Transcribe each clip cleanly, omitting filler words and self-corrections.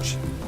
village.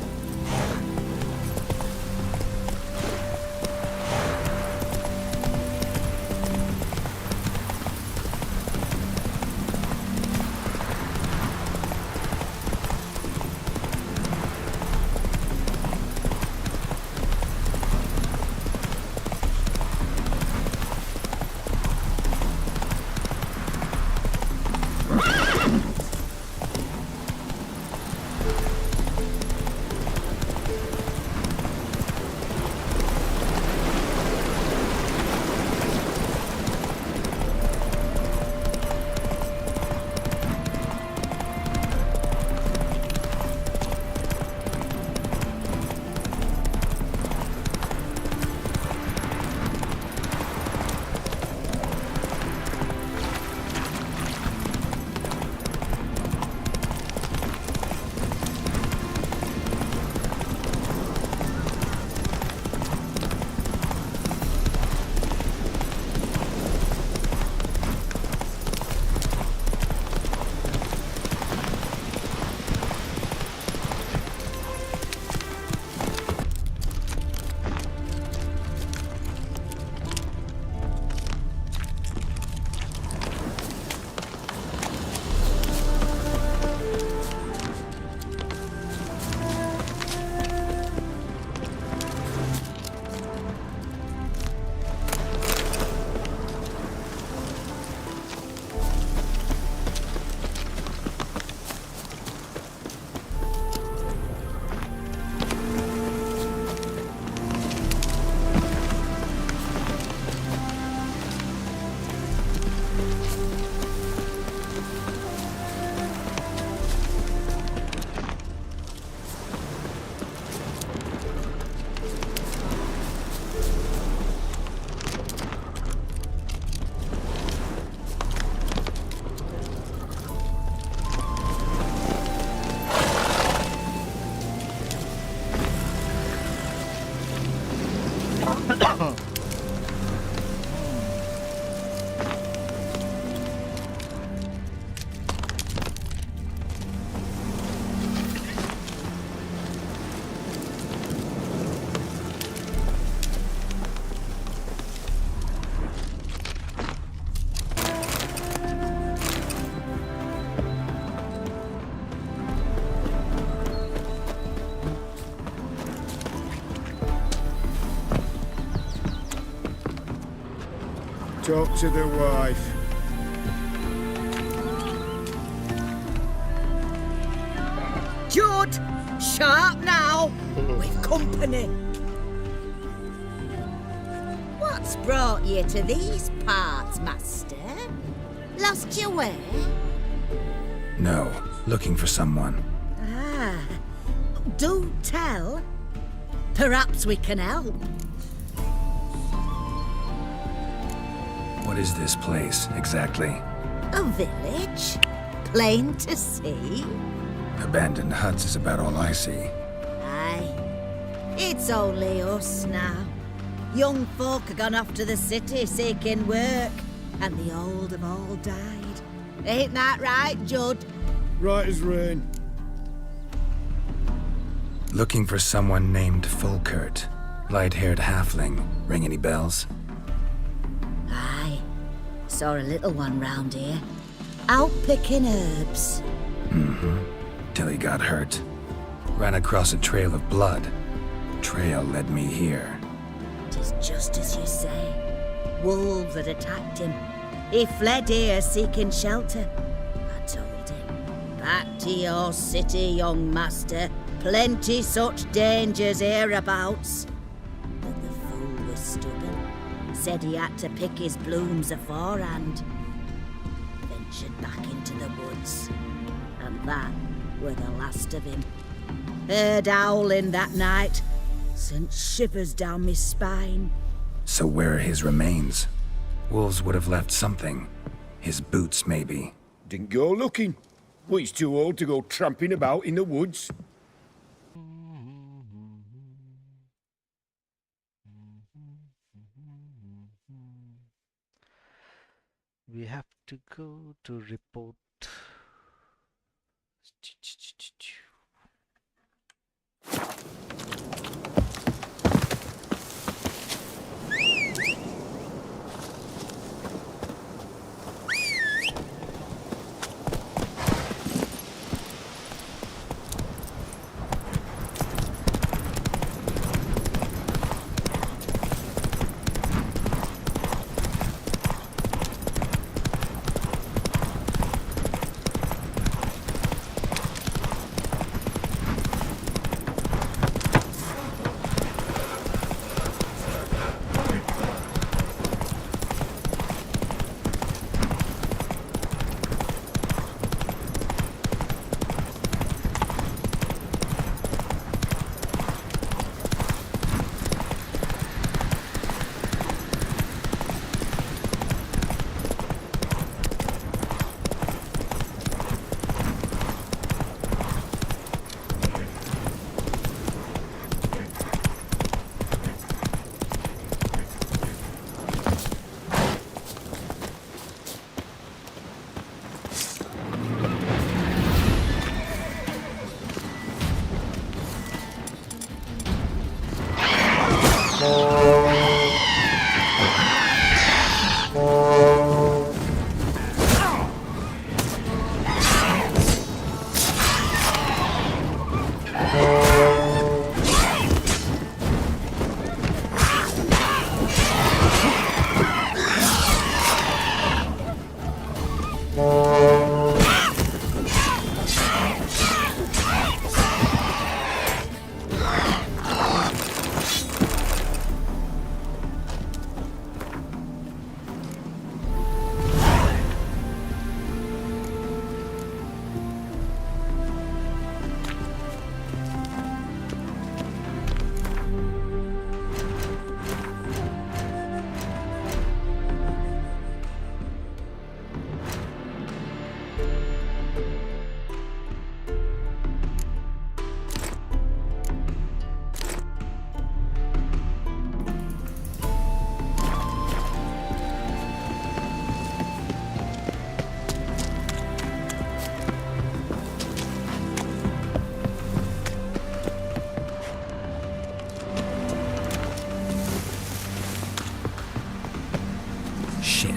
Talk to the wife. Jude! Sharp now! We've company. What's brought you to these parts, master? Lost your way? No, looking for someone. Ah, do tell. Perhaps we can help. What is this place, exactly? A village? Plain to see? Abandoned huts is about all I see. Aye. It's only us now. Young folk have gone off to the city seeking work, and the old have all died. Ain't that right, Judd? Right as rain. Looking for someone named Fulkert. Light-haired halfling. Ring any bells? Aye. Saw a little one round here. Out picking herbs. Mm-hmm. Till he got hurt. Ran across a trail of blood. Trail led me here. 'Tis just as you say. Wolves had attacked him. He fled here seeking shelter. I told him, back to your city, young master. Plenty such dangers hereabouts. But the fool was stubborn. Said he had to pick his blooms aforehand. Ventured back into the woods. And that were the last of him. Heard howling that night. Sent shivers down my spine. So where are his remains? Wolves would have left something. His boots, maybe. Didn't go looking. Well, he's too old to go tramping about in the woods. We have to go to report. Shit.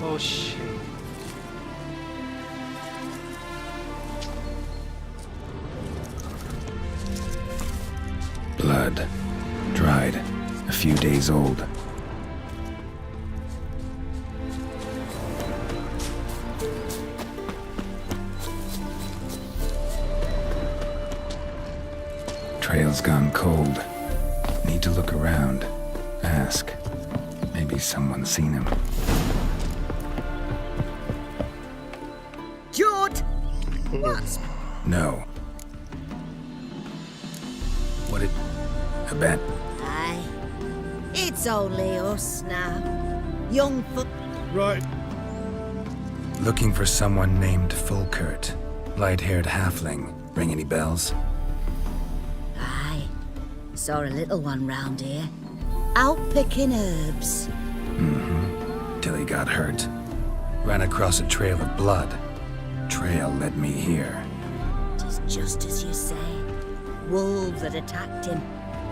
Oh shit. Blood. Dried. A few days old. Trail's gone cold. Need to look around. Ask. Maybe someone's seen him. George! What's... No. What did... a bet? Aye. It's only us now. Young foot... Right. Looking for someone named Fulkert. Light-haired halfling. Ring any bells? Aye. Saw a little one round here. Out picking herbs. Till he got hurt. Ran across a trail of blood. Trail led me here. Tis just as you say. Wolves had attacked him.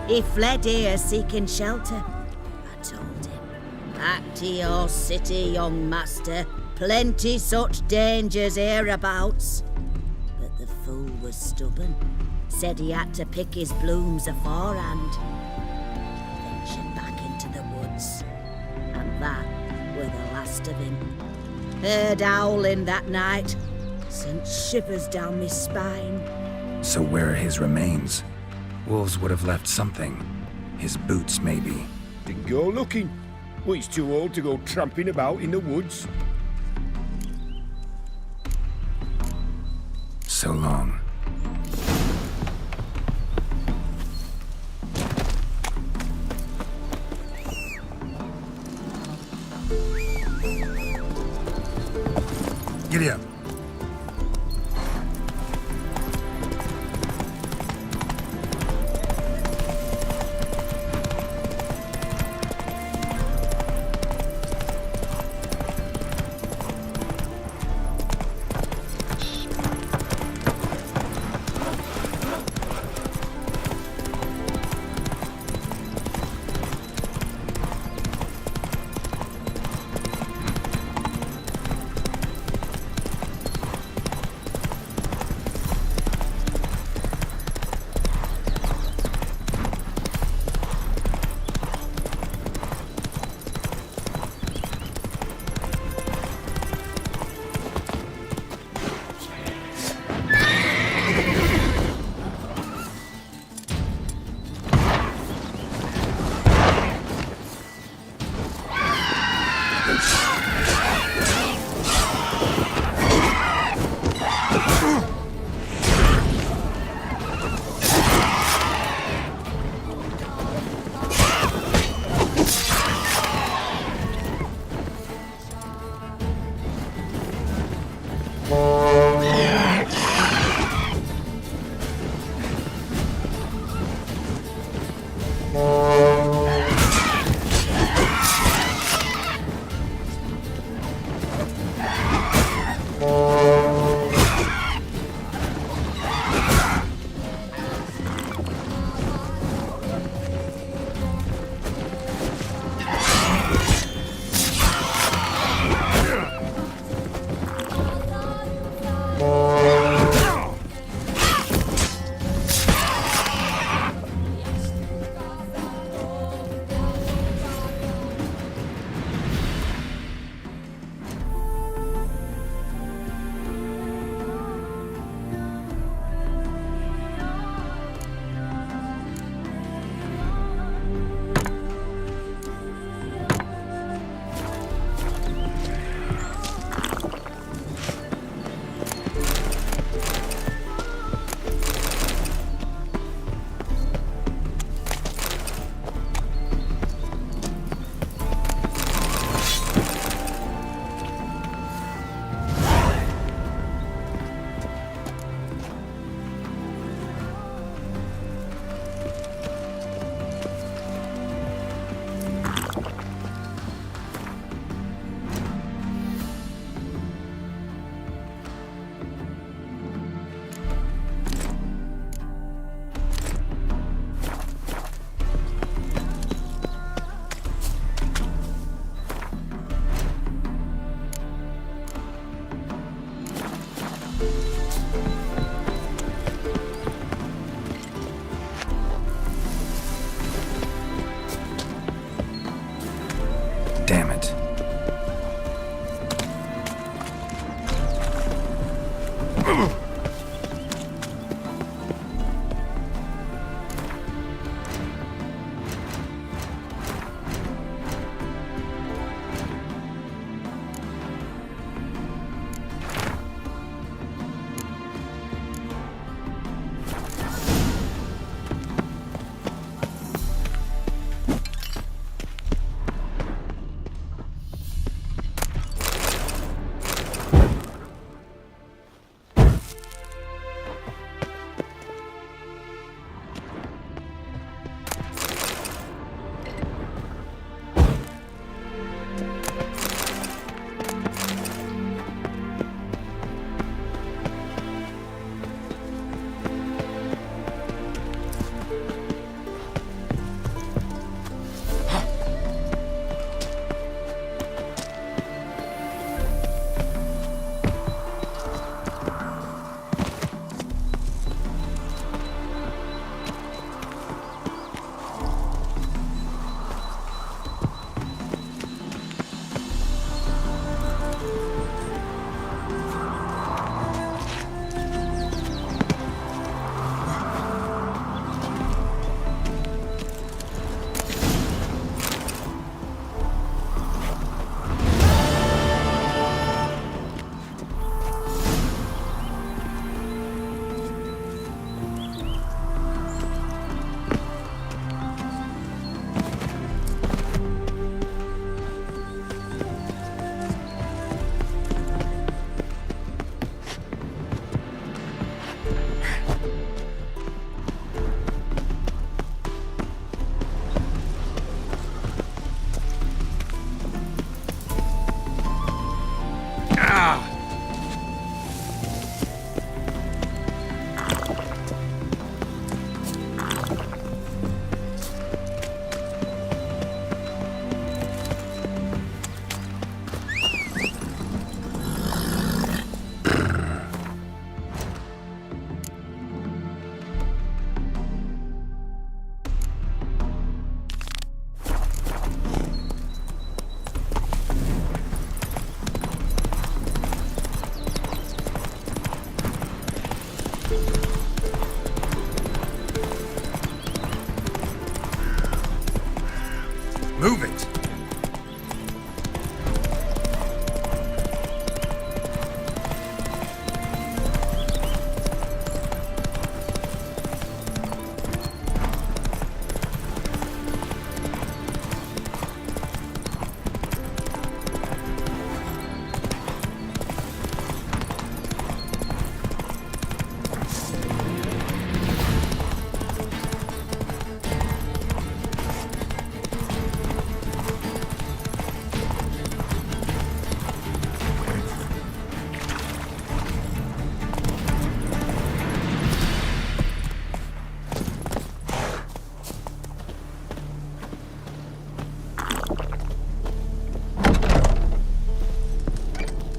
He fled here seeking shelter. I told him, back to your city, young master. Plenty such dangers hereabouts. But the fool was stubborn. Said he had to pick his blooms aforehand. Ventured back into the woods. And that were the last of him. Heard howling that night. Sent shivers down my spine. So where are his remains? Wolves would have left something. His boots, maybe. Didn't go looking. Well, he's too old to go tramping about in the woods. So long. Giddy up.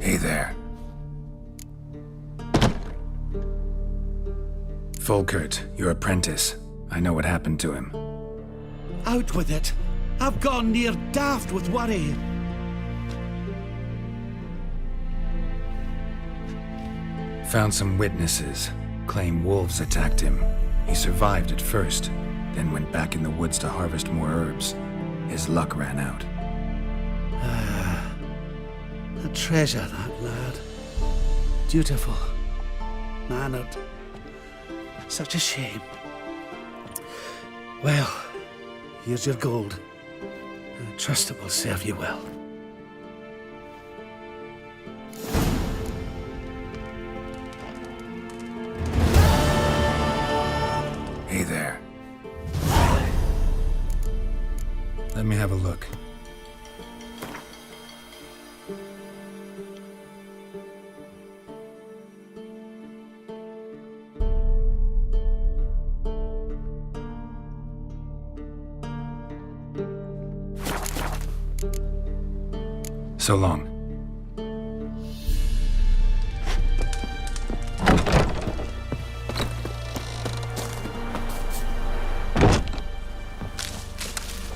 Hey there. Volkert, your apprentice. I know what happened to him. Out with it. I've gone near daft with worry. Found some witnesses. Claim wolves attacked him. He survived at first, then went back in the woods to harvest more herbs. His luck ran out. A treasure, that lad. Dutiful. Mannered. Such a shame. Well, here's your gold. I trust it will serve you well. Hey there. Let me have a look. So long.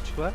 Tu vois?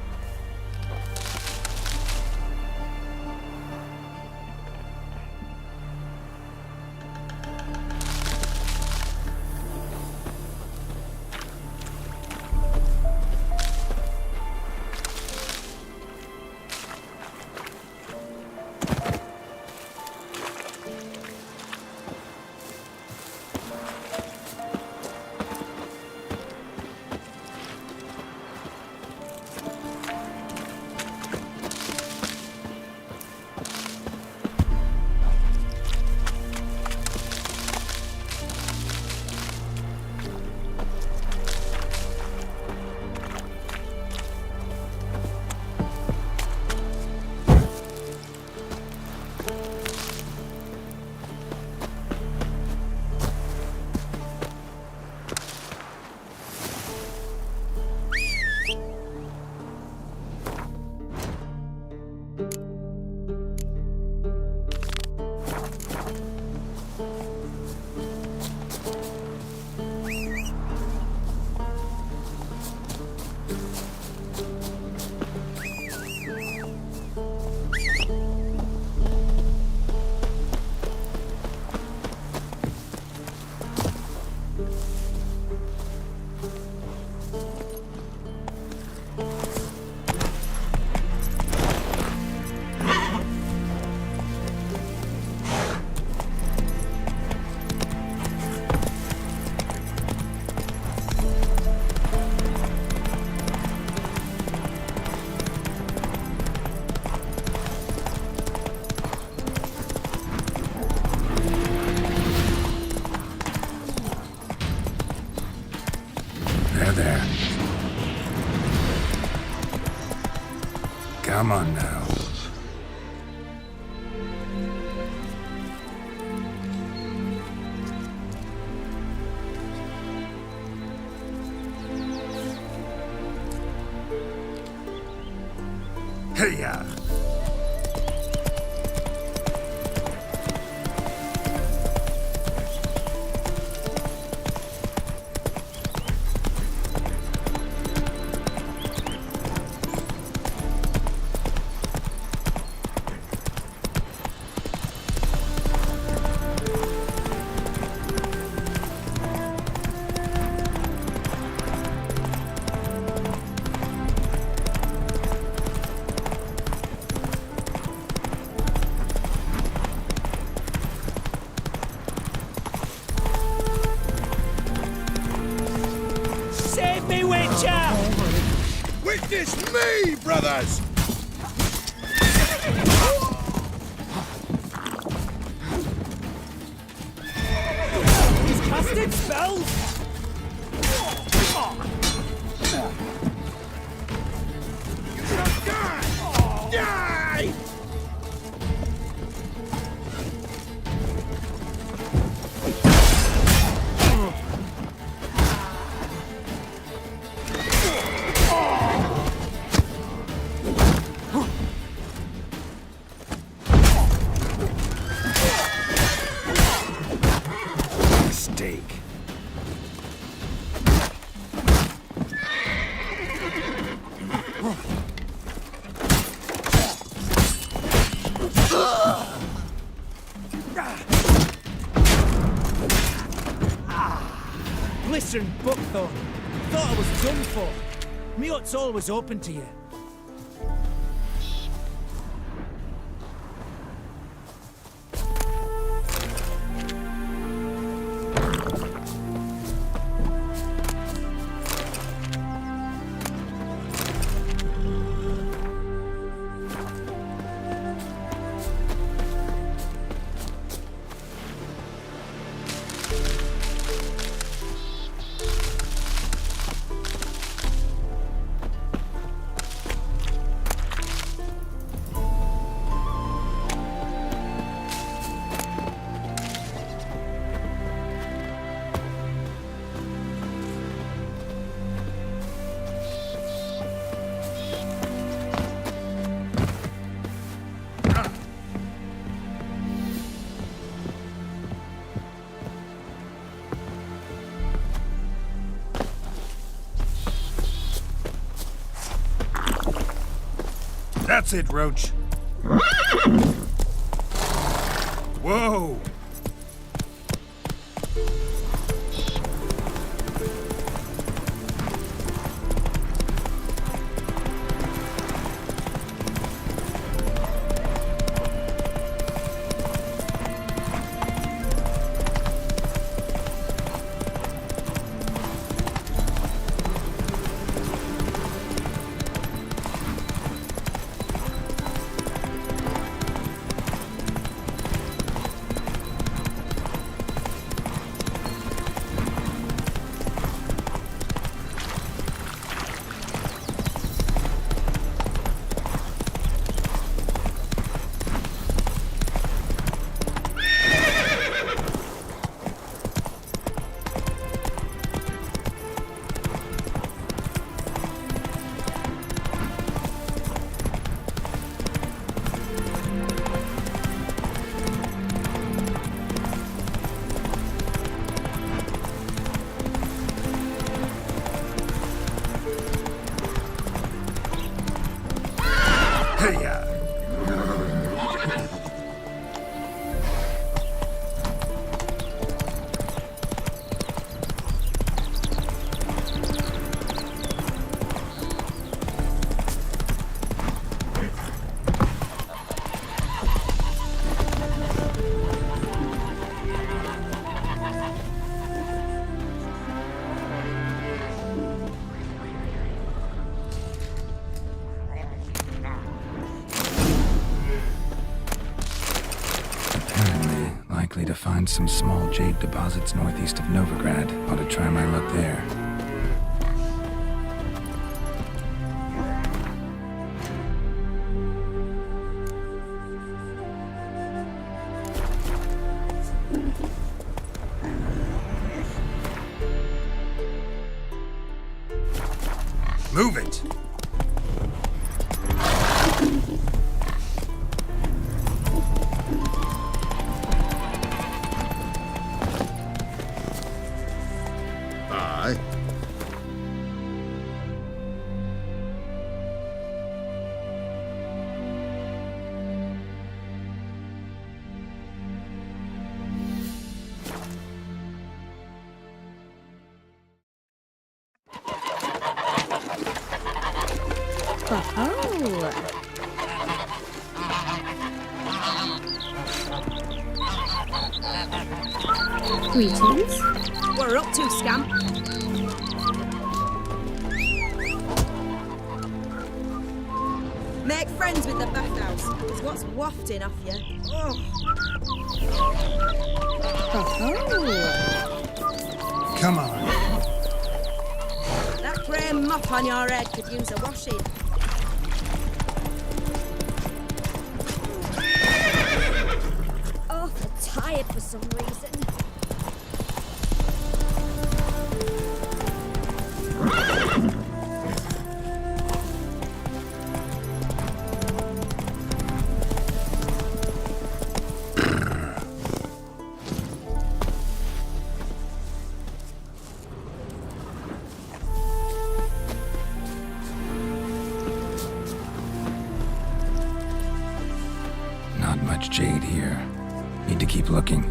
There. Come on now. Hey-ya! Witness me, brothers! He's casted spells! Die! mistake. Listen, Buckthorn. Thought I was done for. Me hut's always open to you. That's it, Roach. Whoa! Likely to find some small jade deposits northeast of Novigrad. Ought to try my luck there. Move it! Aye. Oh. Greetings. What are up to, scamp? Make friends with the bathhouse, is what's wafting off you. Oh. Oh. Come on. That grey mop on your head could use a washing. Awful tired for some reason. Not much jade here. Need to keep looking.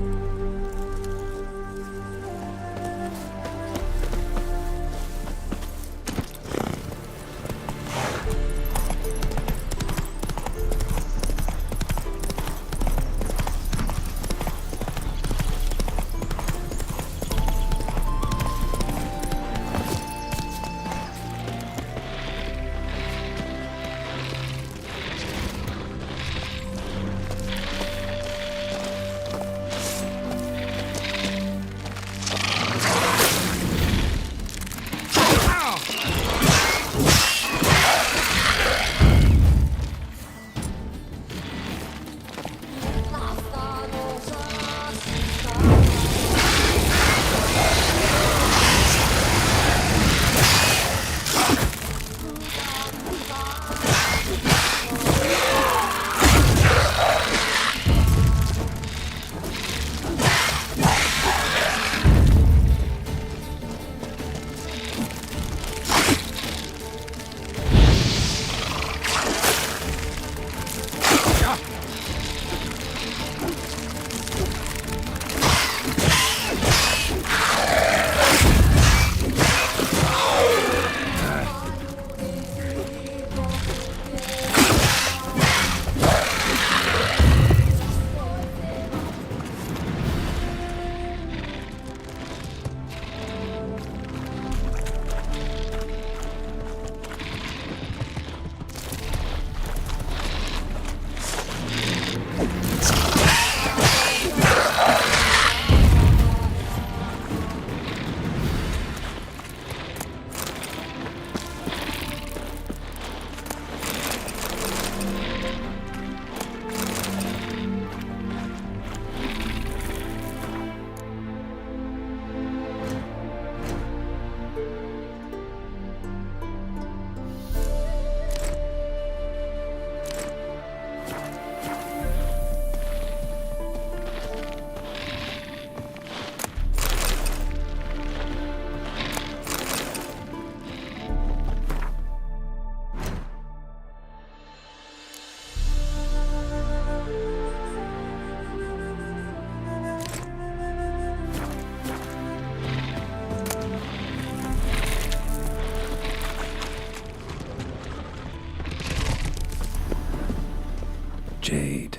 Jade.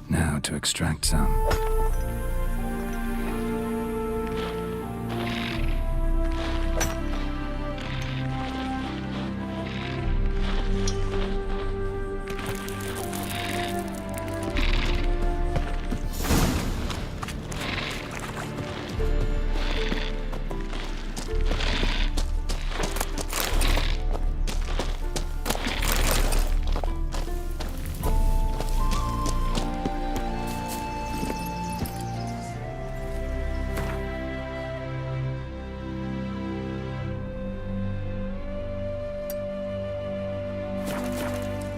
Now to extract some.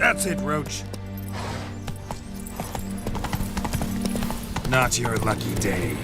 That's it, Roach. Not your lucky day.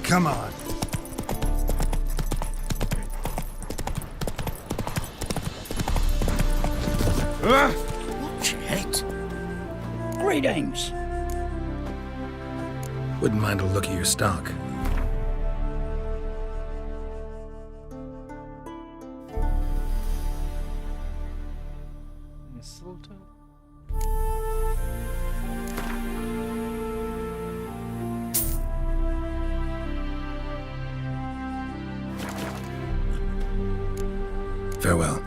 Come on. Watch it. Greetings. Wouldn't mind a look at your stock. Mistletoe? Farewell.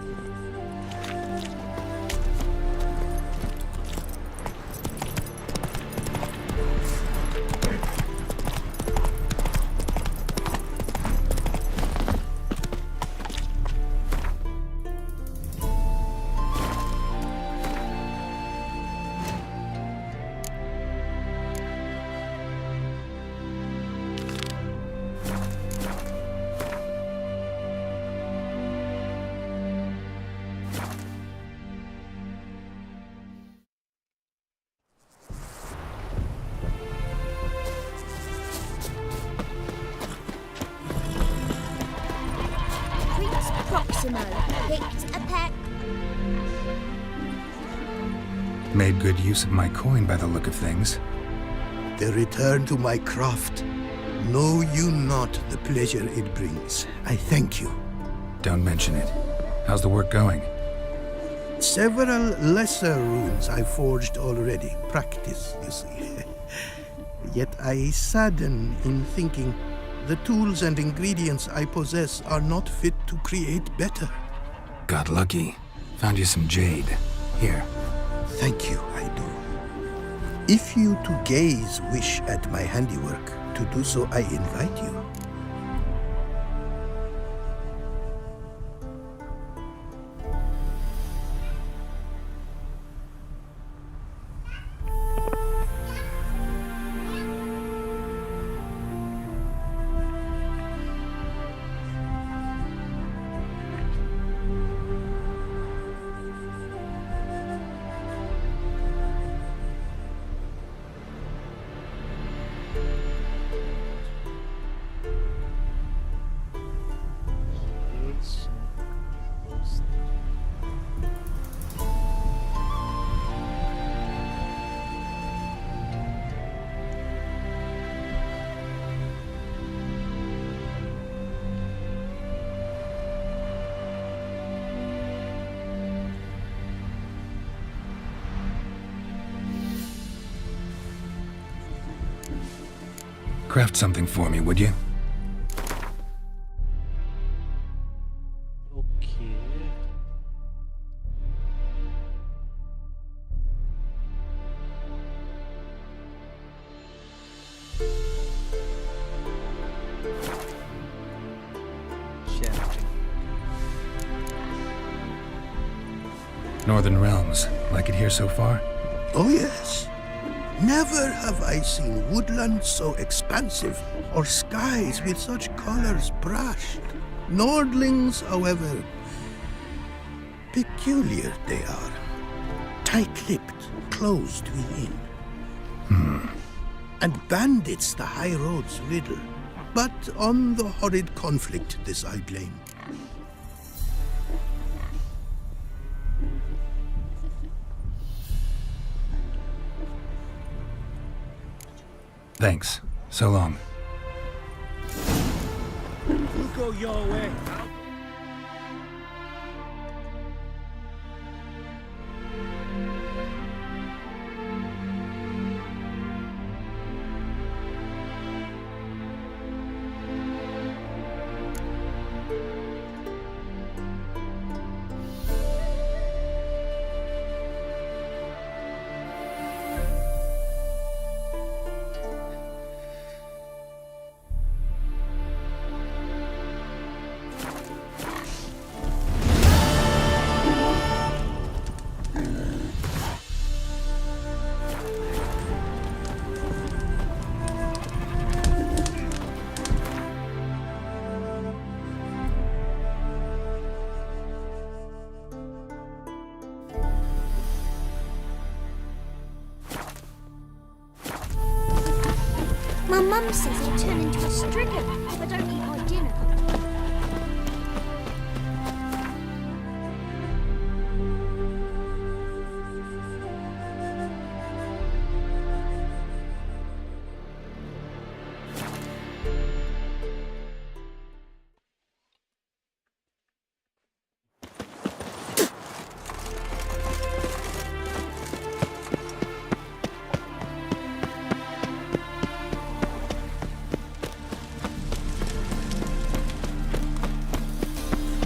Proximo picked a peck. Made good use of my coin by the look of things. The return to my craft. Know you not the pleasure it brings. I thank you. Don't mention it. How's the work going? Several lesser runes I forged already. Practice, you see. Yet I sadden in thinking the tools and ingredients I possess are not fit to create better. Got lucky. Found you some jade. Here. Thank you, I do. If you to gaze wish at my handiwork, to do so I invite you. Craft something for me, would you? Okay. Shafting. Northern Realms. Like it here so far? Oh yes. Never have I seen woodlands so expansive, or skies with such colors brushed. Nordlings, however, peculiar they are. Tight-lipped, closed within. And bandits the high roads riddle. But on the horrid conflict this I blame. Thanks. So long. You go your way. My mum says I turn into a stricken if I don't eat my dinner.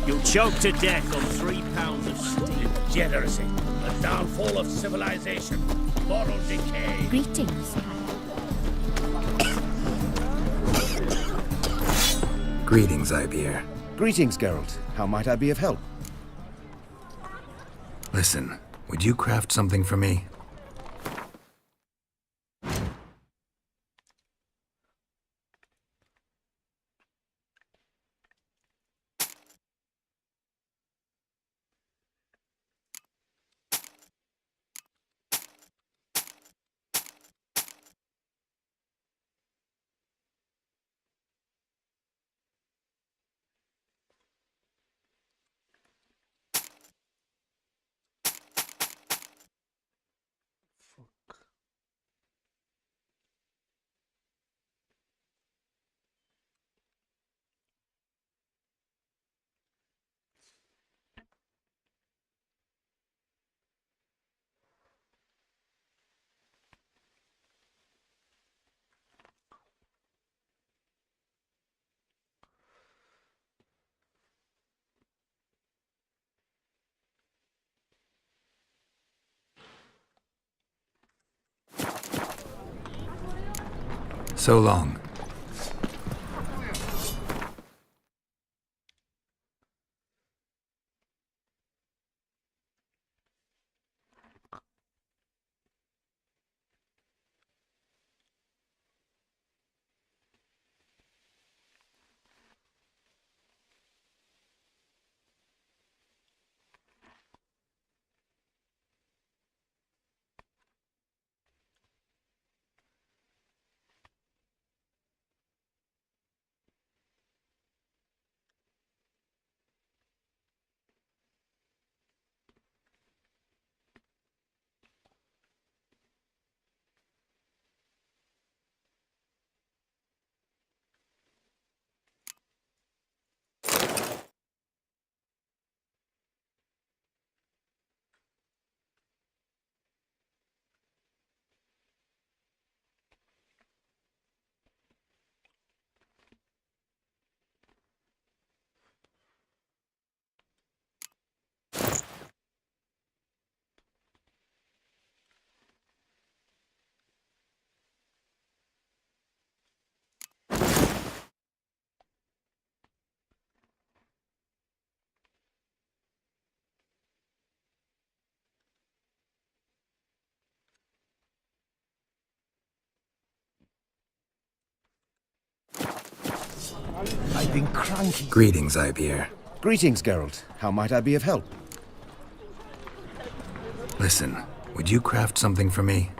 You'll choke to death on 3 pounds of steel. Degeneracy. The downfall of civilization. Moral decay. Greetings. Greetings, Ibeer. Greetings, Geralt. How might I be of help? Listen, would you craft something for me? So long. I've been cranky. Greetings, Ibeer. Greetings, Geralt. How might I be of help? Listen, would you craft something for me?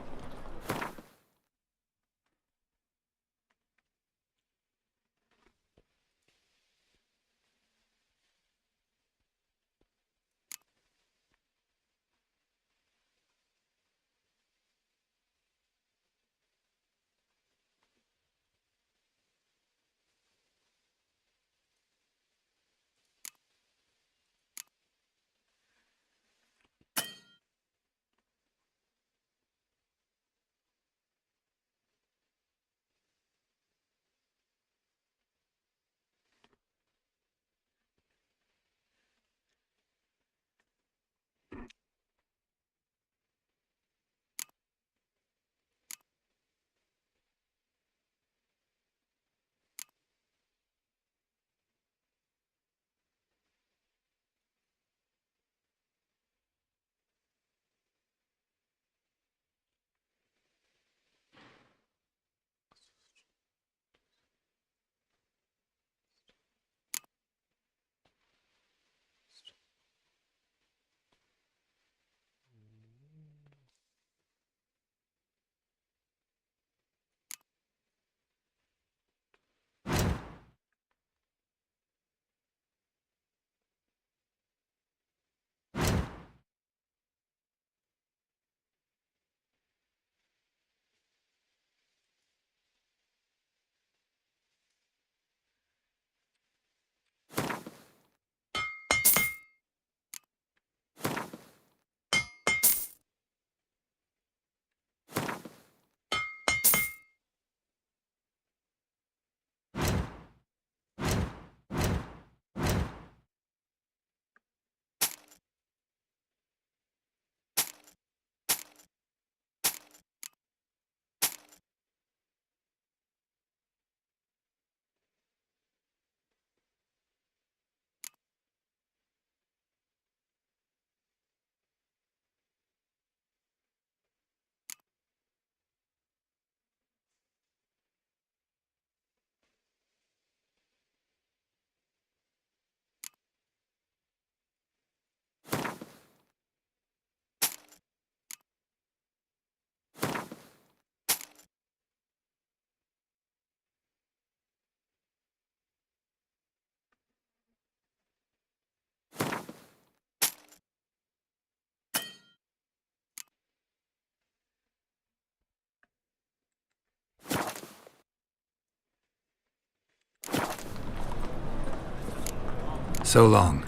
So long.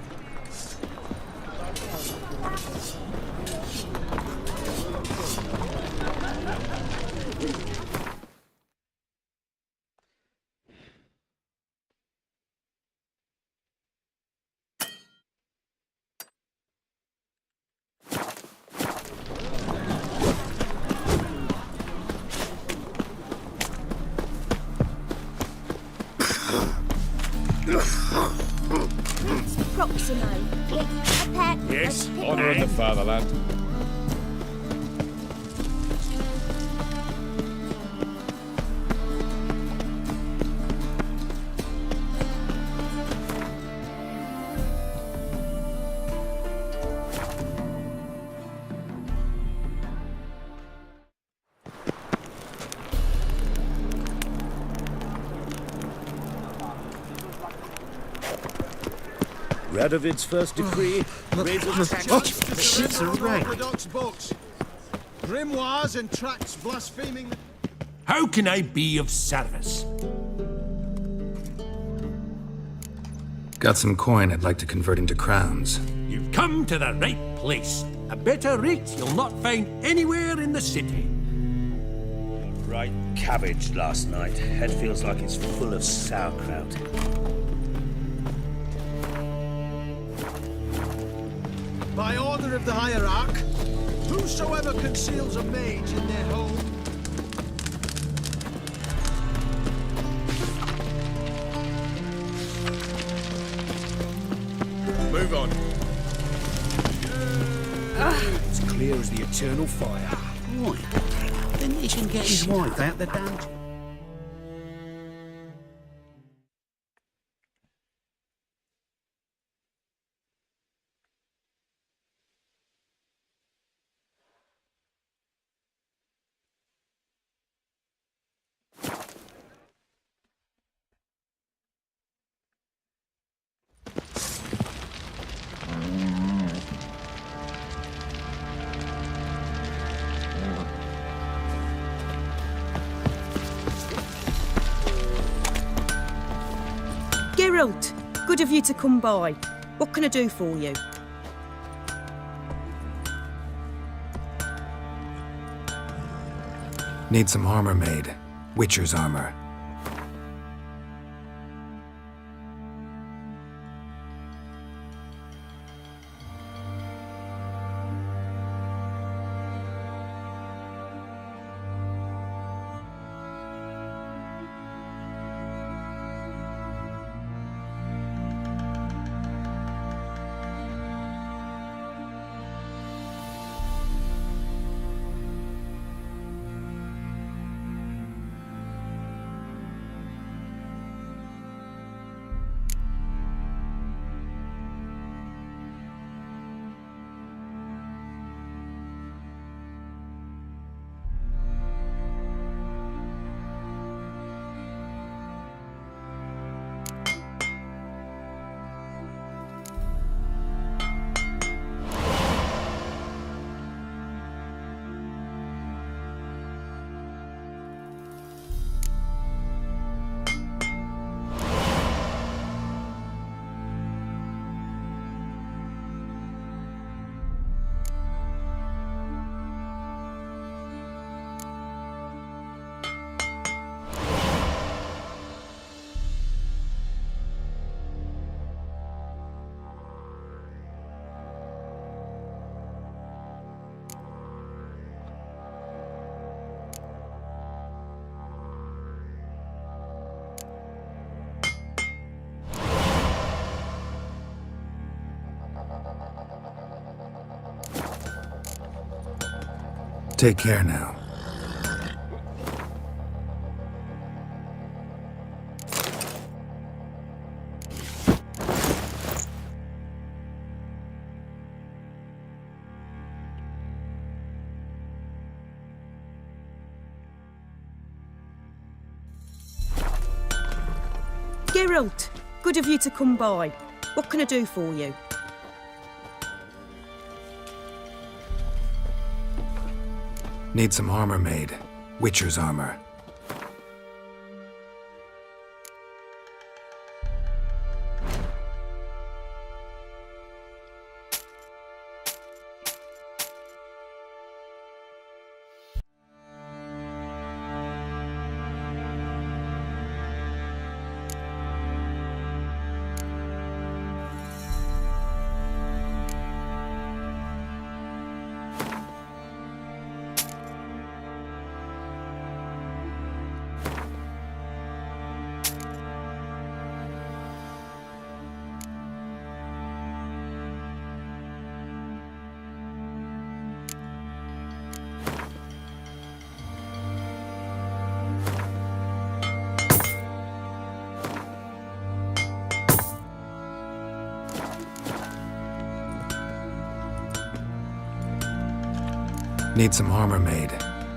Proximo. A pet. Yes, a honour of the fatherland. Radovid's first decree, raises taxes. Shit's a wreck. Orthodox books. Grimoires and tracts blaspheming. How can I be of service? Got some coin I'd like to convert into crowns. You've come to the right place. A better rate you'll not find anywhere in the city. Right cabbage last night. Head feels like it's full of sauerkraut. By order of the hierarch, whosoever conceals a mage in their home. Move on. It's clear as the eternal fire. Right. Then he can get his wife out the dungeon. Geralt, good of you to come by. What can I do for you? Need some armor made. Witcher's armor. Take care now. Geralt, good of you to come by. What can I do for you? Need some armor made. Witcher's armor. Need some armor made.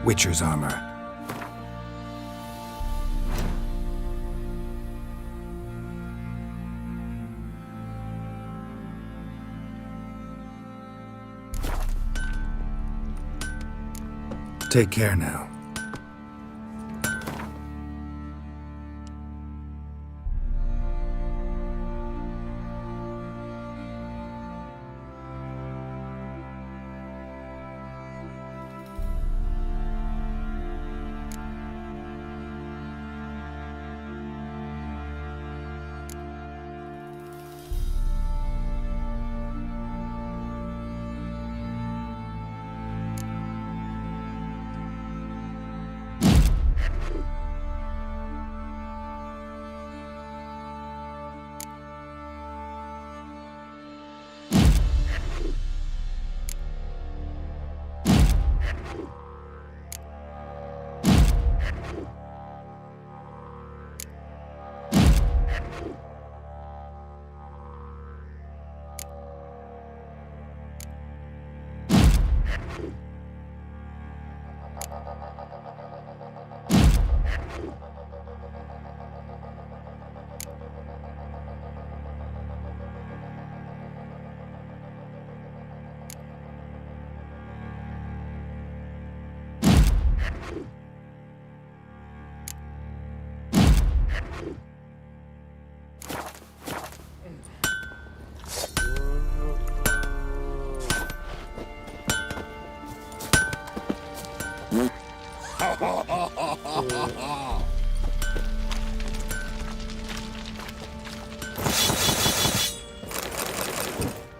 Witcher's armor. Take care now.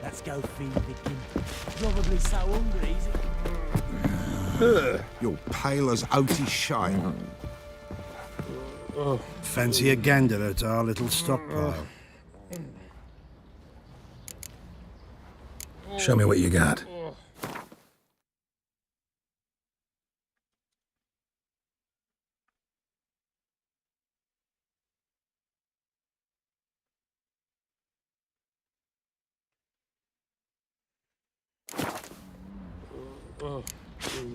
Let's go feed the kid. Probably so hungry, is he? You're pale as oaty shine. Fancy a gander at our little stockpile. Show me what you got.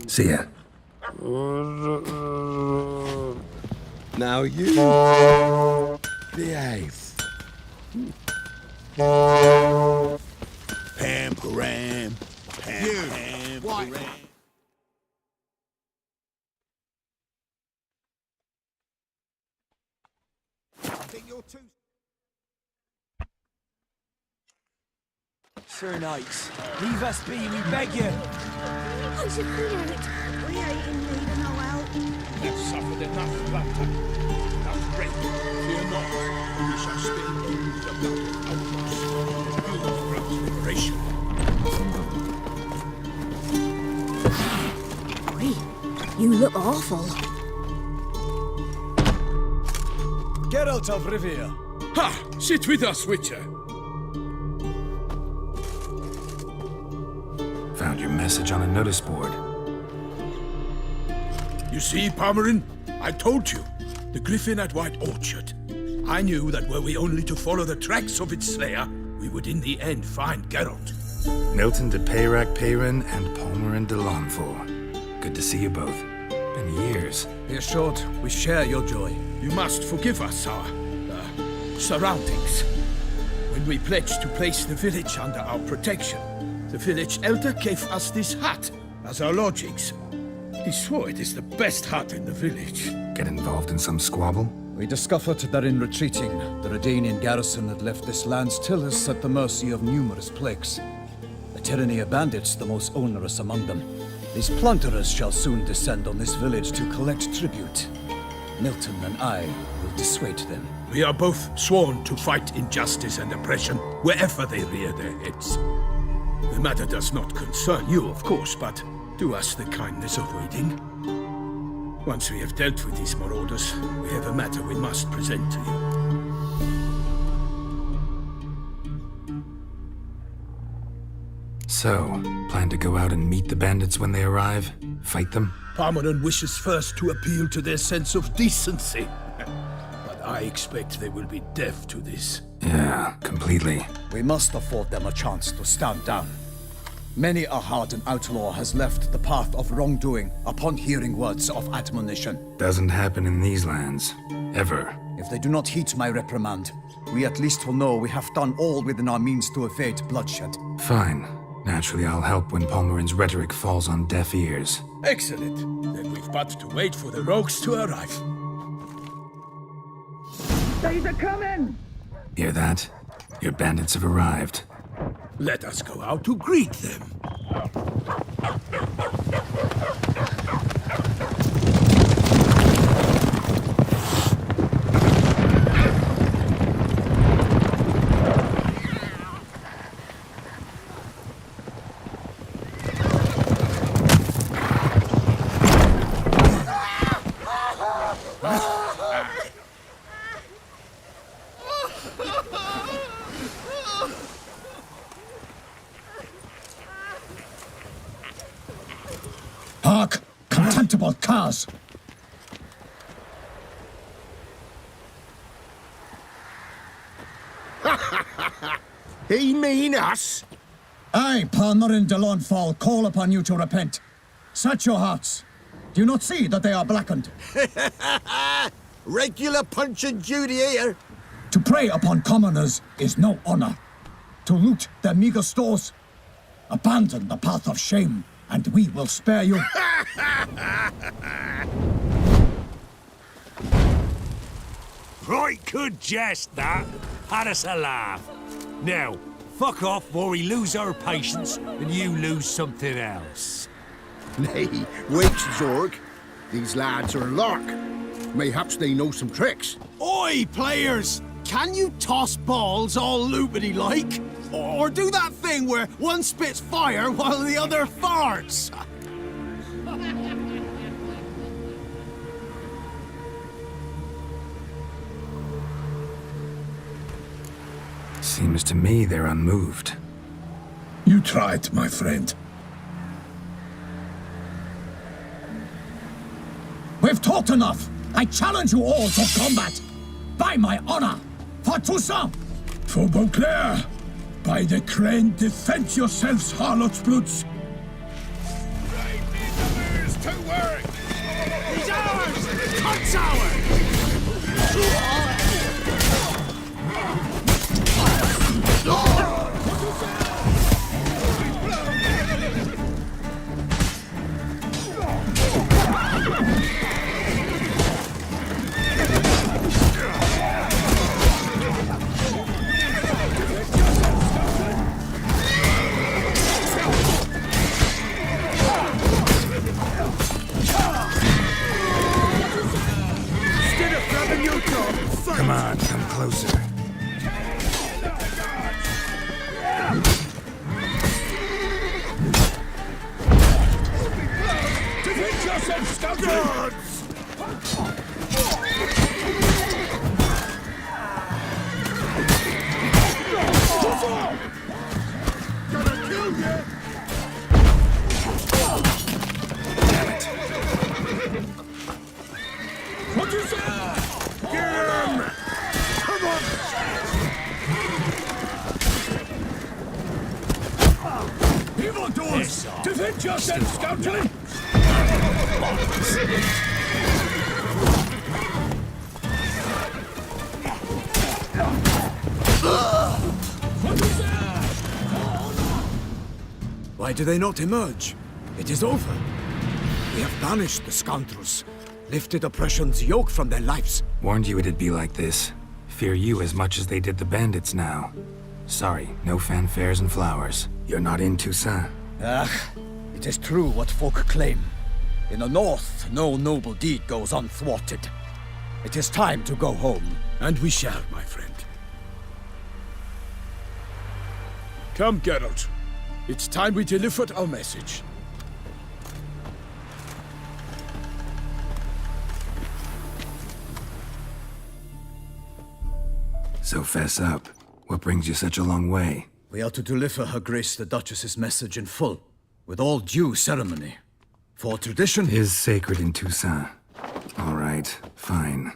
See ya. Now you behave. Pam-param. What? I think you're too... Sir Knights, leave us be, we beg you. I should feel it. We ain't in need of no help. We've suffered enough banter. Enough rape. Fear not. We shall spend only the blood of outlaws. You brought liberation. You look awful. Geralt of Rivia. Ha! Sit with us, Witcher. Found your message on a notice board. You see, Palmerin, I told you. The griffin at White Orchard. I knew that were we only to follow the tracks of its slayer, we would in the end find Geralt. Milton de Peyrac-Peyrin and Palmerin de Lawnful. Good to see you both. Been years. Be assured, we share your joy. You must forgive us our surroundings. When we pledged to place the village under our protection, the village elder gave us this hut as our lodgings. He swore it is the best hut in the village. Get involved in some squabble? We discovered that in retreating, the Redanian garrison had left this land's tillers at the mercy of numerous plagues. The tyranny of bandits, the most onerous among them. These plunderers shall soon descend on this village to collect tribute. Milton and I will dissuade them. We are both sworn to fight injustice and oppression wherever they rear their heads. The matter does not concern you, of course, but do us the kindness of waiting. Once we have dealt with these marauders, we have a matter we must present to you. So, plan to go out and meet the bandits when they arrive? Fight them? Palmerin wishes first to appeal to their sense of decency. But I expect they will be deaf to this. Yeah, completely. We must afford them a chance to stand down. Many a hardened outlaw has left the path of wrongdoing upon hearing words of admonition. Doesn't happen in these lands. Ever. If they do not heed my reprimand, we at least will know we have done all within our means to evade bloodshed. Fine. Naturally, I'll help when Palmerin's rhetoric falls on deaf ears. Excellent. Then we've but to wait for the rogues to arrive. They're coming! Hear that? Your bandits have arrived. Let us go out to greet them. Hark! Contemptible curs! He mean us? I, Palmerin de Lawnfall, call upon you to repent. Search your hearts. Do you not see that they are blackened? Regular punch and Judy here. To prey upon commoners is no honor. To loot their meager stores, abandon the path of shame, and we will spare you. Right good jest, that. Had us a laugh. Now, fuck off or we lose our patience and you lose something else. Nay, wait, Zorg. These lads are a lark. Mayhaps they know some tricks. Oi, players! Can you toss balls all loopity-like? Or do that thing where one spits fire while the other farts? Seems to me they're unmoved. You tried, my friend. We've talked enough. I challenge you all to combat. By my honor, for Toussaint. For Beauclair. By the crane, defend yourselves, harlots' bloods. To work! He's ours! Cut's ours! Come on, come closer. Defend yourself, scoundrels! Gonna kill you! Damn it. What you say? Get him! Come on! Evildoers! Defend yourself, scoundrel! Why do they not emerge? It is over. We have banished the scoundrels, lifted oppression's yoke from their lives. Warned you it'd be like this. Fear you as much as they did the bandits now. Sorry, no fanfares and flowers. You're not in Toussaint. It is true what folk claim. In the north, no noble deed goes unthwarted. It is time to go home. And we shall, my friend. Come, Geralt. It's time we delivered our message. So fess up. What brings you such a long way? We are to deliver Her Grace the Duchess's message in full, with all due ceremony. For tradition is sacred in Toussaint. All right, fine.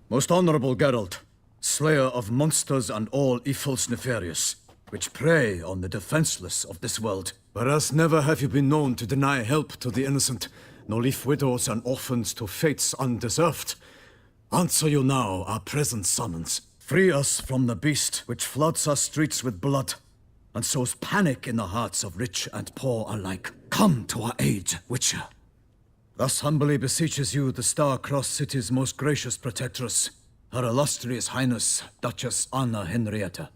Most honorable Geralt, slayer of monsters and all evils nefarious. which prey on the defenseless of this world. Whereas never have you been known to deny help to the innocent, nor leave widows and orphans to fates undeserved. Answer you now our present summons. Free us from the beast which floods our streets with blood, and sows panic in the hearts of rich and poor alike. Come to our aid, Witcher. Thus humbly beseeches you the Star-Crossed City's most gracious protectress, Her Illustrious Highness, Duchess Anna Henrietta.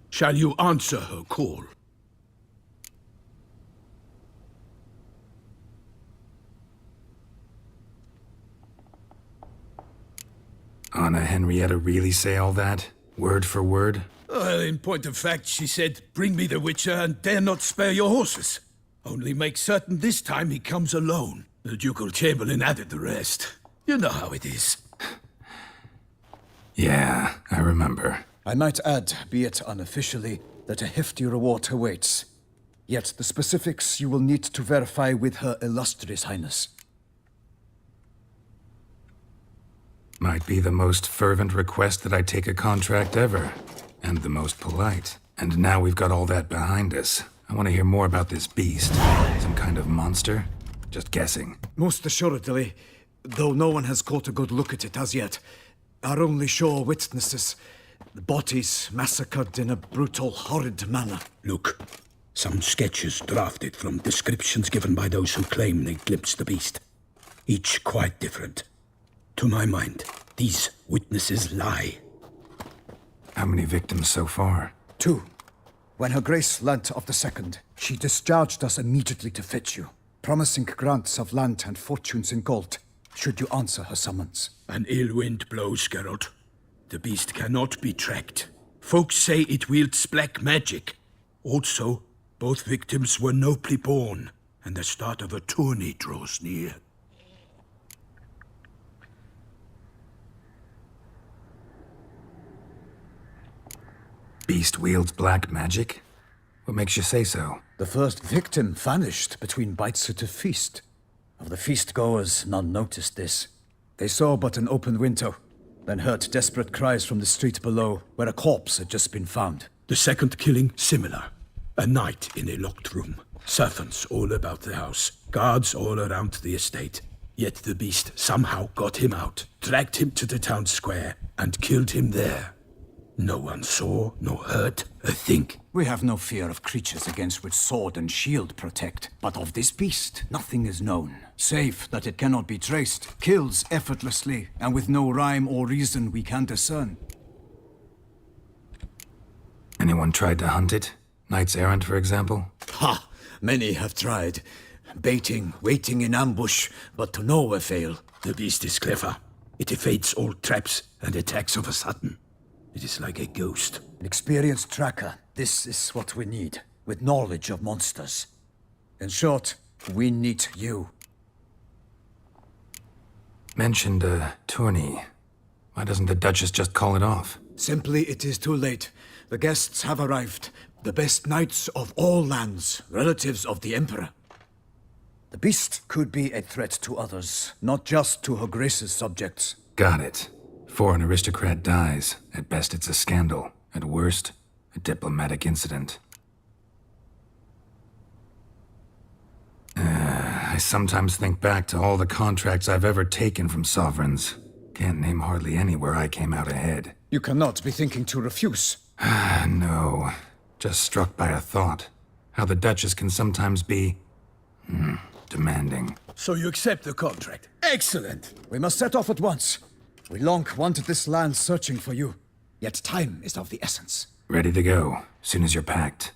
Shall you answer her call? Anna Henrietta really say all that? Word for word? Well, in point of fact, she said, bring me the Witcher and dare not spare your horses. Only make certain this time he comes alone. The Ducal Chamberlain added the rest. You know how it is. Yeah, I remember. I might add, be it unofficially, that a hefty reward awaits. Yet the specifics you will need to verify with Her Illustrious Highness. Might be the most fervent request that I take a contract ever. And the most polite. And now we've got all that behind us. I want to hear more about this beast. Some kind of monster? Just guessing. Most assuredly, though no one has caught a good look at it as yet. Our only sure witnesses. The bodies massacred in a brutal, horrid manner. Look, some sketches drafted from descriptions given by those who claim they glimpsed the beast. Each quite different. To my mind, these witnesses lie. How many victims so far? 2. When Her Grace learnt of the second, she discharged us immediately to fetch you, promising grants of land and fortunes in gold, should you answer her summons. An ill wind blows, Geralt. The beast cannot be tracked. Folks say it wields black magic. Also, both victims were nobly born, and the start of a tourney draws near. Beast wields black magic? What makes you say so? The first victim vanished between bites at a feast. Of the feast-goers, none noticed this. They saw but an open window, then heard desperate cries from the street below, where a corpse had just been found. The second killing, similar. A night in a locked room. Servants all about the house. Guards all around the estate. Yet the beast somehow got him out, dragged him to the town square, and killed him there. No one saw, nor heard a thing. We have no fear of creatures against which sword and shield protect. But of this beast, nothing is known. Save that it cannot be traced, kills effortlessly, and with no rhyme or reason we can discern. Anyone tried to hunt it? Knights errant, for example? Ha! Many have tried. Baiting, waiting in ambush, but to no avail. The beast is clever. It evades all traps and attacks of a sudden. It is like a ghost. An experienced tracker. This is what we need, with knowledge of monsters. In short, we need you. Mentioned a tourney. Why doesn't the Duchess just call it off? Simply, it is too late. The guests have arrived. The best knights of all lands, relatives of the Emperor. The beast could be a threat to others, not just to Her Grace's subjects. Got it. Before an aristocrat dies, at best it's a scandal. At worst, a diplomatic incident. I sometimes think back to all the contracts I've ever taken from sovereigns. Can't name hardly any where I came out ahead. You cannot be thinking to refuse. No. Just struck by a thought. How the Duchess can sometimes be... demanding. So you accept the contract. Excellent! We must set off at once. We long wanted this land searching for you. Yet time is of the essence. Ready to go, soon as you're packed.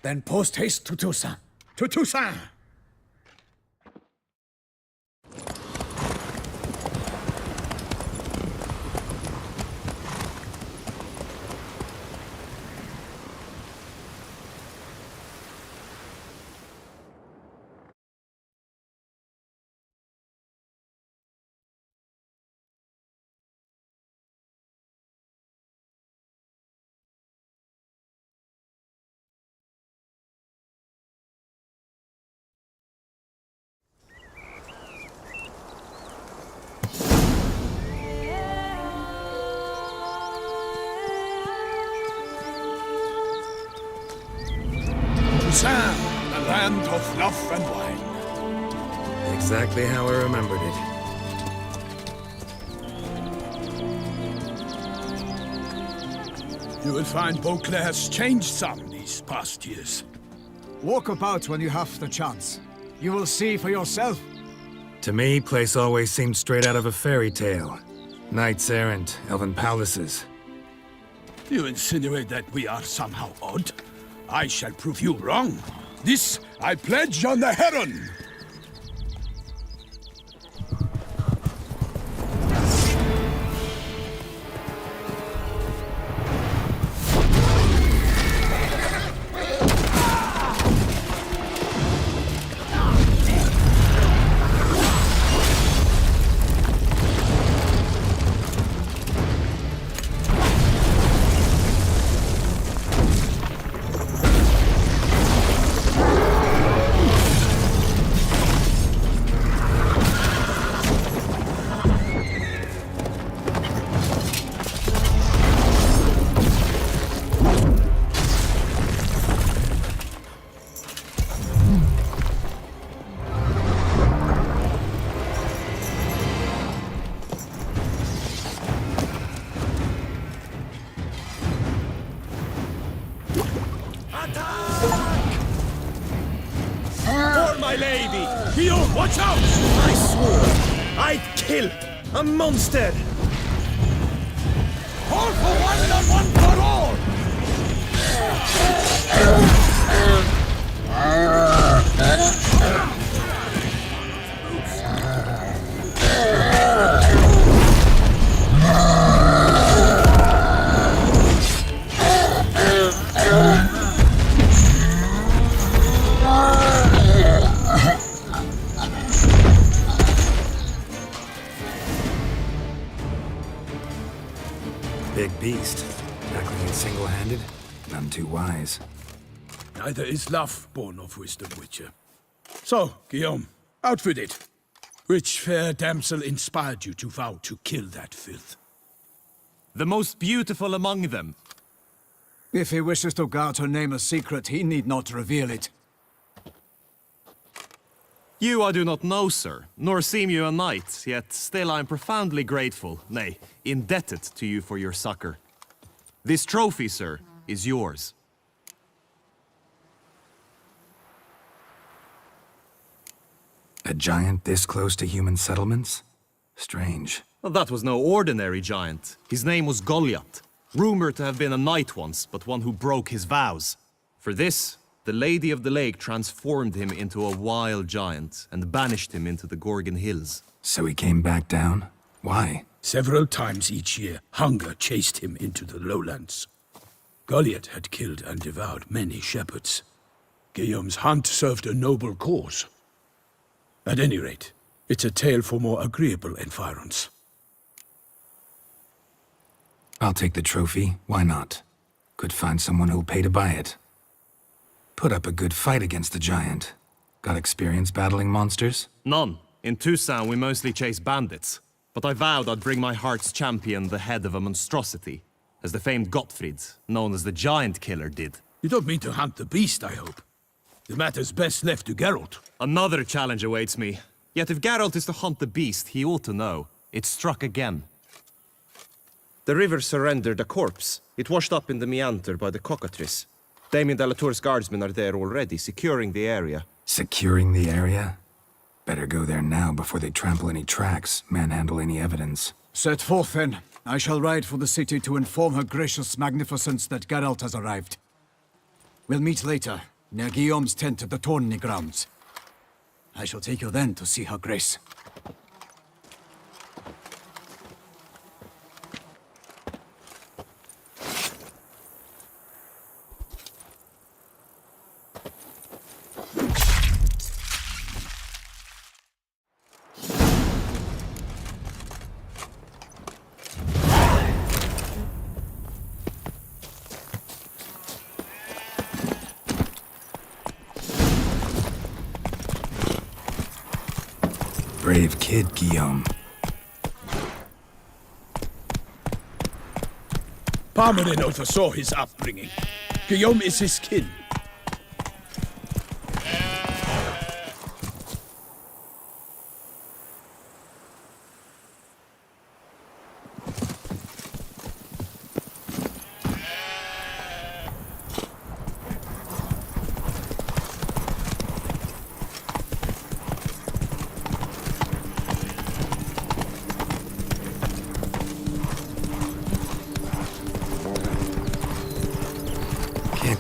Then post haste to Toussaint. To Toussaint! snuff and wine. Exactly how I remembered it. You will find Beauclair's changed some these past years. Walk about when you have the chance. You will see for yourself. To me, place always seemed straight out of a fairy tale. Knights errant, elven palaces. You insinuate that we are somehow odd? I shall prove you wrong. This I pledge on the Heron! Watch out! I swore I'd kill a monster! All for one and one for all! Big beast. Tackling it single-handed? None too wise. Neither is love born of wisdom, Witcher. So, Guillaume, out with it. Which fair damsel inspired you to vow to kill that filth? The most beautiful among them. If he wishes to guard her name a secret, he need not reveal it. You I do not know, sir, nor seem you a knight, yet still I am profoundly grateful, nay, indebted to you for your succor. This trophy, sir, is yours. A giant this close to human settlements? Strange. Well, that was no ordinary giant. His name was Goliath, rumored to have been a knight once, but one who broke his vows. For this, the Lady of the Lake transformed him into a wild giant and banished him into the Gorgon Hills. So he came back down? Why? Several times each year, hunger chased him into the lowlands. Goliath had killed and devoured many shepherds. Guillaume's hunt served a noble cause. At any rate, it's a tale for more agreeable environs. I'll take the trophy. Why not? Could find someone who'll pay to buy it. Put up a good fight against the giant. Got experience battling monsters? None. In Toussaint, we mostly chase bandits. But I vowed I'd bring my heart's champion the head of a monstrosity, as the famed Gottfried, known as the Giant Killer, did. You don't mean to hunt the beast, I hope. The matter's best left to Geralt. Another challenge awaits me. Yet if Geralt is to hunt the beast, he ought to know. It struck again. The river surrendered a corpse. It washed up in the meander by the cockatrice. Damien de la Tour's guardsmen are there already, securing the area. Securing the area? Better go there now before they trample any tracks, manhandle any evidence. Set forth, then. I shall ride for the city to inform her gracious magnificence that Geralt has arrived. We'll meet later, near Guillaume's tent at the tourney grounds. I shall take you then to see her grace. Brave kid, Guillaume. Parmarin oversaw his upbringing. Guillaume is his kin.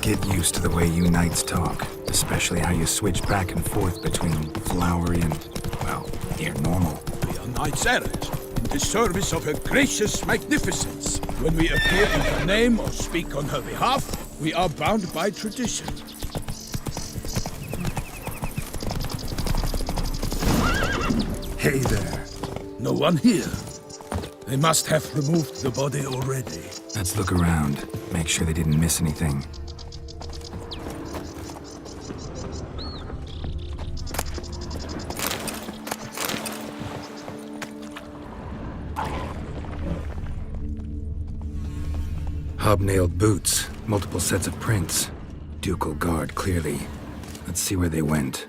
get used to the way you knights talk, especially how you switch back and forth between flowery and, well, near normal. We are knights errant in the service of her gracious magnificence. When we appear in her name or speak on her behalf, we are bound by tradition. Hey there. No one here. They must have removed the body already. Let's look around. Make sure they didn't miss anything. Hobnailed boots, multiple sets of prints. Ducal guard, clearly. Let's see where they went.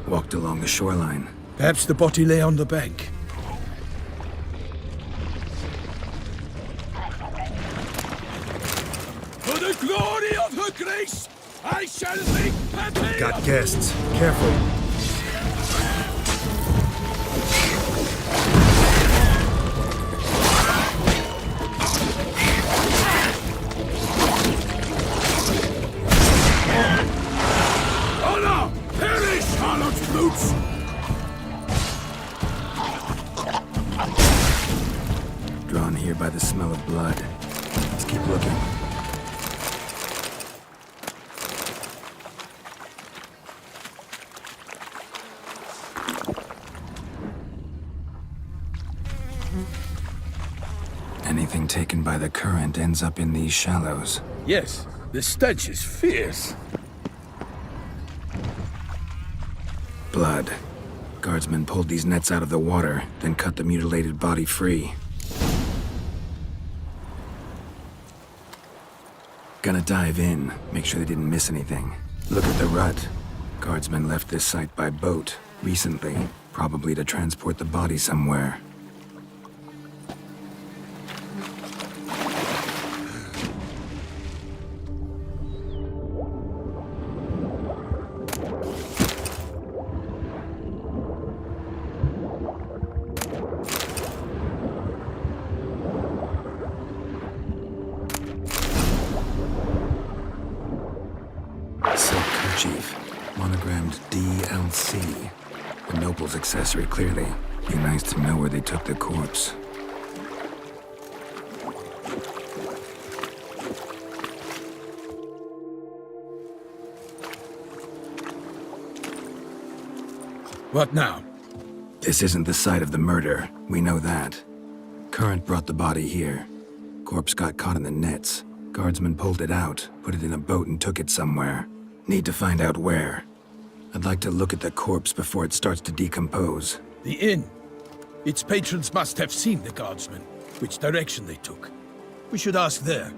Walked along the shoreline. Perhaps the body lay on the bank. For the glory of her grace, I shall make pity. Got guests. Careful. Honor! Perish, harlot brutes! Drawn here by the smell of blood. Let's keep looking. Anything taken by the current ends up in these shallows. Yes, the stench is fierce. Blood. Guardsmen pulled these nets out of the water, then cut the mutilated body free. Gonna dive in, make sure they didn't miss anything. Look at the rut. Guardsmen left this site by boat, recently, probably to transport the body somewhere. Silk kerchief, monogrammed DLC. A noble's accessory, clearly. Be nice to know where they took the corpse. What now? This isn't the site of the murder. We know that. Current brought the body here. Corpse got caught in the nets. Guardsmen pulled it out, put it in a boat and took it somewhere. Need to find out where. I'd like to look at the corpse before it starts to decompose. The inn. Its patrons must have seen the guardsmen, which direction they took. We should ask there.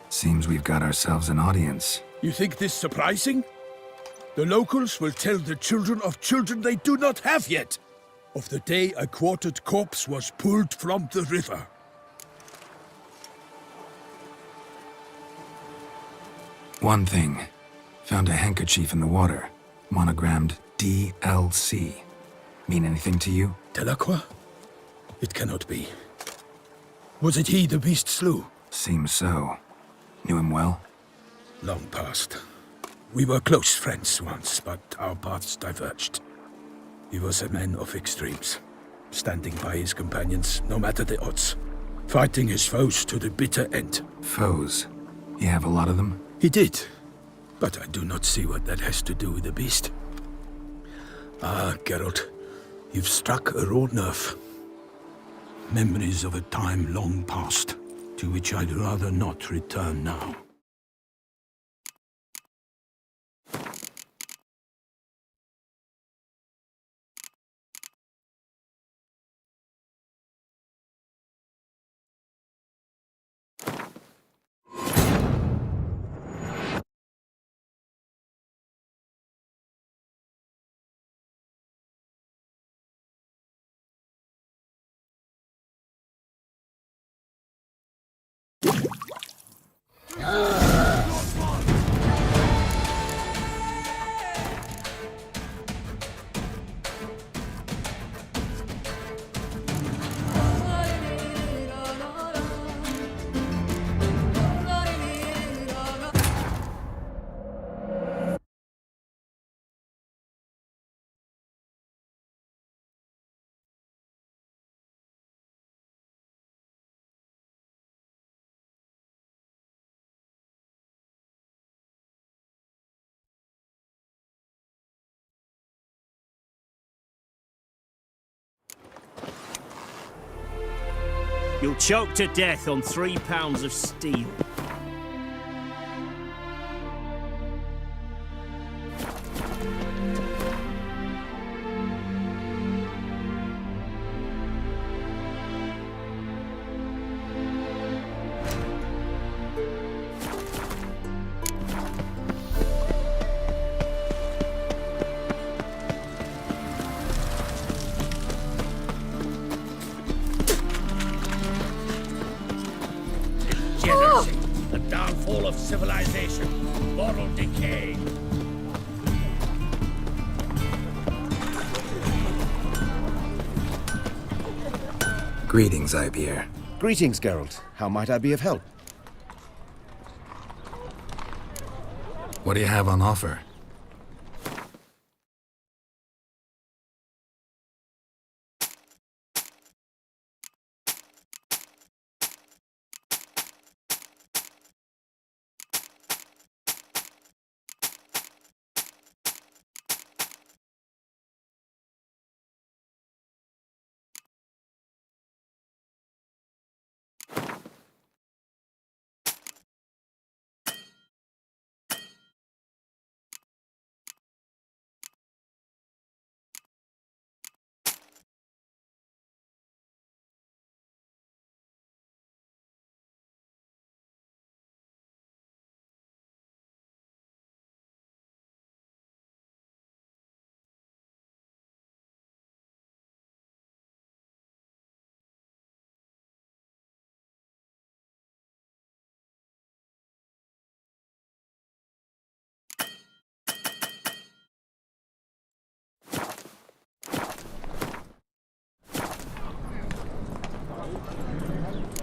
Seems we've got ourselves an audience. You think this surprising? The locals will tell the children of children they do not have yet, of the day a quartered corpse was pulled from the river. One thing. Found a handkerchief in the water. Monogrammed DLC. Mean anything to you? Delacroix? It cannot be. Was it he the beast slew? Seems so. Knew him well? Long past. We were close friends once, but our paths diverged. He was a man of extremes, standing by his companions, no matter the odds, fighting his foes to the bitter end. Foes? You have a lot of them? He did, but I do not see what that has to do with the beast. Ah, Geralt, you've struck a raw nerve. Memories of a time long past, to which I'd rather not return now. You'll choke to death on 3 pounds of steel. The downfall of civilization, moral decay. Greetings, 𝐼𝐵. Greetings, Geralt. How might I be of help? What do you have on offer?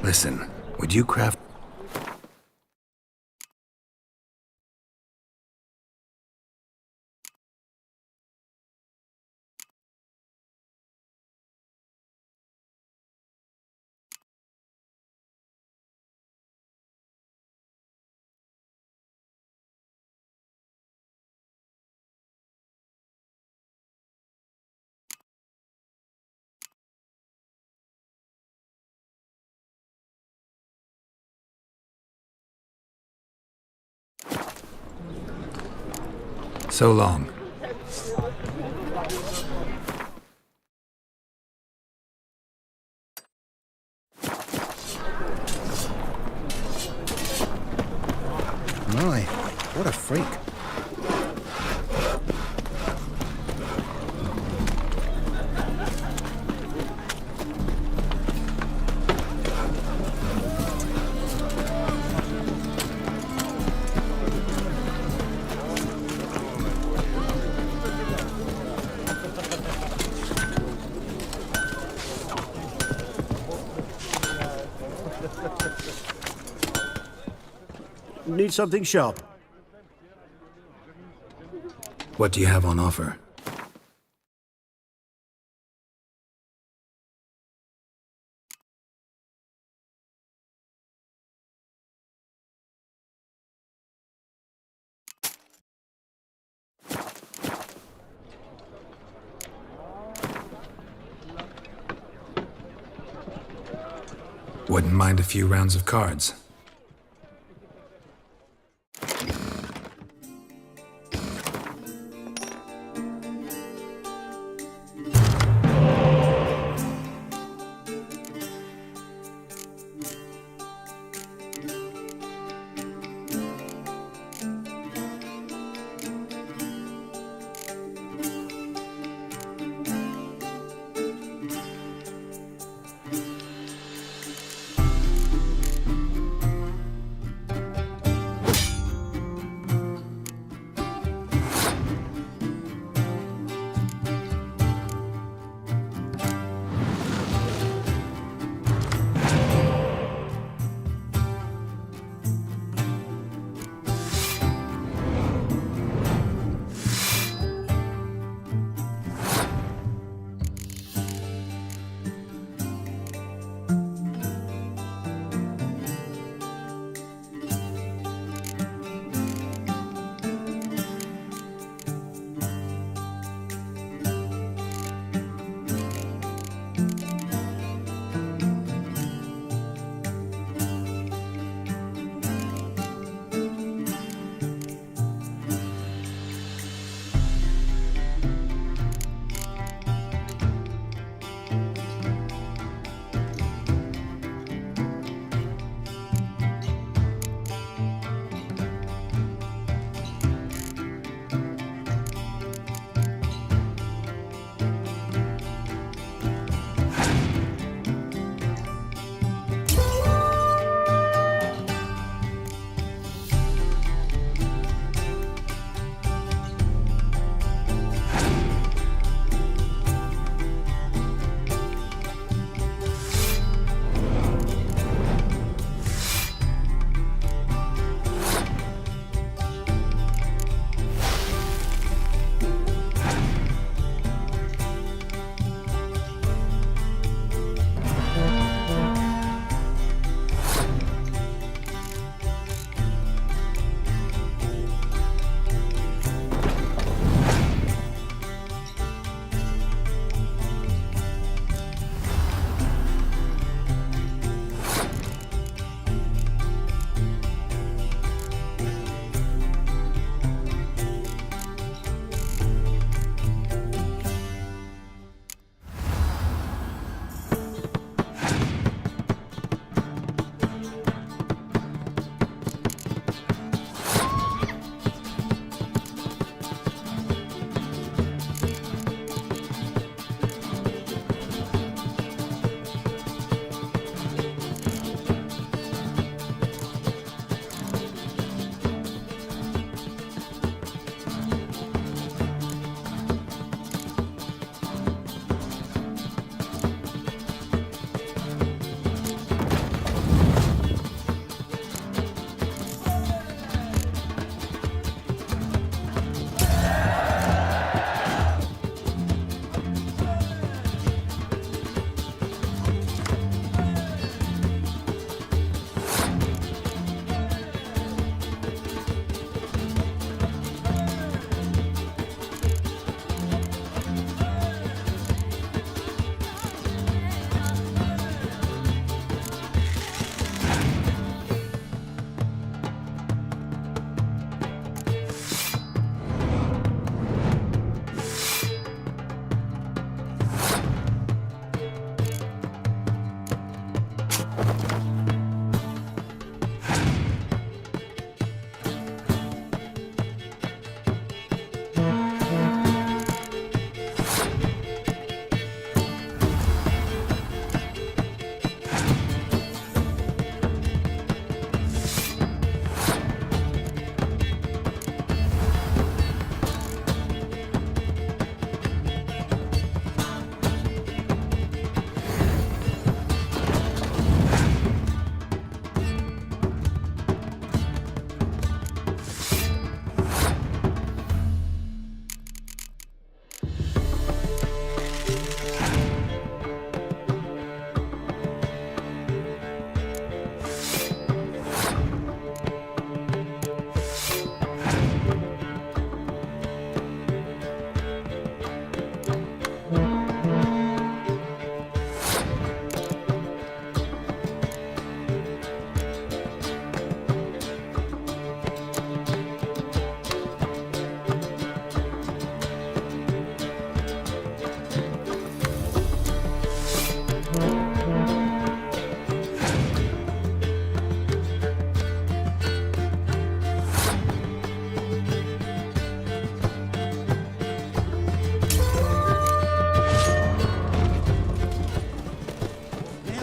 Listen, would you craft... So long. My, what a freak. Need something sharp. What do you have on offer? Wouldn't mind a few rounds of cards.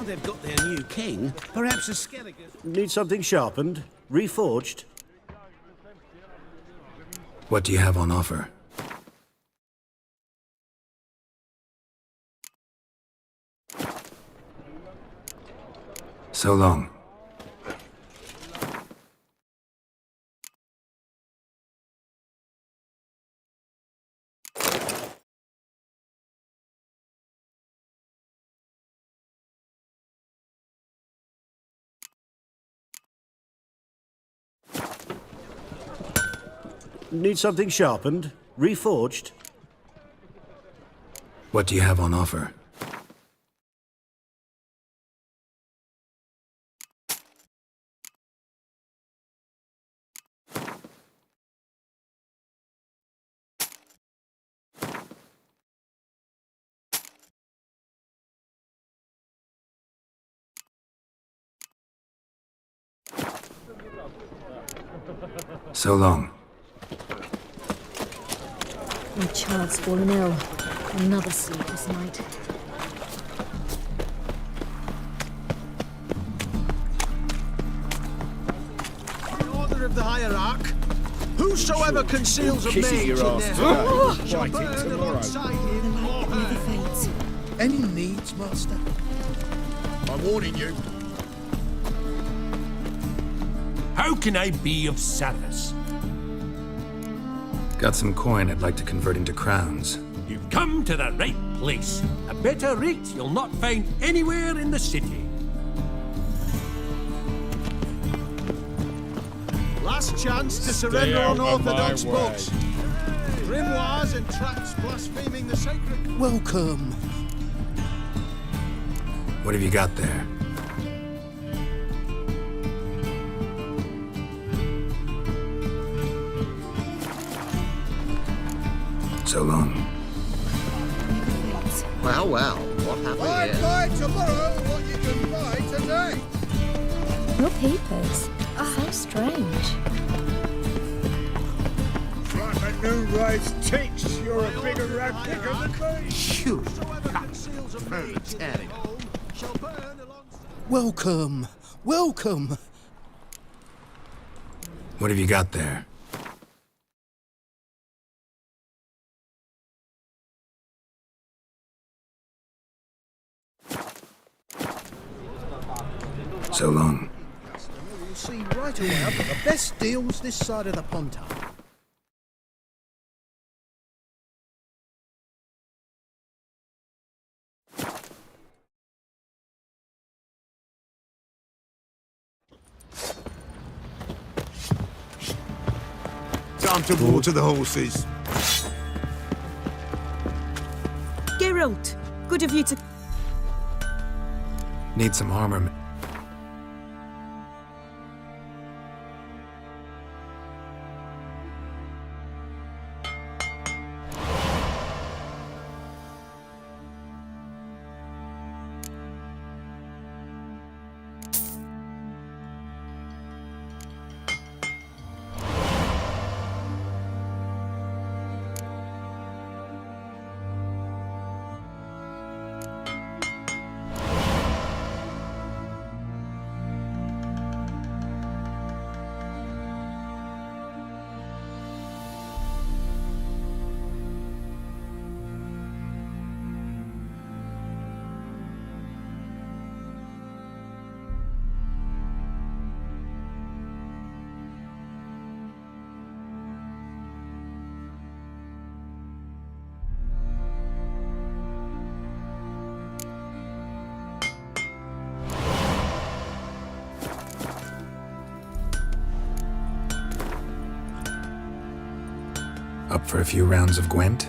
They've got their new king. Perhaps a skeleton. Need something sharpened? Reforged? What do you have on offer? So long. Need something sharpened? Reforged? What do you have on offer? So long. My child's fallen ill. Another sleepless night. In order of the hierarch, whosoever conceals a maid in their home shall burn alongside him or her. Any needs, master? I'm warning you. How can I be of service? Got some coin I'd like to convert into crowns. You've come to the right place. A better rate you'll not find anywhere in the city. Last chance to surrender unorthodox books. Grimoires and tracts blaspheming the sacred. Welcome. What have you got there? So long. Well, well, what happened here? Buy tomorrow what you can buy today. Your peepers. So strange. Like a new rise takes, you're a bigger rat picker than me. Phew. Very telling. Welcome. Welcome. What have you got there? So long. You'll see right away I've got the best deals this side of the Ponto. Time to water the horses. Geralt, good of you to... Need some armor. Up for a few rounds of Gwent?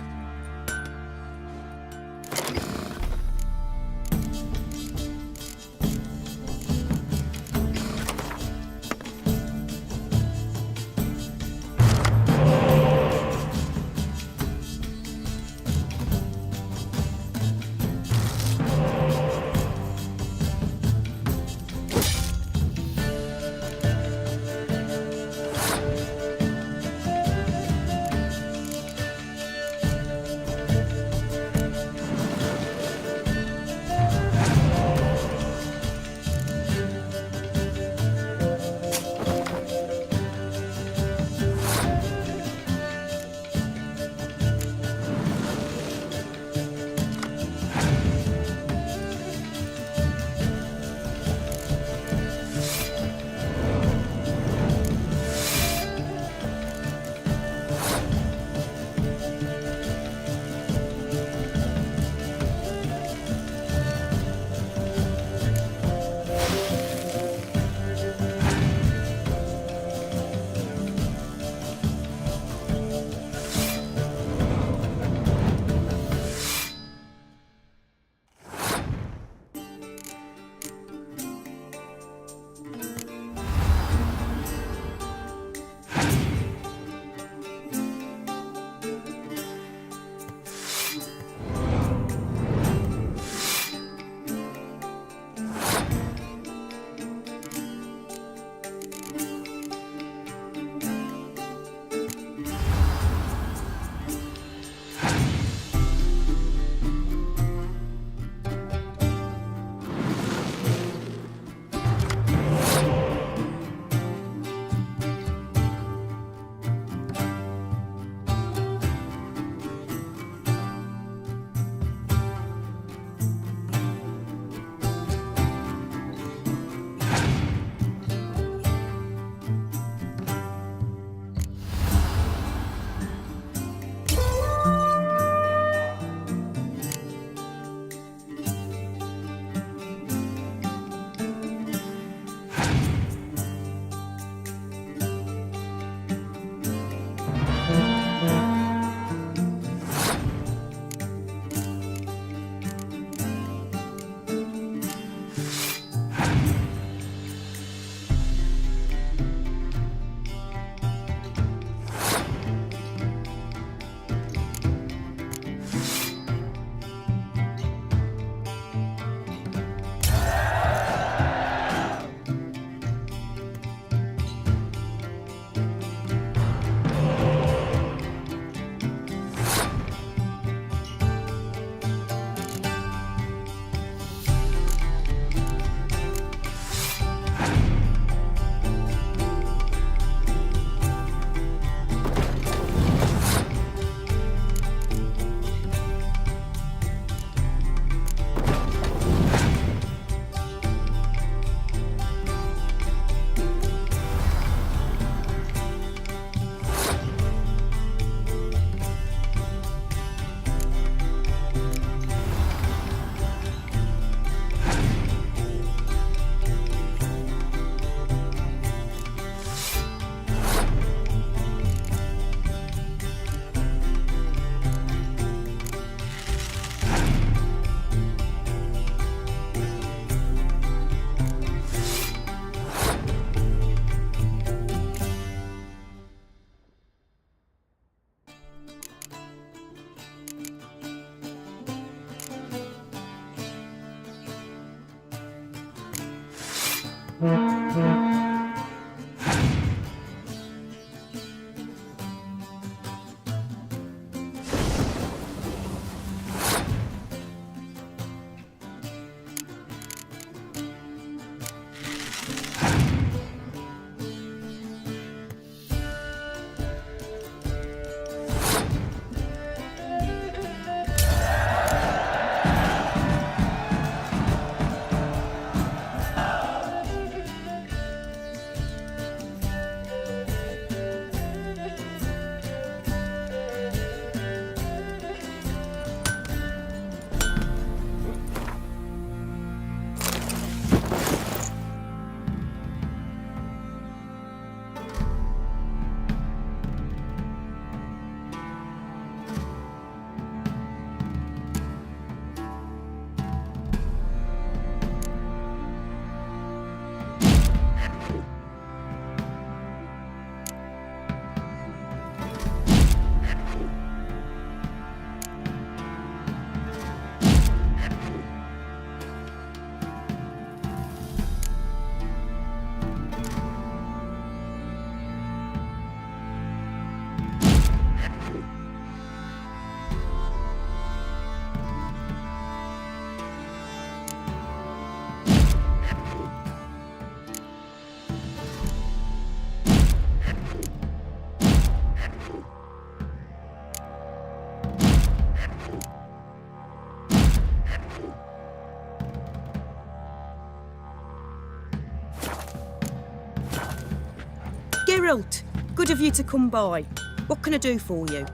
Geralt, good of you to come by. What can I do for you?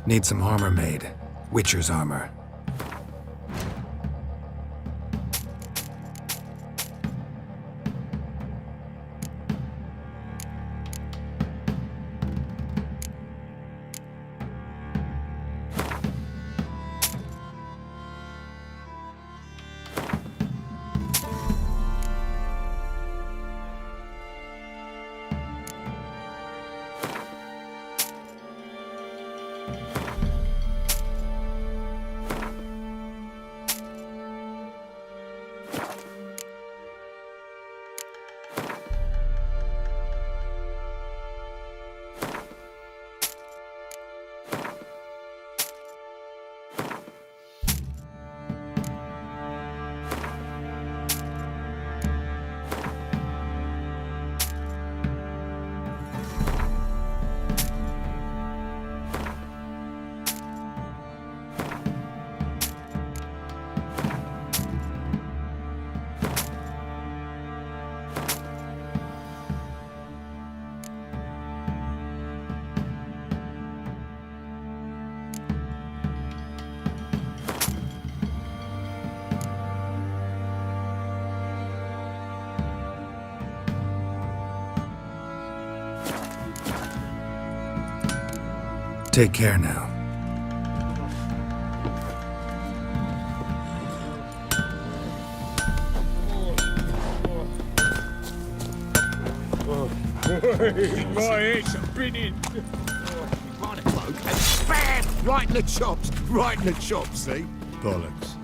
Need some armor made. Witcher's armor. Take care now. My head's spinning. Find a cloak and bam! Right in the chops. Right in the chops, see? Bollocks.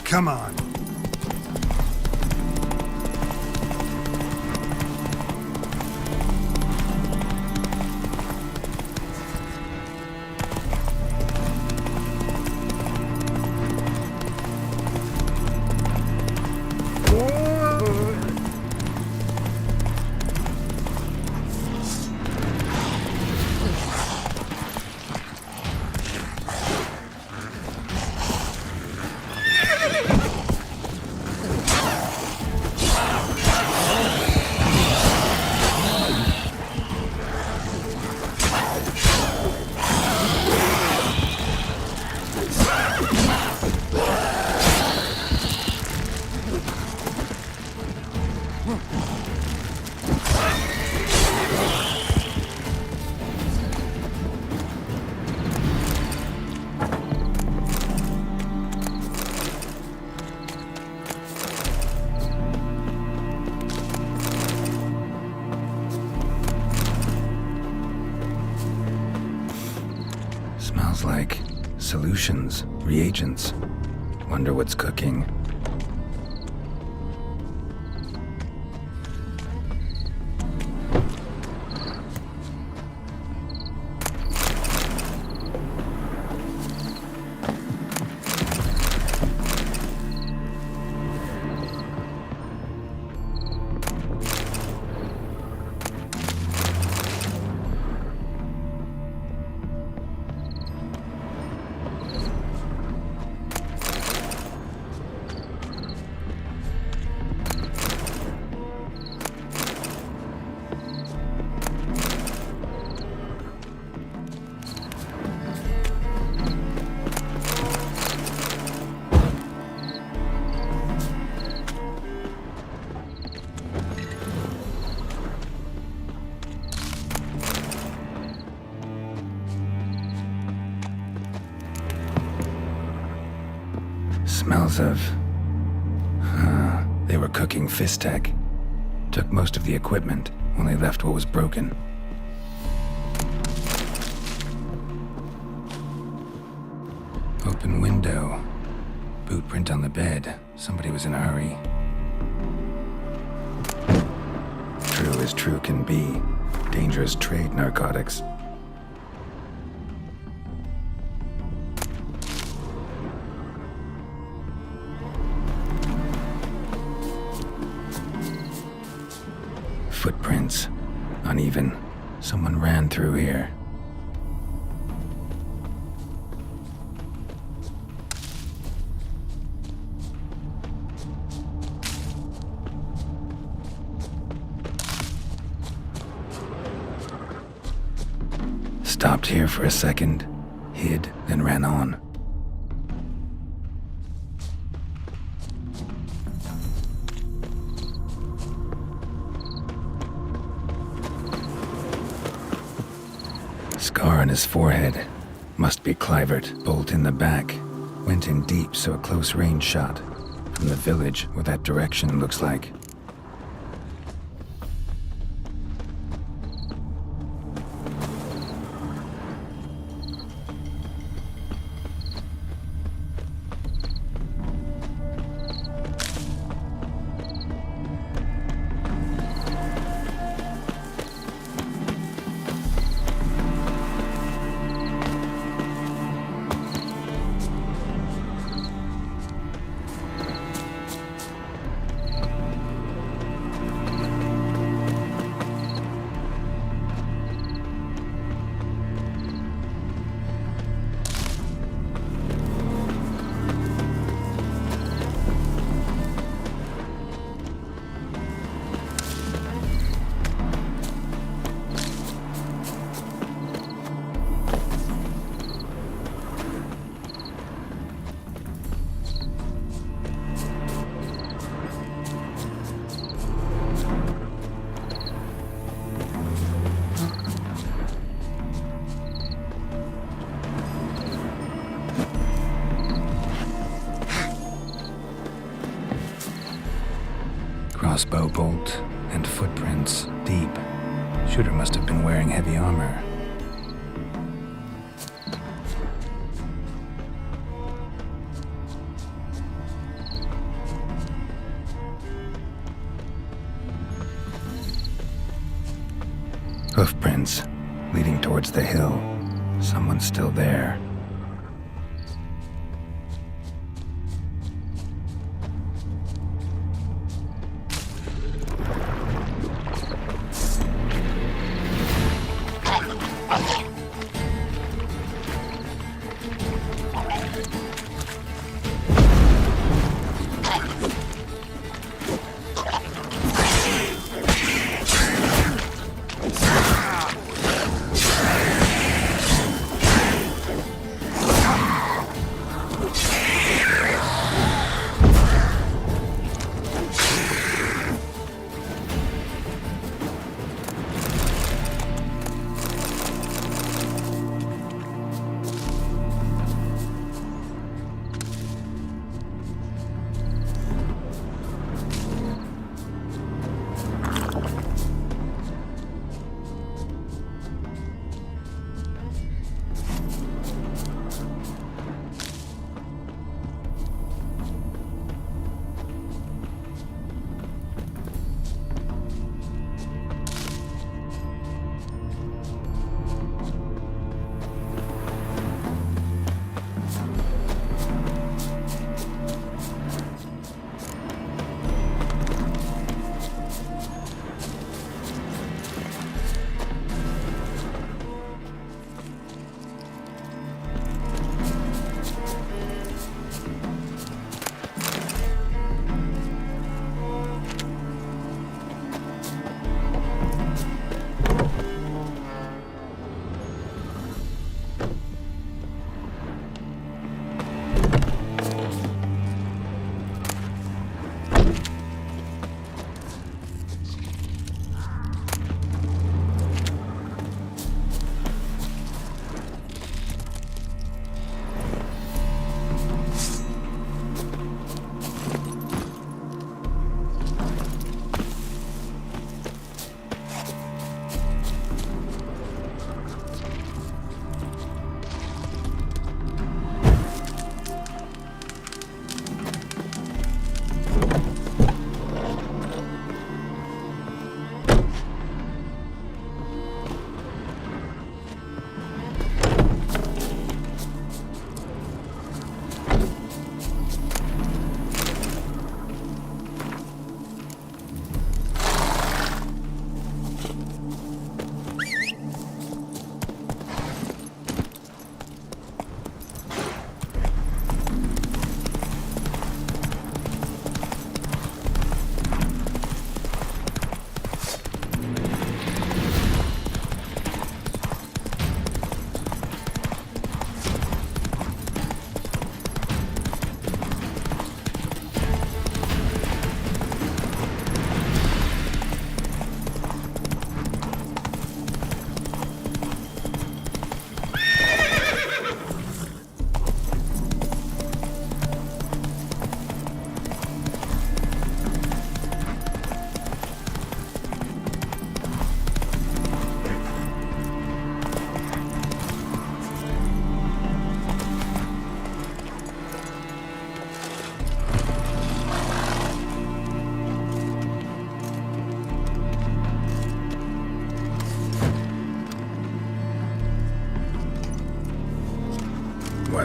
Come on. Smells like solutions, reagents. Wonder what's cooking. Smells of They were cooking Fistech. Took most of the equipment, only left what was broken. Open window. Boot print on the bed. Somebody was in a hurry. True as true can be. Dangerous trade, narcotics. Footprints. Uneven. Someone ran through here. Stopped here for a second, hid, then ran on. Scar on his forehead. Must be Clivert. Bolt in the back. Went in deep, so a close range shot. From the village, where that direction looks like. Crossbow bolt and footprints deep. Shooter must have been wearing heavy armor. Hoofprints leading towards the hill. Someone's still there.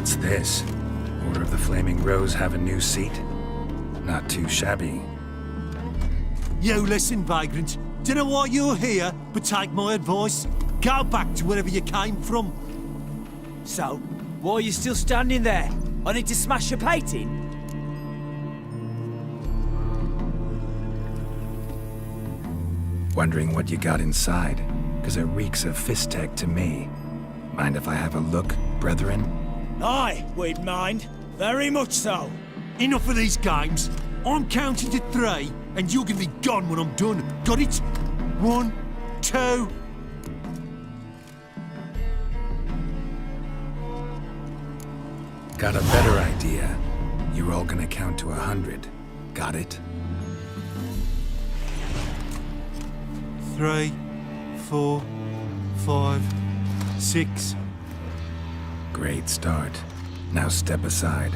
What's this? Order of the Flaming Rose have a new seat? Not too shabby. You listen, vagrant. Don't know why you're here, but take my advice. Go back to wherever you came from. So, why are you still standing there? I need to smash your painting? Wondering what you got inside, because it reeks of fist tech to me. Mind if I have a look, brethren? Aye, we'd mind. Very much so. Enough of these games. I'm counting to 3, and you're gonna be gone when I'm done. Got it? 1, 2... Got a better idea. You're all gonna count to 100. Got it? 3, 4, 5, 6. Great start. Now step aside.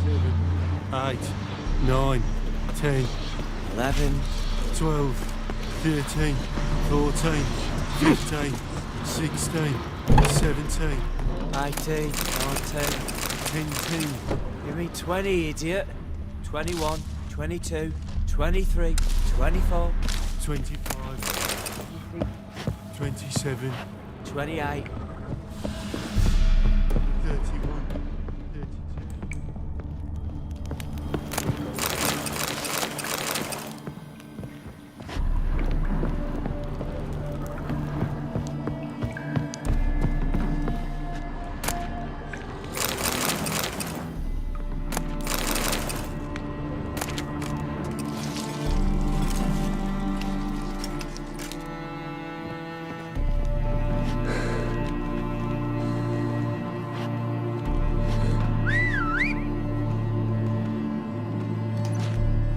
7, 8, 9, 10, 11, 12, 13, 14, 15, 16, 17, 18, 19, 20. Give me 20, idiot. 21, 22, 23, 24, 25, 27, 28. 31, 32.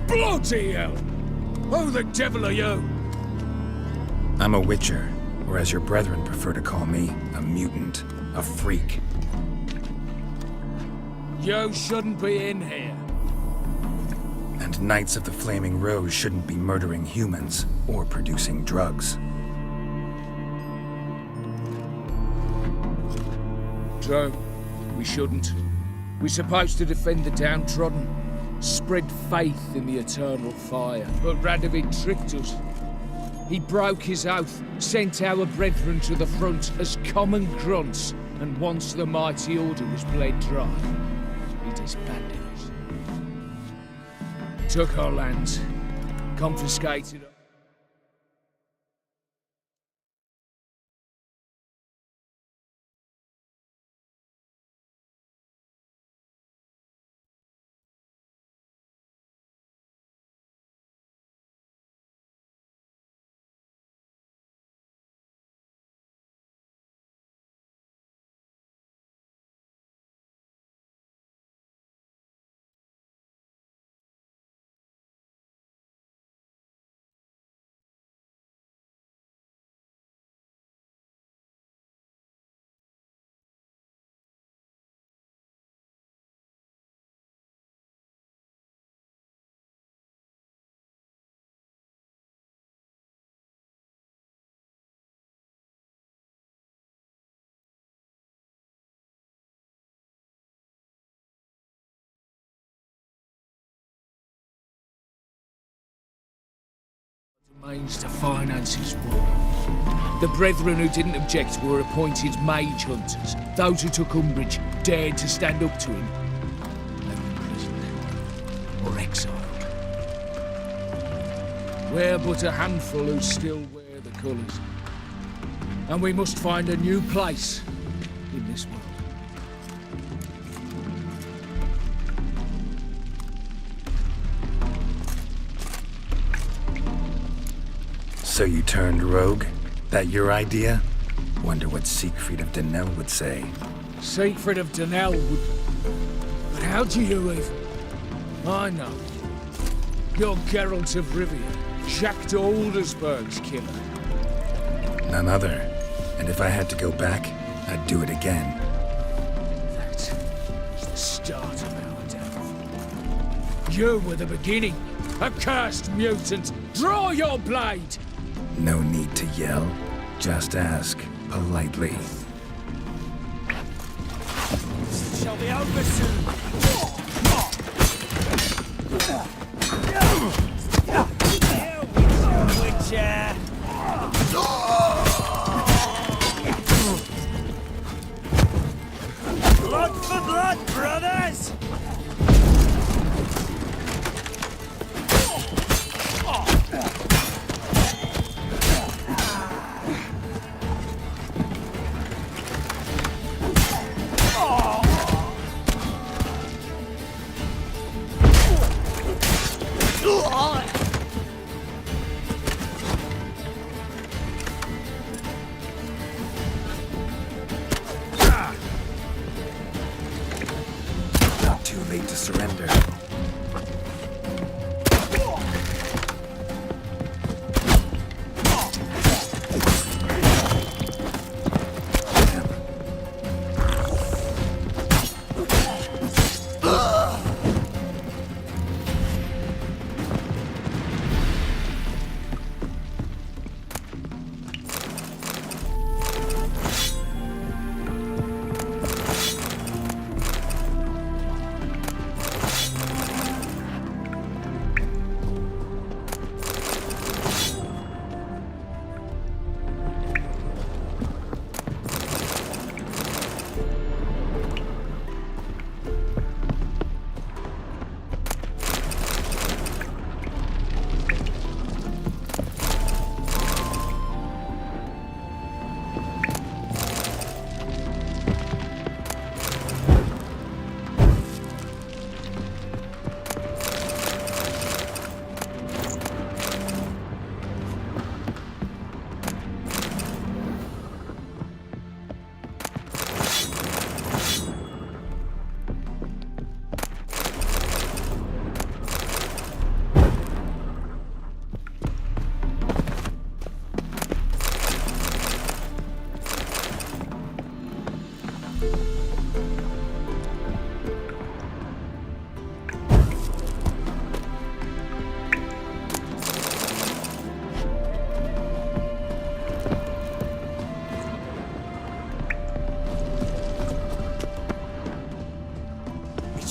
Bloody hell! Who the devil are you? I'm a witcher, or as your brethren prefer to call me, a mutant, a freak. You shouldn't be in here. And Knights of the Flaming Rose shouldn't be murdering humans or producing drugs. True. We shouldn't. We're supposed to defend the downtrodden, spread faith in the eternal fire. But Radovid tricked us. He broke his oath, sent our brethren to the front as common grunts, and once the mighty order was bled dry, he disbanded us. Took our lands, confiscated. Means to finance his war. The brethren who didn't object were appointed mage hunters. Those who took umbrage dared to stand up to him. They were imprisoned or exiled. We're but a handful who still wear the colours. And we must find a new place in this world. So you turned rogue? That your idea? Wonder what Siegfried of Denel would say. Siegfried of Denel would... But how do you even... I know. You're Geralt of Rivia, Jacques de Aldersberg's killer. None other. And if I had to go back, I'd do it again. That was the start of our death. You were the beginning. Accursed mutant! Draw your blade! No need to yell. Just ask politely. shall be over soon. Witcher. Blood for blood, brothers! Not too late to surrender.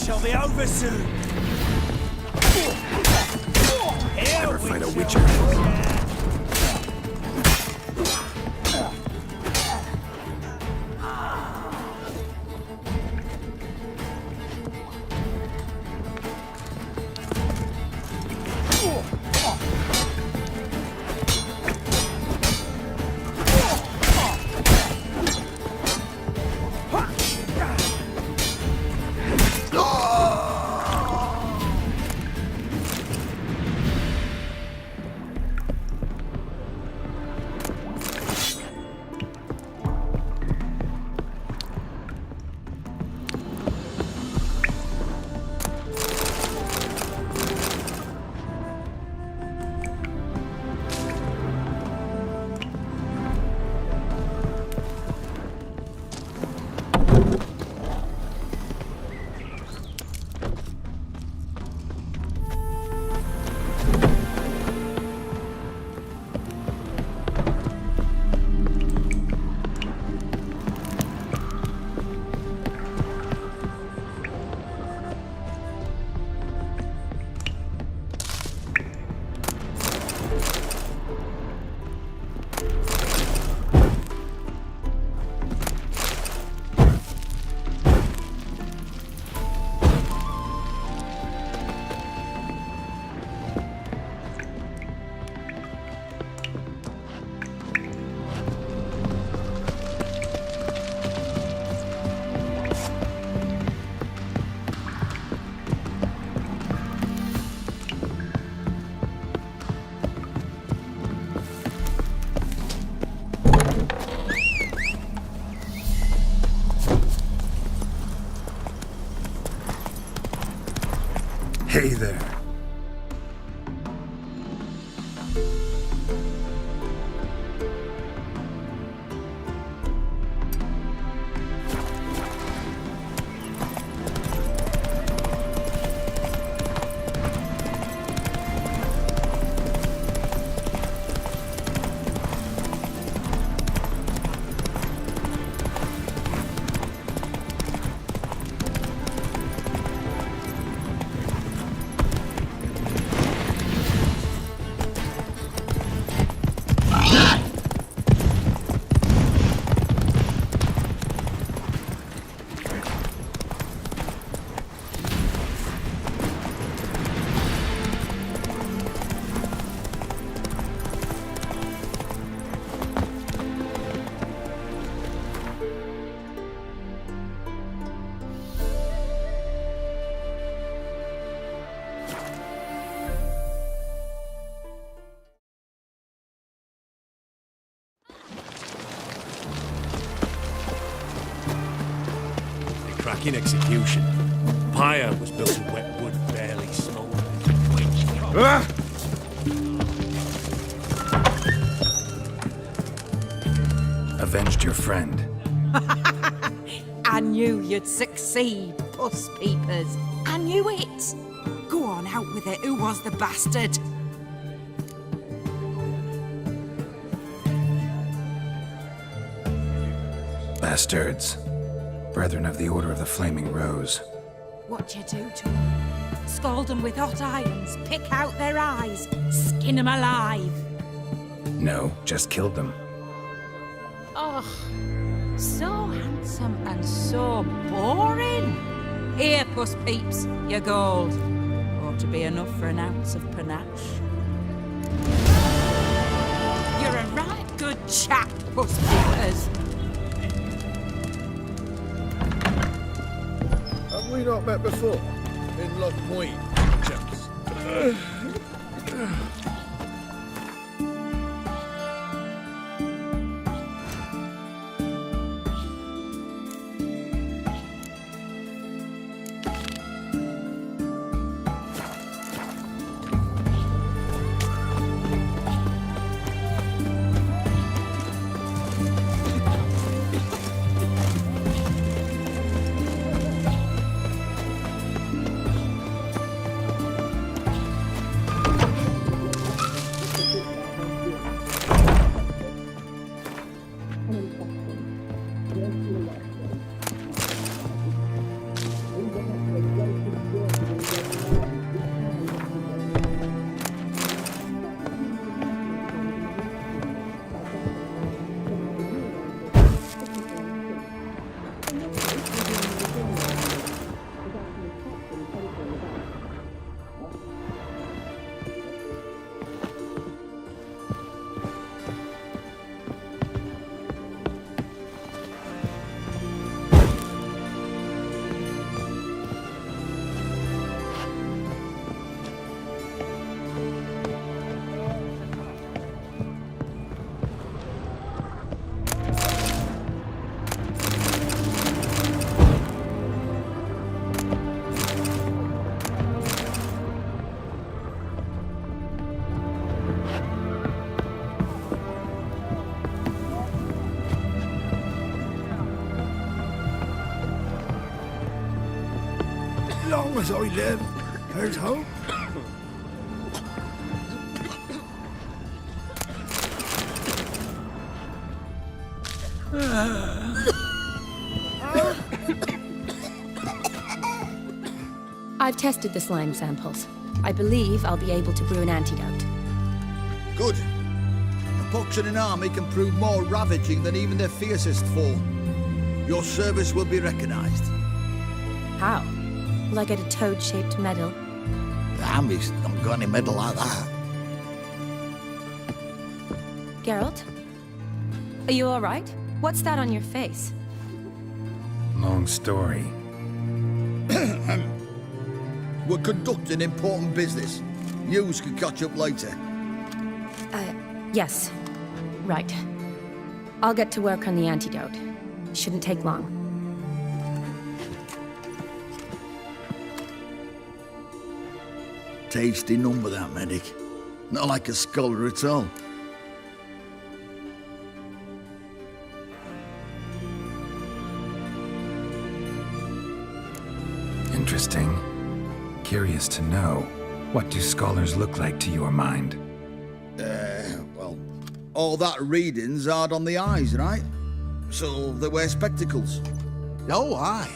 Shall be over soon. Here Never we fight a shall witcher. Hey there. fucking execution. Pyre was built of wet wood, barely smouldering. Avenged your friend. I knew you'd succeed, puss peepers. I knew it. Go on, out with it. Who was the bastard? Bastards. Brethren of the Order of the Flaming Rose. What you do to them? Scald them with hot irons, pick out their eyes, skin them alive. No, just killed them. Oh, so handsome and so boring. Here, puss peeps, your gold. Ought to be enough for an ounce of panache. You're a right good chap, puss peepers. Have we not met before? In Lockmuir, chaps. Long as I live, there's hope. I've tested the slime samples. I believe I'll be able to brew an antidote. Good. A pox in an army can prove more ravaging than even their fiercest foe. Your service will be recognized. How? Will I get a toad-shaped medal? The army's not got any medal like that. Geralt? Are you all right? What's that on your face? Long story. We're conducting important business. Yous can catch up later. Yes. Right. I'll get to work on the antidote. Shouldn't take long. Tasty number, that medic. Not like a scholar at all. Interesting. Curious to know, what do scholars look like to your mind? Well, all that reading's hard on the eyes, right? So they wear spectacles. Oh, aye.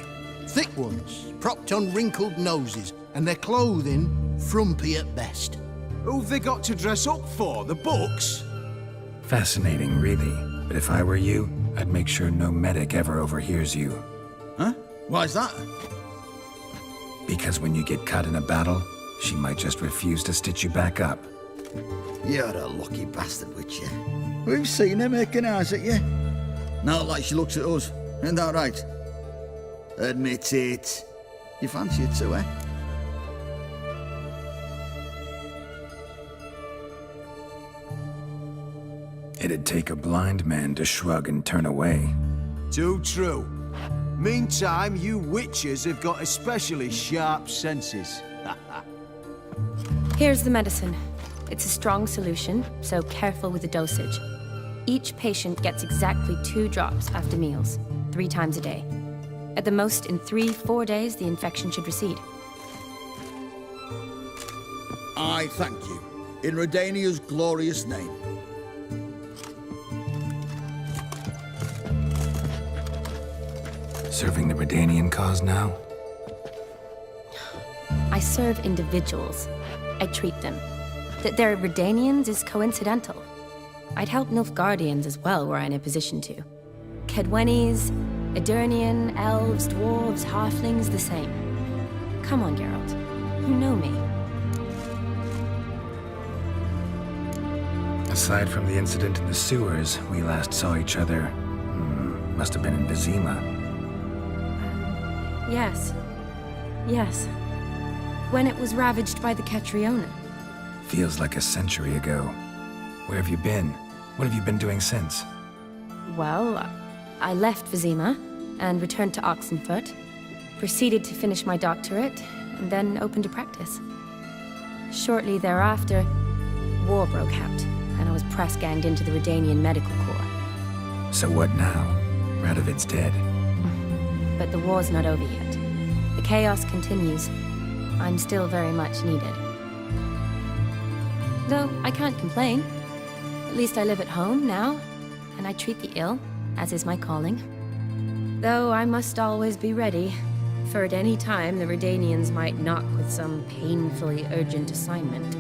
Thick ones, propped on wrinkled noses, and their clothing frumpy at best. Who've they got to dress up for? The books? Fascinating, really. But if I were you, I'd make sure no medic ever overhears you. Huh? Why's that? Because when you get cut in a battle, she might just refuse to stitch you back up. You're a lucky bastard, Witcher. We've seen her making eyes at you. Not like she looks at us. Isn't that right? Admit it. You fancy it too, eh? It'd take a blind man to shrug and turn away. Too true. Meantime, you witches have got especially sharp senses. Here's the medicine. It's a strong solution, so careful with the dosage. Each patient gets exactly 2 drops after meals, 3 times a day. At the most, in 3-4 days, the infection should recede. I thank you. In Redania's glorious name. Serving the Redanian cause now? I serve individuals. I treat them. That they're Redanians is coincidental. I'd help Nilfgaardians as well were I in a position to. 𝐄𝐿, Edirnian, elves, dwarves, halflings, the same. Come on, Geralt. You know me. Aside from the incident in the sewers, we last saw each other. Must have been in Vizima. Yes. Yes. When it was ravaged by the Catriona. Feels like a century ago. Where have you been? What have you been doing since? Well, I left Vizima and returned to Oxenfurt, proceeded to finish my doctorate, and then opened a practice. Shortly thereafter, war broke out, and I was press-ganged into the Redanian Medical Corps. So what now? Radovid's dead. But the war's not over yet. The chaos continues. I'm still very much needed. Though I can't complain. At least I live at home now, and I treat the ill, as is my calling. Though I must always be ready, for at any time the Redanians might knock with some painfully urgent assignment.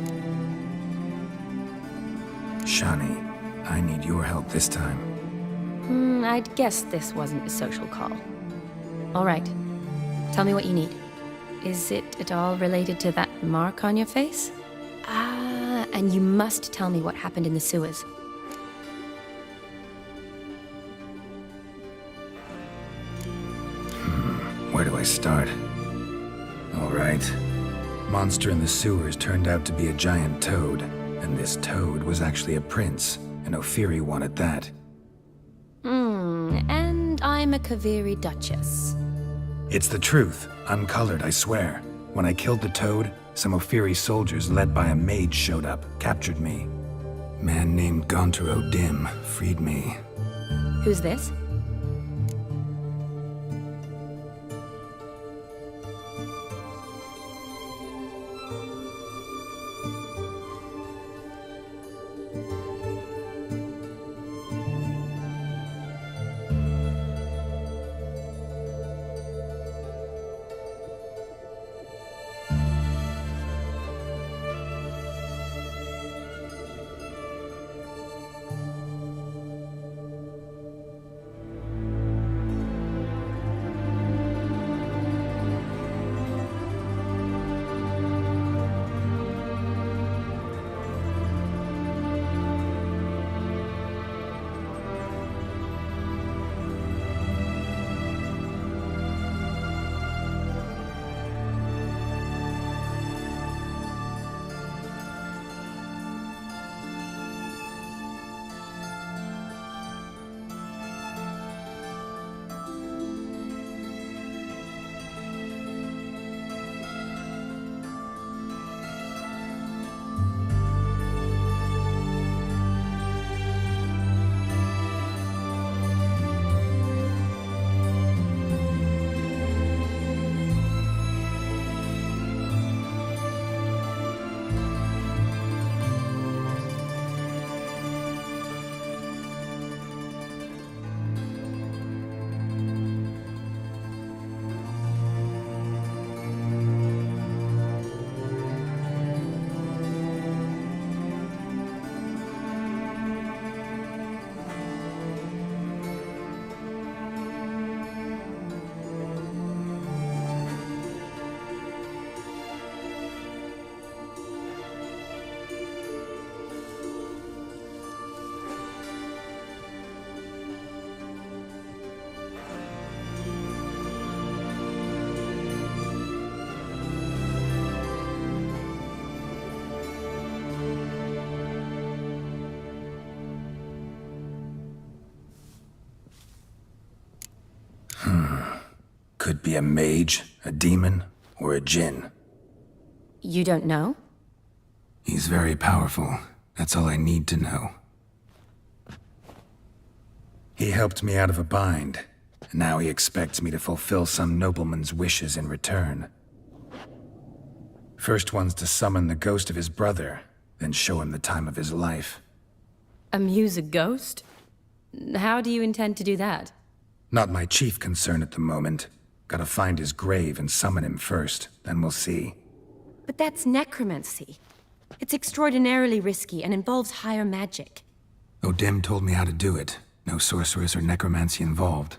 Shani, I need your help this time. I'd guess this wasn't a social call. All right. Tell me what you need. Is it at all related to that mark on your face? Ah, and you must tell me what happened in the sewers. Where do I start? All right. Monster in the sewers turned out to be a giant toad, and this toad was actually a prince, and Ophiri wanted that. And I'm a Kaviri Duchess. It's the truth. Uncolored, I swear. When I killed the toad, some Ophiri soldiers led by a mage showed up, captured me. Man named Gontaro Dim freed me. Who's this? be a mage, a demon, or a djinn. You don't know? He's very powerful. That's all I need to know. He helped me out of a bind. Now he expects me to fulfill some nobleman's wishes in return. First one's to summon the ghost of his brother, then show him the time of his life. Amuse a ghost? How do you intend to do that? Not my chief concern at the moment. Gotta find his grave and summon him first, then we'll see. But that's necromancy. It's extraordinarily risky and involves higher magic. O'Dim told me how to do it. No sorceress or necromancy involved.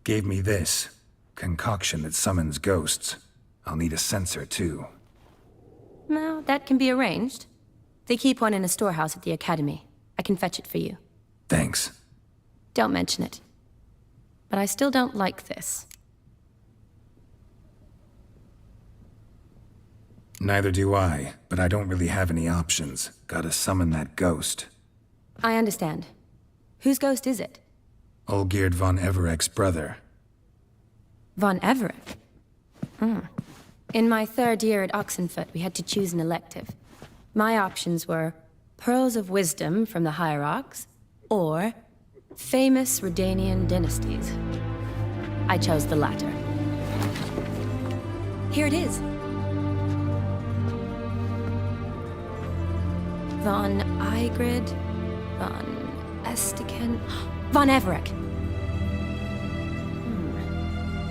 Gave me this concoction that summons ghosts. I'll need a censer, too. Well, that can be arranged. They keep one in a storehouse at the academy. I can fetch it for you. Thanks. Don't mention it. But I still don't like this. Neither do I, but I don't really have any options. Gotta summon that ghost. I understand. Whose ghost is it? Olgierd von Everek's brother. Von Everek? In my 3rd year at Oxenfoot, we had to choose an elective. My options were Pearls of Wisdom from the Hierarchs, or Famous Redanian Dynasties. I chose the latter. Here it is. Von Ygrid, Von Estiken, Von Everek.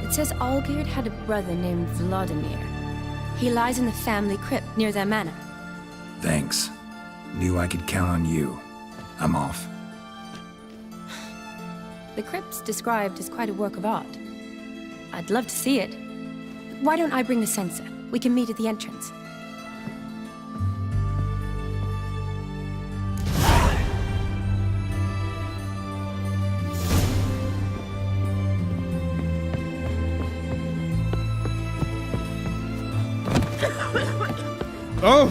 It says Olgierd had a brother named Vladimir. He lies in the family crypt near their manor. Thanks. Knew I could count on you. I'm off. The crypt's described as quite a work of art. I'd love to see it. Why don't I bring the censer? We can meet at the entrance. Oh!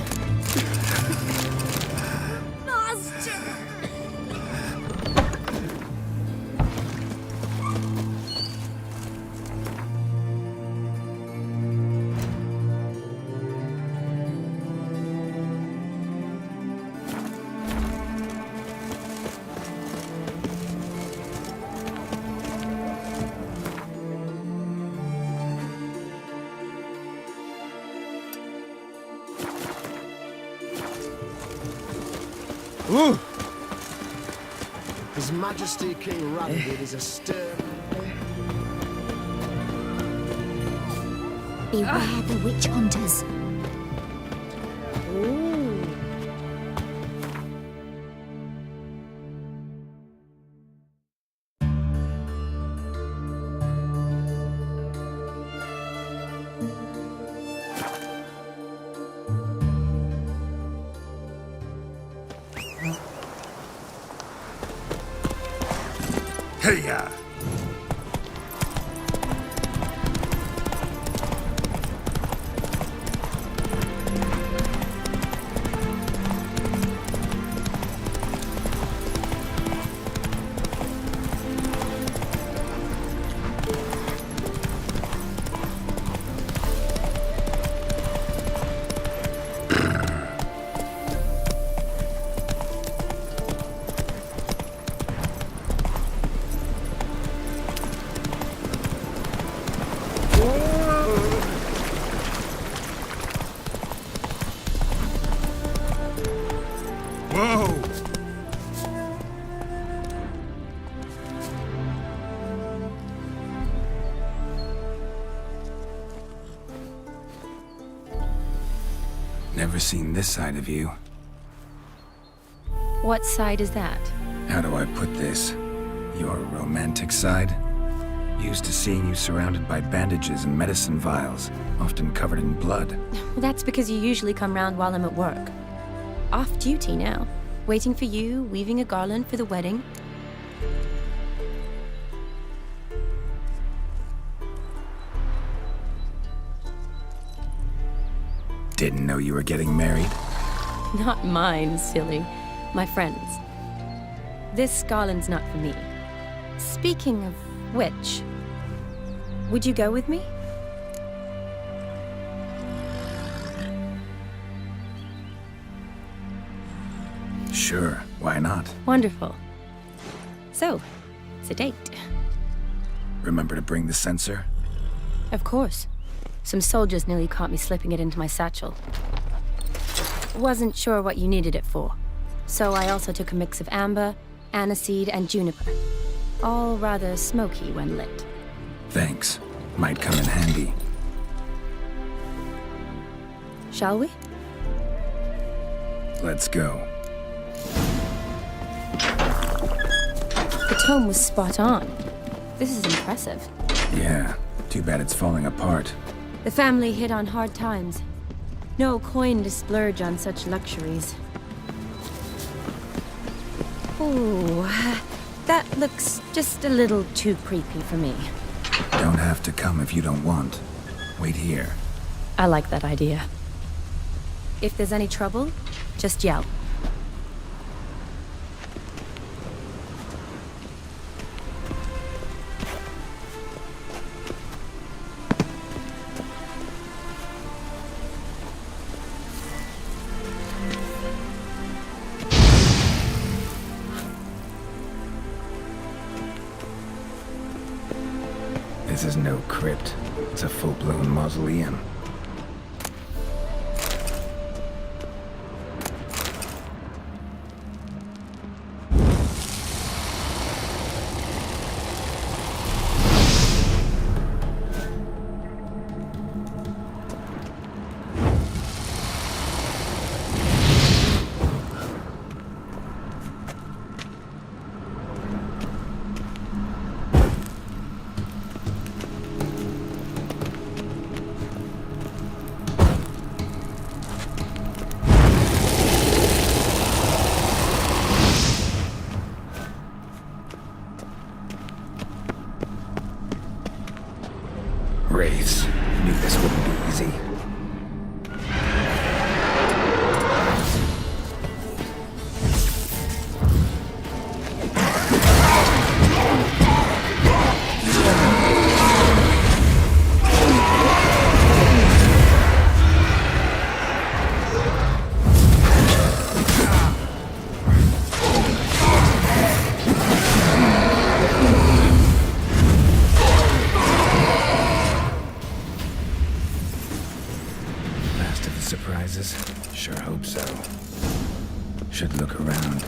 Ooh. His Majesty King Randvid is a stern... Beware the witch hunters. Hey-ya! Whoa! Never seen this side of you. What side is that? How do I put this? Your romantic side? Used to seeing you surrounded by bandages and medicine vials, often covered in blood. Well, that's because you usually come round while I'm at work. Off duty now. Waiting for you, weaving a garland for the wedding. Didn't know you were getting married. Not mine, silly. My friends. This garland's not for me. Speaking of which, would you go with me? Sure, why not? Wonderful. So, it's a date. Remember to bring the sensor? Of course. Some soldiers nearly caught me slipping it into my satchel. Wasn't sure what you needed it for, so I also took a mix of amber, aniseed, and juniper. All rather smoky when lit. Thanks. Might come in handy. Shall we? Let's go. The tome was spot on. This is impressive. Yeah, too bad it's falling apart. The family hit on hard times. No coin to splurge on such luxuries. Ooh, that looks just a little too creepy for me. Don't have to come if you don't want. Wait here. I like that idea. If there's any trouble, just yell. This is no crypt. It's a full-blown mausoleum. Wraiths. Knew this wouldn't be easy. Surprises? Sure hope so. Should look around.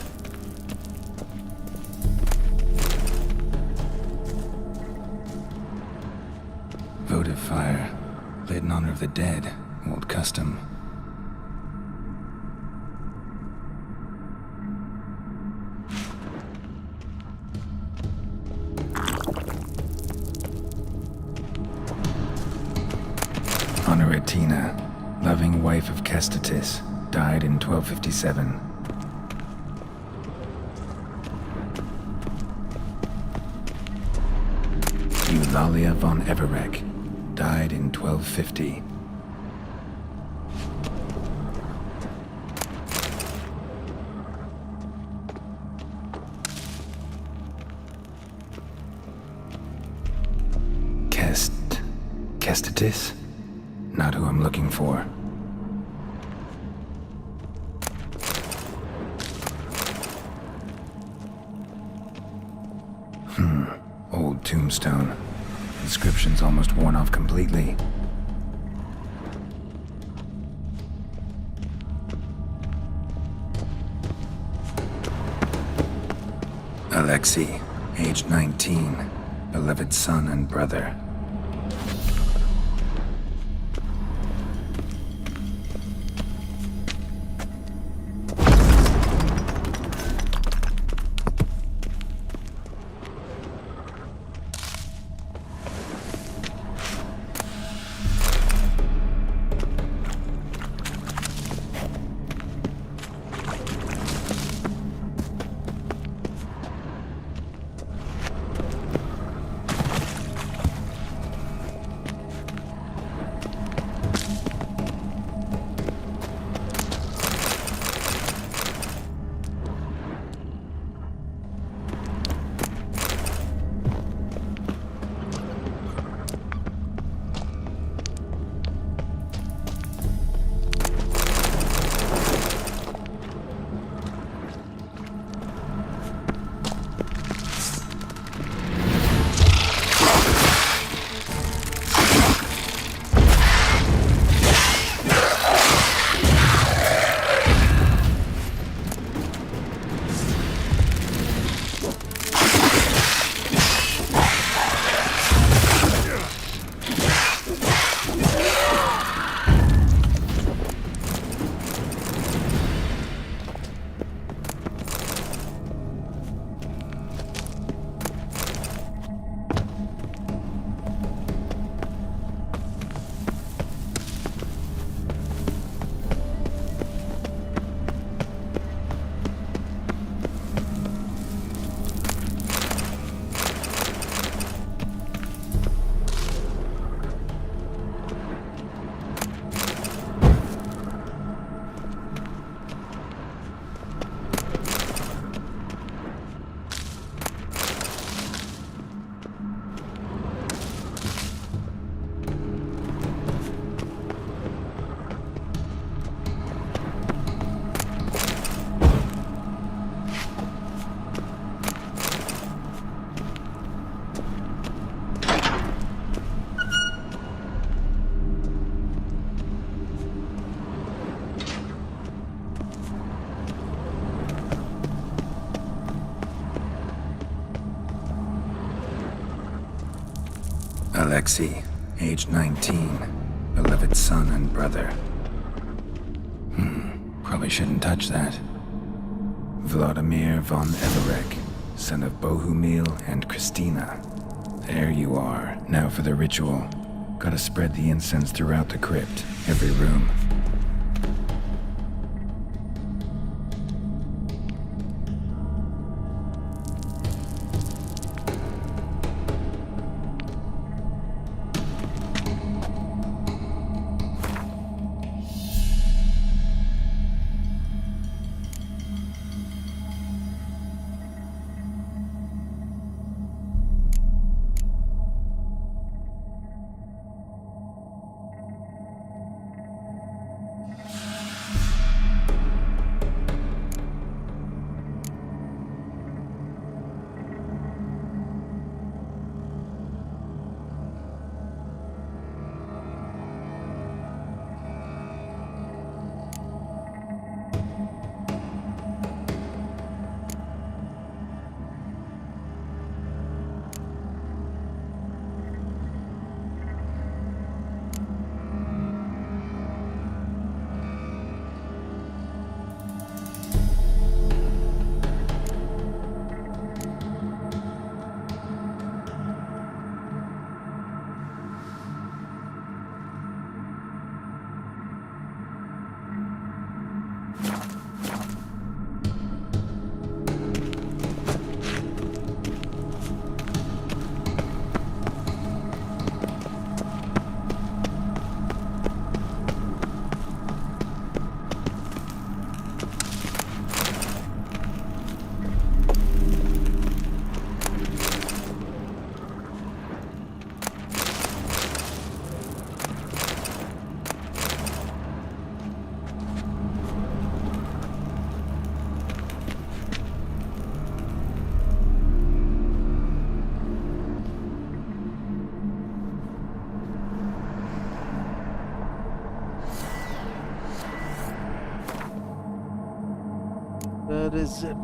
Votive fire. Lit in honor of the dead. Old custom. Honoratina. Loving wife of Kestatis, died in 1257. Eulalia von Everec, died in 1250. Kestatis? Not who I'm looking for. Old tombstone. Inscription's almost worn off completely. Alexei, age 19, beloved son and brother. Alexei, age 19, beloved son and brother. Probably shouldn't touch that. Vladimir von Everek, son of Bohumil and Christina. There you are. Now for the ritual. Gotta spread the incense throughout the crypt, every room. That is it.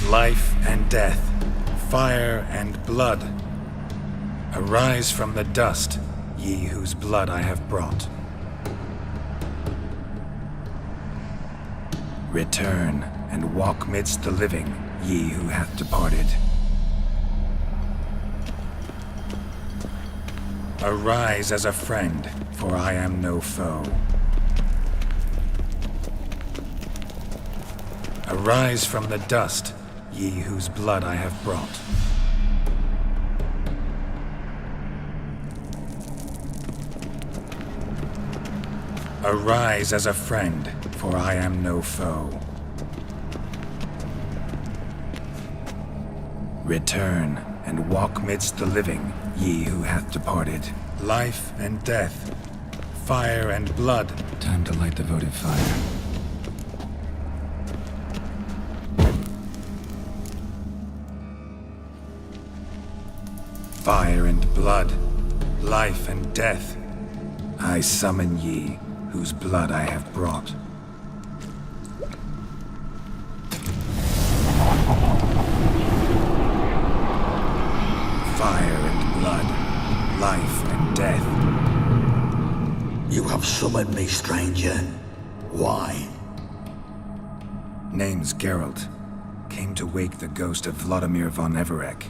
Life and death, fire and blood. Arise from the dust, ye whose blood I have brought. Return and walk midst the living, ye who hath departed. Arise as a friend, for I am no foe. Arise from the dust, ye whose blood I have brought. Arise as a friend, for I am no foe. Return, and walk midst the living, ye who hath departed. Life and death, fire and blood. Time to light the votive fire. Fire and blood, life and death. I summon ye, whose blood I have brought. Fire and blood, life and death. You have summoned me, stranger. Why? Name's Geralt. Came to wake the ghost of Vladimir von Everec.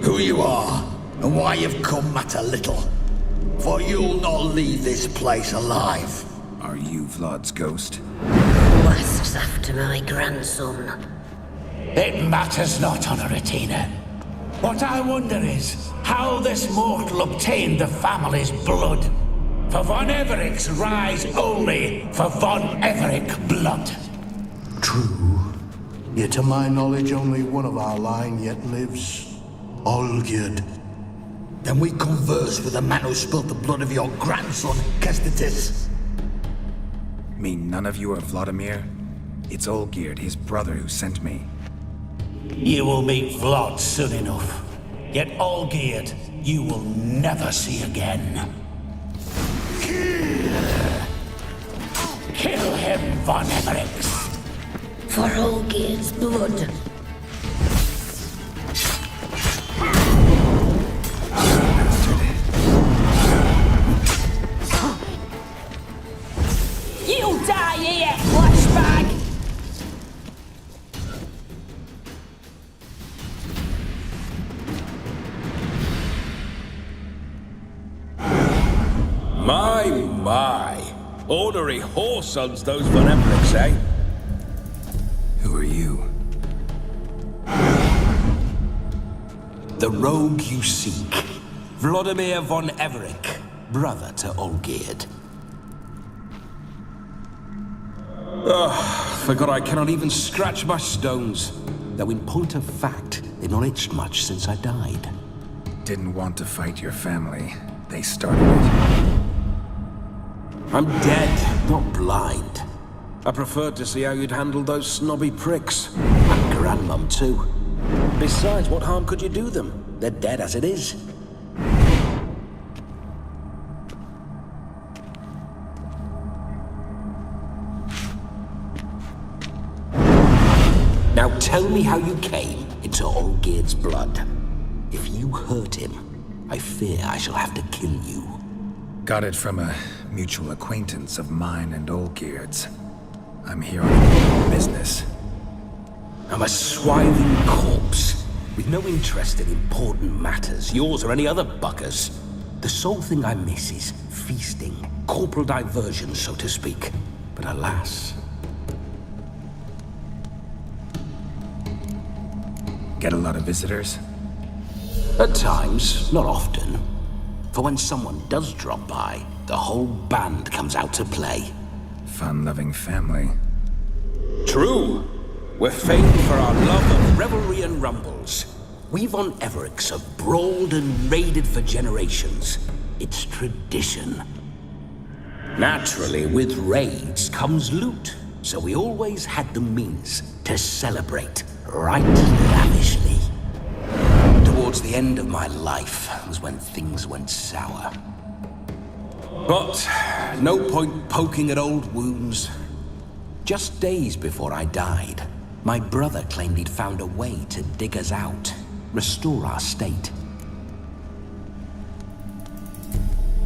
Who you are, and why you've come matter little. For you'll not leave this place alive. Are you Vlad's ghost? Who asks after my grandson? It matters not, Honoratina. What I wonder is how this mortal obtained the family's blood. For von Everec's rise only for von Everec blood. True. Yet to my knowledge, only one of our line yet lives. Olgierd. Then we converse with the man who spilled the blood of your grandson, Kestetis. Mean none of you are Vladimir? It's Olgierd, his brother, who sent me. You will meet Vlad soon enough. Yet Olgierd, you will never see again. Kill him, von Everec. For Olgierd's blood. You die here, flashbag! My. Ornery whoresons those von Everecs, eh? Who are you? The rogue you seek. Vladimir von Everec, brother to Olgierd. Forgot I cannot even scratch my stones. Though in point of fact, they've not itched much since I died. Didn't want to fight your family. They started it. I'm dead, not blind. I preferred to see how you'd handle those snobby pricks. And grandmum, too. Besides, what harm could you do them? They're dead as it is. Now tell me how you came into Olgierd's blood. If you hurt him, I fear I shall have to kill you. Got it from a mutual acquaintance of mine and Olgierd's. I'm here on business. I'm a swiving corpse, with no interest in important matters, yours or any other buggers. The sole thing I miss is feasting, corporal diversion, so to speak. But alas... Get a lot of visitors? At times, not often. For when someone does drop by, the whole band comes out to play. Fun-loving family. True. We're famed for our love of revelry and rumbles. We von Everecs have brawled and raided for generations. It's tradition. Naturally, with raids comes loot, so we always had the means to celebrate right lavishly. Towards the end of my life was when things went sour. But no point poking at old wounds. Just days before I died, my brother claimed he'd found a way to dig us out, restore our state.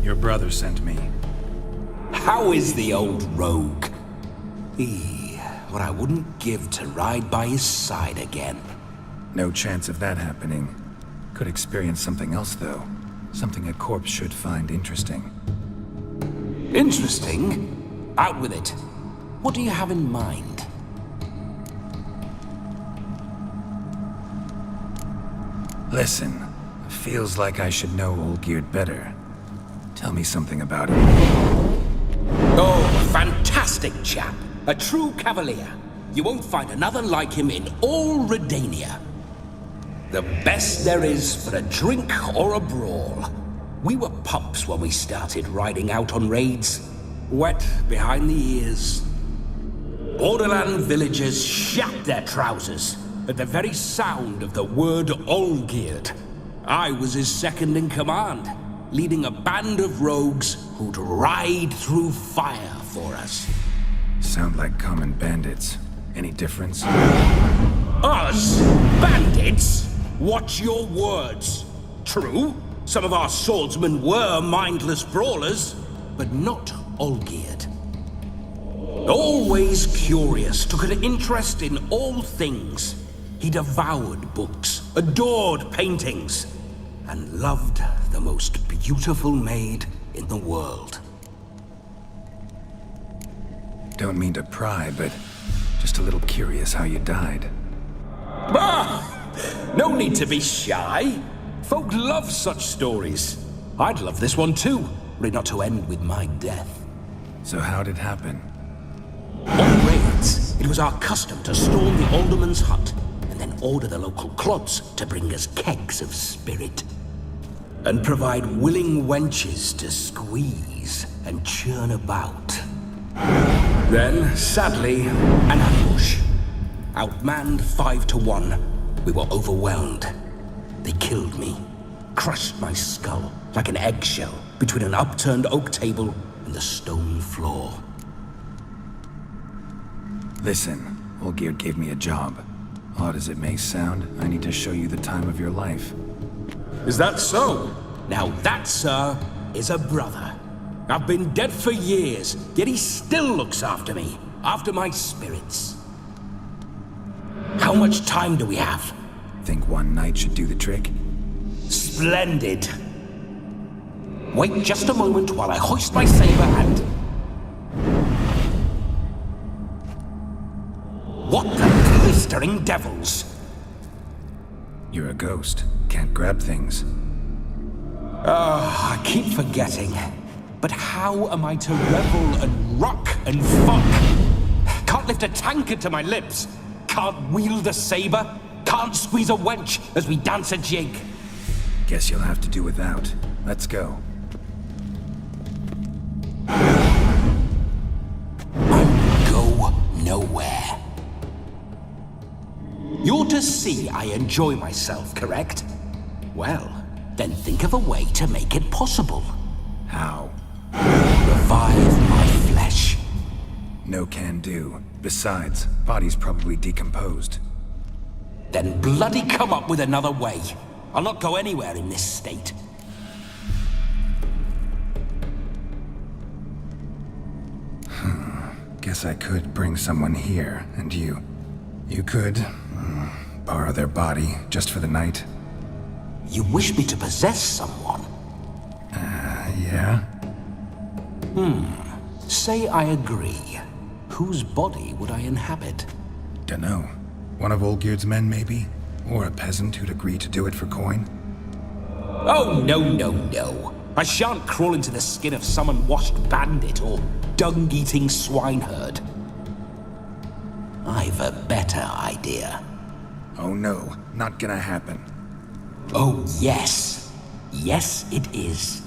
Your brother sent me. How is the old rogue? What I wouldn't give to ride by his side again. No chance of that happening. Could experience something else, though. Something a corpse should find interesting. Interesting? Out with it. What do you have in mind? Listen, it feels like I should know Olgierd better. Tell me something about him. Oh, fantastic chap. A true cavalier. You won't find another like him in all Redania. The best there is for a drink or a brawl. We were pups when we started riding out on raids. Wet behind the ears. Borderland villagers shat their trousers at the very sound of the word Olgierd. I was his second in command, leading a band of rogues who'd ride through fire for us. Sound like common bandits. Any difference? Us? Bandits? Watch your words. True, some of our swordsmen were mindless brawlers, but not Olgierd. Always curious, took an interest in all things. He devoured books, adored paintings, and loved the most beautiful maid in the world. Don't mean to pry, but just a little curious how you died. No need to be shy. Folk love such stories. I'd love this one too, were it not to end with my death. So how'd it happen? On raids, it was our custom to storm the alderman's hut and then order the local clods to bring us kegs of spirit. And provide willing wenches to squeeze and churn about. Then, sadly, an ambush. Outmanned 5-1, we were overwhelmed. They killed me, crushed my skull like an eggshell between an upturned oak table and the stone floor. Listen, Olgierd gave me a job. Odd as it may sound, I need to show you the time of your life. Is that so? Now that, sir, is a brother. I've been dead for years, yet he still looks after me, after my spirits. How much time do we have? Think one night should do the trick? Splendid. Wait just a moment while I hoist my saber and... What the blistering devils? You're a ghost. Can't grab things. I keep forgetting. But how am I to revel and rock and fuck? Can't lift a tankard to my lips. Can't wield a saber. Can't squeeze a wench as we dance a jig. Guess you'll have to do without. Let's go. I'll go nowhere. You're to see I enjoy myself, correct? Well, then think of a way to make it possible. How? Revive my flesh. No can do. Besides, body's probably decomposed. Then bloody come up with another way. I'll not go anywhere in this state. Guess I could bring someone here, and you could borrow their body just for the night. You wish me to possess someone? Yeah? Say I agree. Whose body would I inhabit? Dunno. One of Olgierd's men, maybe? Or a peasant who'd agree to do it for coin? Oh, no. I shan't crawl into the skin of some unwashed bandit or dung-eating swineherd. I've a better idea. Oh no, not gonna happen. Oh, yes. Yes, it is.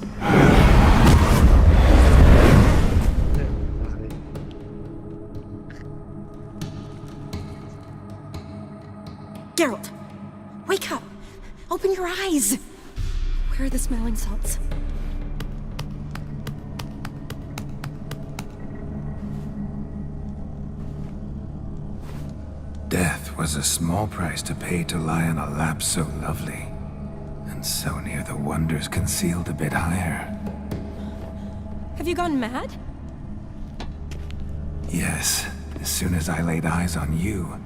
Geralt, wake up! Open your eyes! Where are the smelling salts? Death was a small price to pay to lie on a lap so lovely, and so near the wonders concealed a bit higher. Have you gone mad? Yes, as soon as I laid eyes on you,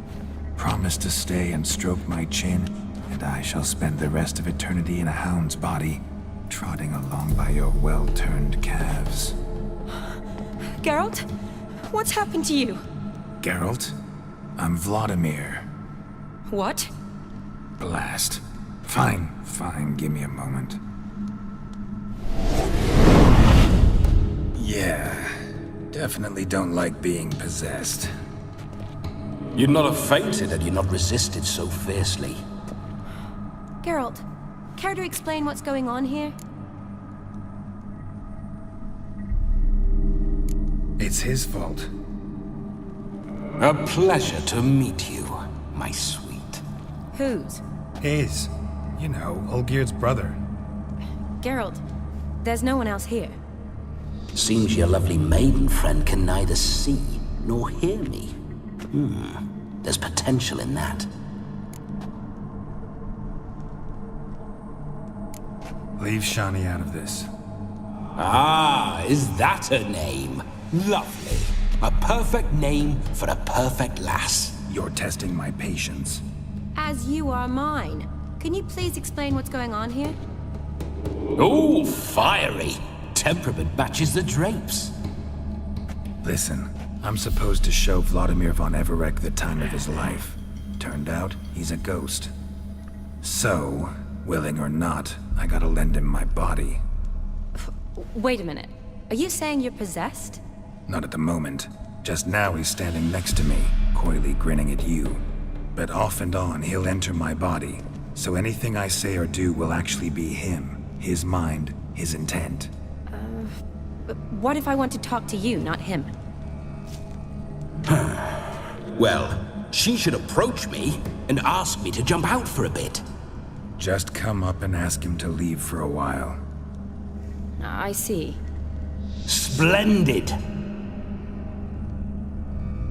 promised to stay and stroke my chin, and I shall spend the rest of eternity in a hound's body, trotting along by your well-turned calves. Geralt? What's happened to you? Geralt? I'm Vladimir. What? Blast. Fine, give me a moment. Yeah, definitely don't like being possessed. You'd not have fainted had you not resisted so fiercely. Geralt, care to explain what's going on here? It's his fault. A pleasure to meet you, my sweet. Whose? His. You know, Olgerd's brother. Geralt, there's no one else here. Seems your lovely maiden friend can neither see nor hear me. There's potential in that. Leave Shani out of this. Ah, is that her name? Lovely. A perfect name for a perfect lass. You're testing my patience. As you are mine. Can you please explain what's going on here? Oh, fiery. Temperament matches the drapes. Listen, I'm supposed to show Vladimir von Everec the time of his life. Turned out, he's a ghost. So, willing or not, I gotta lend him my body. Wait a minute. Are you saying you're possessed? Not at the moment. Just now he's standing next to me, coyly grinning at you. But off and on, he'll enter my body. So anything I say or do will actually be him. His mind, his intent. But what if I want to talk to you, not him? Well, she should approach me and ask me to jump out for a bit. Just come up and ask him to leave for a while. I see. Splendid!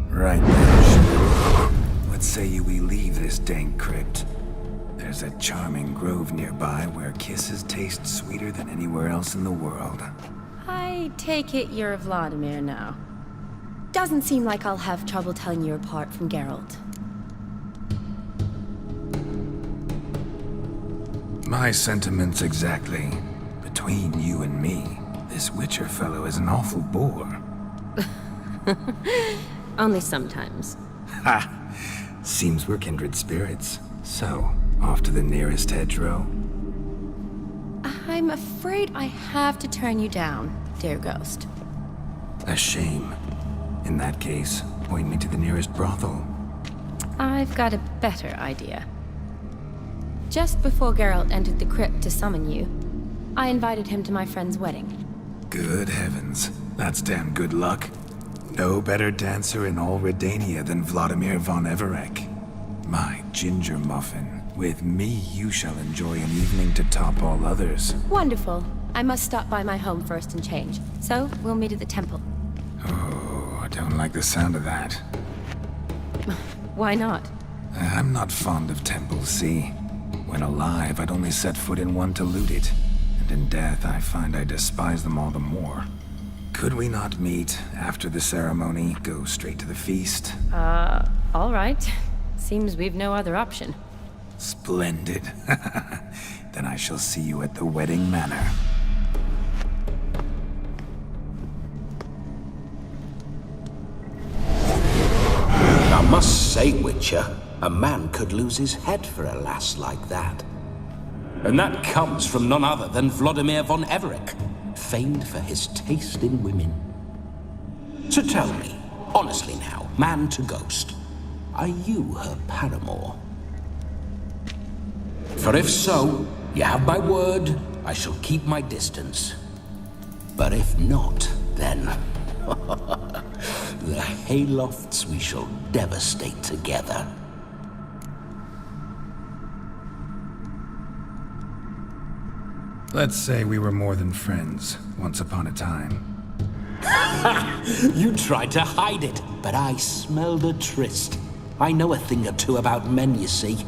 Right then, what say you we leave this dank crypt? There's a charming grove nearby where kisses taste sweeter than anywhere else in the world. I take it you're Vladimir now. Doesn't seem like I'll have trouble telling you apart from Geralt. My sentiments exactly. Between you and me, this Witcher fellow is an awful bore. Only sometimes. Ha! Seems we're kindred spirits. So, off to the nearest hedgerow? I'm afraid I have to turn you down, dear ghost. A shame. In that case, point me to the nearest brothel. I've got a better idea. Just before Geralt entered the crypt to summon you, I invited him to my friend's wedding. Good heavens. That's damn good luck. No better dancer in all Redania than Vladimir von Everec. My ginger muffin. With me, you shall enjoy an evening to top all others. Wonderful. I must stop by my home first and change. So, we'll meet at the temple. Oh, I don't like the sound of that. Why not? I'm not fond of temples, see? When alive, I'd only set foot in one to loot it. And in death, I find I despise them all the more. Could we not meet after the ceremony, go straight to the feast? All right. Seems we've no other option. Splendid. Then I shall see you at the wedding manor. I must say, Witcher, a man could lose his head for a lass like that. And that comes from none other than Vladimir von Everec, famed for his taste in women. So tell me, honestly now, man to ghost, are you her paramour? For if so, you have my word, I shall keep my distance. But if not, then the haylofts we shall devastate together. Let's say we were more than friends, once upon a time. You tried to hide it, but I smelled a tryst. I know a thing or two about men, you see.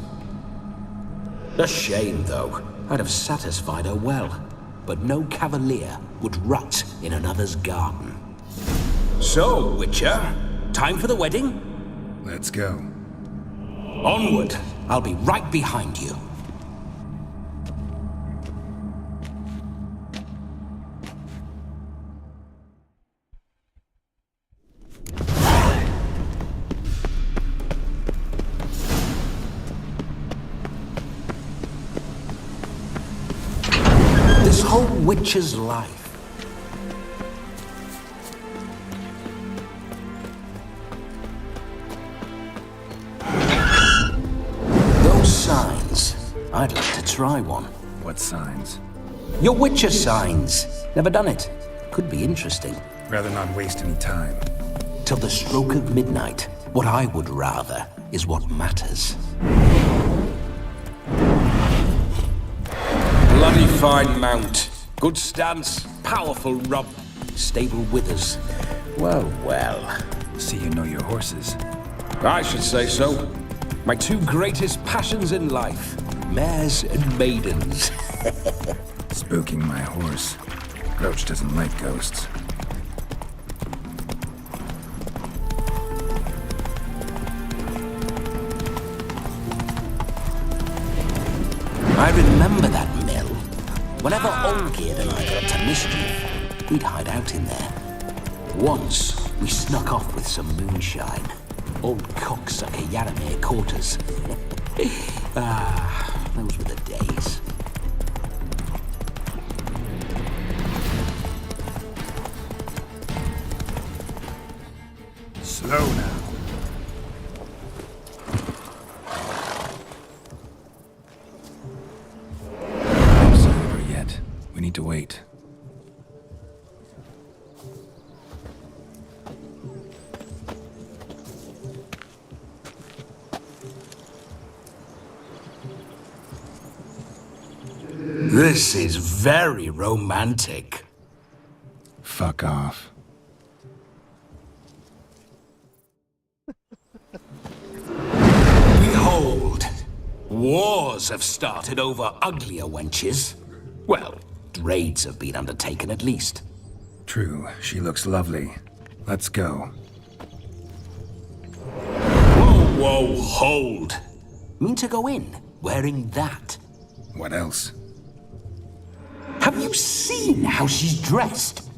A shame, though. I'd have satisfied her well, but no cavalier would rut in another's garden. So, Witcher, time for the wedding? Let's go. Onward. I'll be right behind you. witcher's life. Those signs, I'd like to try one. What signs? Your witcher signs. Never done it. Could be interesting. Rather not waste any time. Till the stroke of midnight, what I would rather is what matters. Bloody fine mount. Good stance, powerful rub, stable withers. Well, well. See you know your horses. I should say so. My two greatest passions in life, mares and maidens. Spooking my horse. Roach doesn't like ghosts. I remember that mill. Whenever Olgerd and I got up to mischief, we'd hide out in there. Once, we snuck off with some moonshine. Old cocksucker Yaramir caught us. Those were the days. Slow now. It's not over yet. We need to wait. This is very romantic. Fuck off. Behold, wars have started over uglier wenches. Well, raids have been undertaken at least. True, she looks lovely. Let's go. Whoa, whoa, hold. Mean to go in wearing that? What else? Have you seen how she's dressed?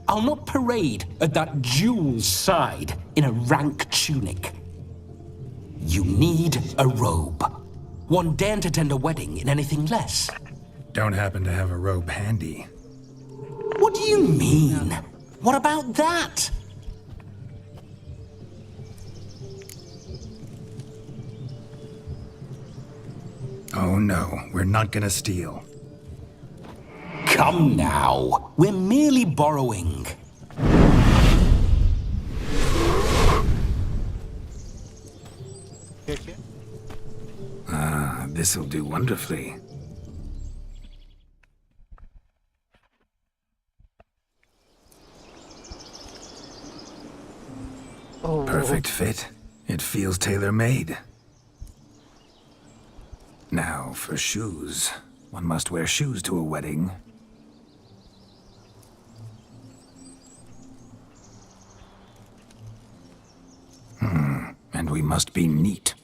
I'll not parade at that jewel's side in a rank tunic. You need a robe. One daren't attend a wedding in anything less. Don't happen to have a robe handy. What do you mean? What about that? Oh no, we're not gonna steal. Come now, we're merely borrowing. Ah, this'll do wonderfully. Perfect fit. It feels tailor-made. Now, for shoes. One must wear shoes to a wedding. And we must be neat.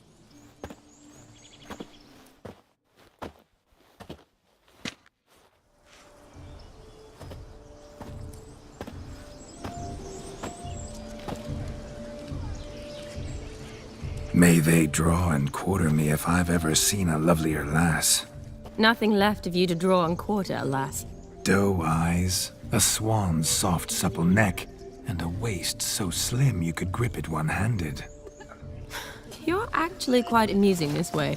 May they draw and quarter me if I've ever seen a lovelier lass. Nothing left of you to draw and quarter, alas. Doe eyes, a swan's soft supple neck, and a waist so slim you could grip it one-handed. You're actually quite amusing this way.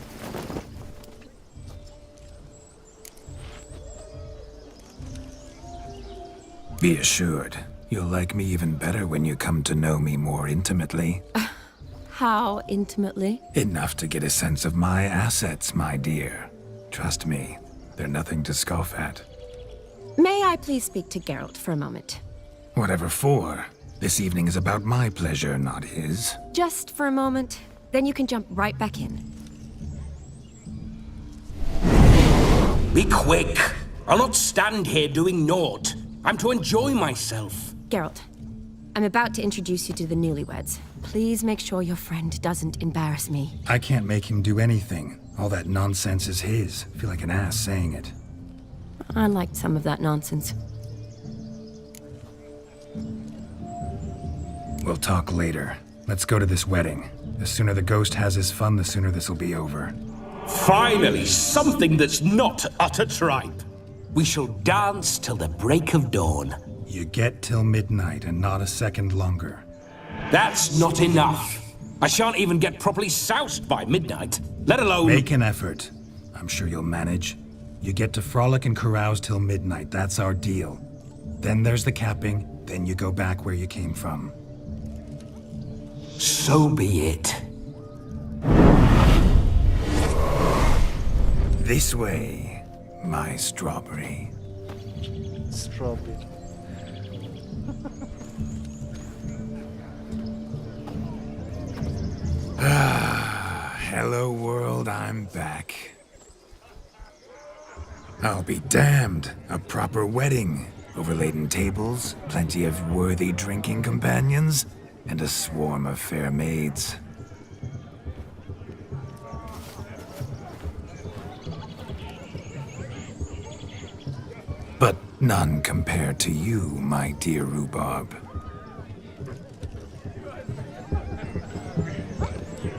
Be assured, you'll like me even better when you come to know me more intimately. How intimately? Enough to get a sense of my assets, my dear. Trust me, they're nothing to scoff at. May I please speak to Geralt for a moment? Whatever for. This evening is about my pleasure, not his. Just for a moment, then you can jump right back in. Be quick. I'll not stand here doing naught. I'm to enjoy myself. Geralt, I'm about to introduce you to the newlyweds. Please make sure your friend doesn't embarrass me. I can't make him do anything. All that nonsense is his. I feel like an ass saying it. I liked some of that nonsense. We'll talk later. Let's go to this wedding. The sooner the ghost has his fun, the sooner this'll be over. Finally, something that's not utter tripe. We shall dance till the break of dawn. You get till midnight and not a second longer. That's not enough. I shan't even get properly soused by midnight, let alone... Make an effort. I'm sure you'll manage. You get to frolic and carouse till midnight, that's our deal. Then there's the capping, then you go back where you came from. So be it. This way, my strawberry. Strawberry. Hello world, I'm back. I'll be damned. A proper wedding. Overladen tables, plenty of worthy drinking companions, and a swarm of fair maids. But none compared to you, my dear rhubarb.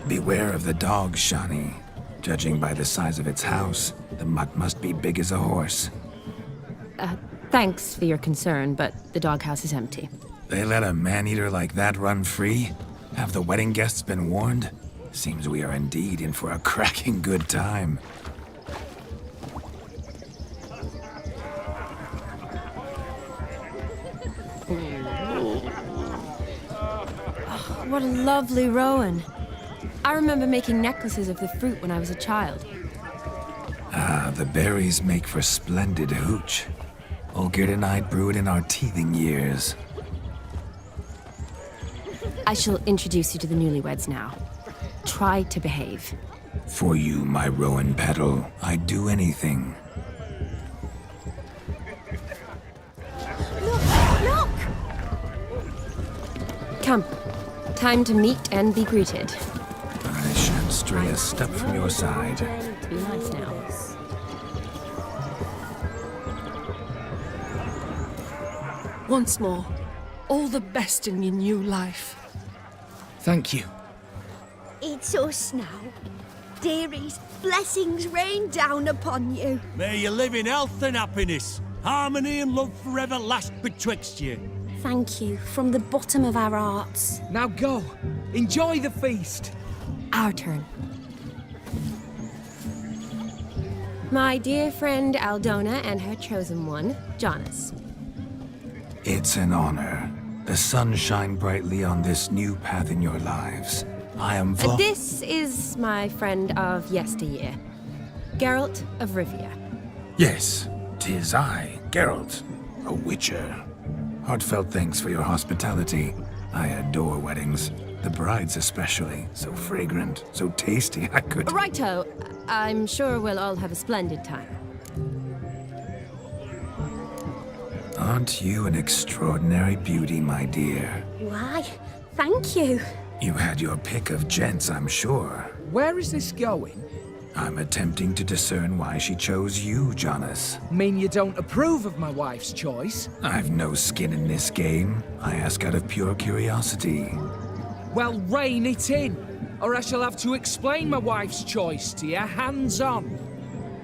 Beware of the dog, Shani. Judging by the size of its house, the mutt must be big as a horse. Thanks for your concern, but the doghouse is empty. They let a man-eater like that run free? Have the wedding guests been warned? Seems we are indeed in for a cracking good time. Oh, what a lovely rowan. I remember making necklaces of the fruit when I was a child. Ah, the berries make for splendid hooch. Olgerd and I brewed in our teething years. I shall introduce you to the newlyweds now. Try to behave. For you, my rowan petal, I'd do anything. Look! Come. Time to meet and be greeted. I shan't stray a step from your side. Be nice now. Once more, all the best in your new life. Thank you. It's us now. Dearies, blessings rain down upon you. May you live in health and happiness. Harmony and love forever last betwixt you. Thank you from the bottom of our hearts. Now go. Enjoy the feast. Our turn. My dear friend Aldona and her chosen one, Jonas. It's an honor. The sun shine brightly on this new path in your lives. I am This is my friend of yesteryear, Geralt of Rivia. Yes, 'tis I, Geralt, a witcher. Heartfelt thanks for your hospitality. I adore weddings. The brides especially. So fragrant, so tasty, I could... Righto. I'm sure we'll all have a splendid time. Aren't you an extraordinary beauty, my dear? Why, thank you. You had your pick of gents, I'm sure. Where is this going? I'm attempting to discern why she chose you, Jonas. Mean you don't approve of my wife's choice? I've no skin in this game. I ask out of pure curiosity. Well, rein it in, or I shall have to explain my wife's choice to you hands-on.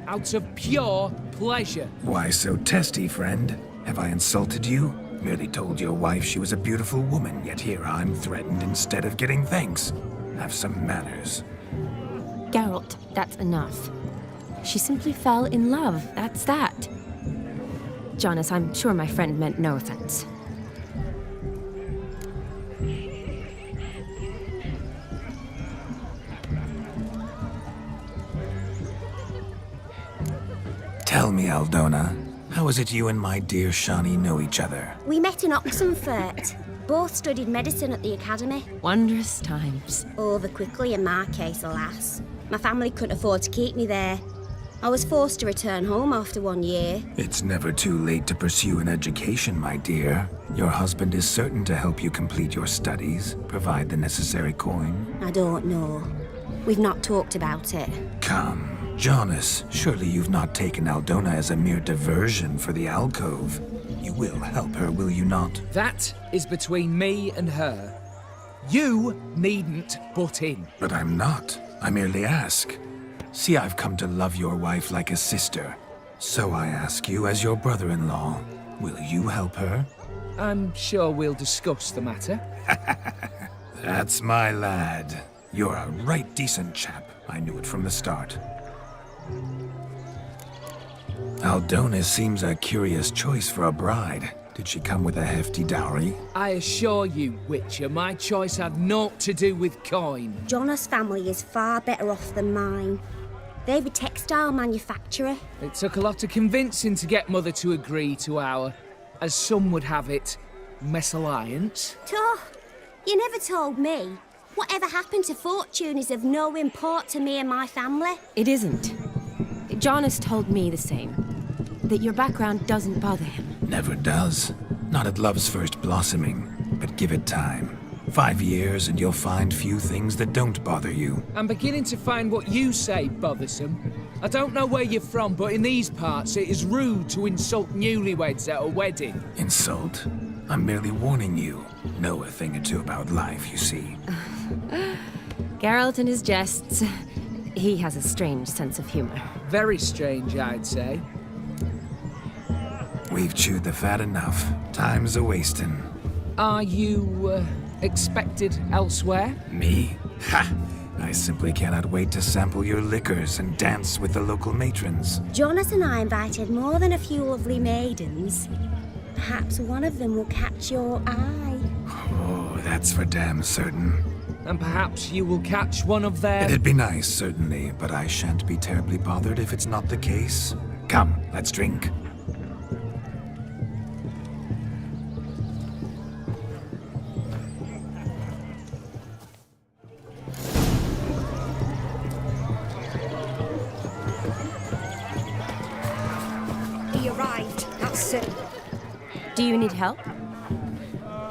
Out of pure pleasure. Why so testy, friend? Have I insulted you? Merely told your wife she was a beautiful woman, yet here I'm threatened instead of getting thanks. Have some manners. Geralt, that's enough. She simply fell in love, that's that. Jonas, I'm sure my friend meant no offense. Tell me, Aldona, how is it you and my dear Shani know each other? We met in Oxenfurt. Both studied medicine at the academy. Wondrous times. Over quickly in my case, alas. My family couldn't afford to keep me there. I was forced to return home after 1 year. It's never too late to pursue an education, my dear. Your husband is certain to help you complete your studies, provide the necessary coin. I don't know. We've not talked about it. Come. Jonas, surely you've not taken Aldona as a mere diversion for the alcove. You will help her, will you not? That is between me and her. You needn't butt in. But I'm not. I merely ask. See, I've come to love your wife like a sister. So I ask you, as your brother-in-law, will you help her? I'm sure we'll discuss the matter. That's my lad. You're a right decent chap. I knew it from the start. Aldonis seems a curious choice for a bride. Did she come with a hefty dowry? I assure you, Witcher, my choice had naught to do with coin. Jonas' family is far better off than mine. They're a textile manufacturer. It took a lot of convincing to get Mother to agree to our, as some would have it, mesalliance. You never told me. Whatever happened to fortune is of no import to me and my family. It isn't. Jonas told me the same. That your background doesn't bother him. Never does. Not at love's first blossoming. But give it time. 5 years and you'll find few things that don't bother you. I'm beginning to find what you say bothersome. I don't know where you're from, but in these parts it is rude to insult newlyweds at a wedding. Insult? I'm merely warning you. Know a thing or two about life, you see. Geralt and his jests. He has a strange sense of humor. Very strange, I'd say. We've chewed the fat enough. Time's a-wasting. Are you, expected elsewhere? Me? Ha! I simply cannot wait to sample your liquors and dance with the local matrons. Jonas and I invited more than a few lovely maidens. Perhaps one of them will catch your eye. Oh, that's for damn certain. And perhaps you will catch one of their... It'd be nice, certainly, but I shan't be terribly bothered if it's not the case. Come, let's drink. He arrived, that's it. Do you need help?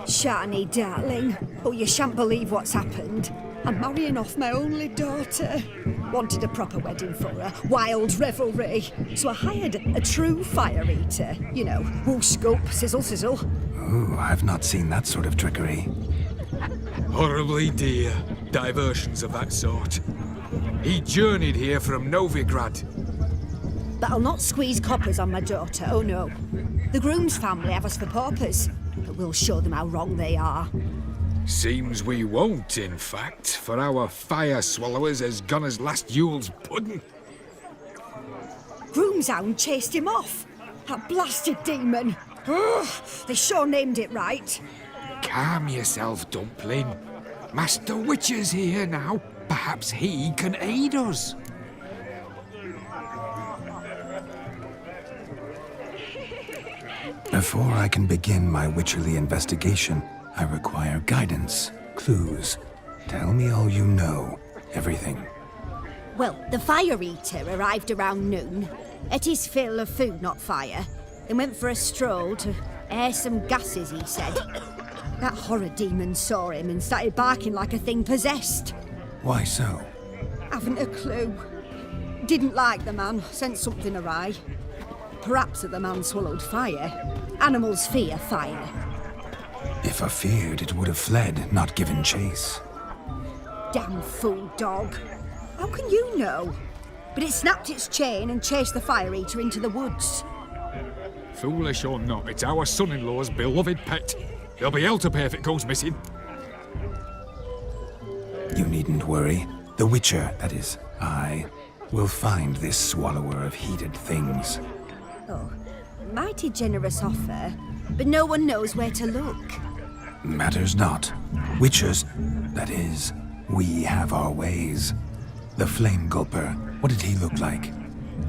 Shani, darling. Oh, you shan't believe what's happened. I'm marrying off my only daughter. Wanted a proper wedding for her, wild revelry. So I hired a true fire eater. You know, whoosh scoop, sizzle sizzle. Ooh, I've not seen that sort of trickery. Horribly dear diversions of that sort. He journeyed here from Novigrad. But I'll not squeeze coppers on my daughter, oh no. The groom's family have us for paupers, but we'll show them how wrong they are. Seems we won't, in fact, for our fire swallowers has gone as last Yule's pudding. Groom's hound chased him off. That blasted demon. Ugh, they sure named it right. Calm yourself, Dumpling. Master Witcher's here now. Perhaps he can aid us. Before I can begin my witcherly investigation, I require guidance, clues. Tell me all you know, everything. Well, the fire eater arrived around noon. Ate his fill of food, not fire. Then went for a stroll to air some gases, he said. That horror demon saw him and started barking like a thing possessed. Why so? Haven't a clue. Didn't like the man, sent something awry. Perhaps that the man swallowed fire. Animals fear fire. If I feared, it would have fled, not given chase. Damn fool dog. How can you know? But it snapped its chain and chased the fire eater into the woods. Foolish or not, it's our son-in-law's beloved pet. There'll be hell to pay if it goes missing. You needn't worry. The Witcher, that is, I, will find this swallower of heated things. Oh, mighty generous offer, but no one knows where to look. Matters not. Witchers, that is, we have our ways. The Flame Gulper, what did he look like?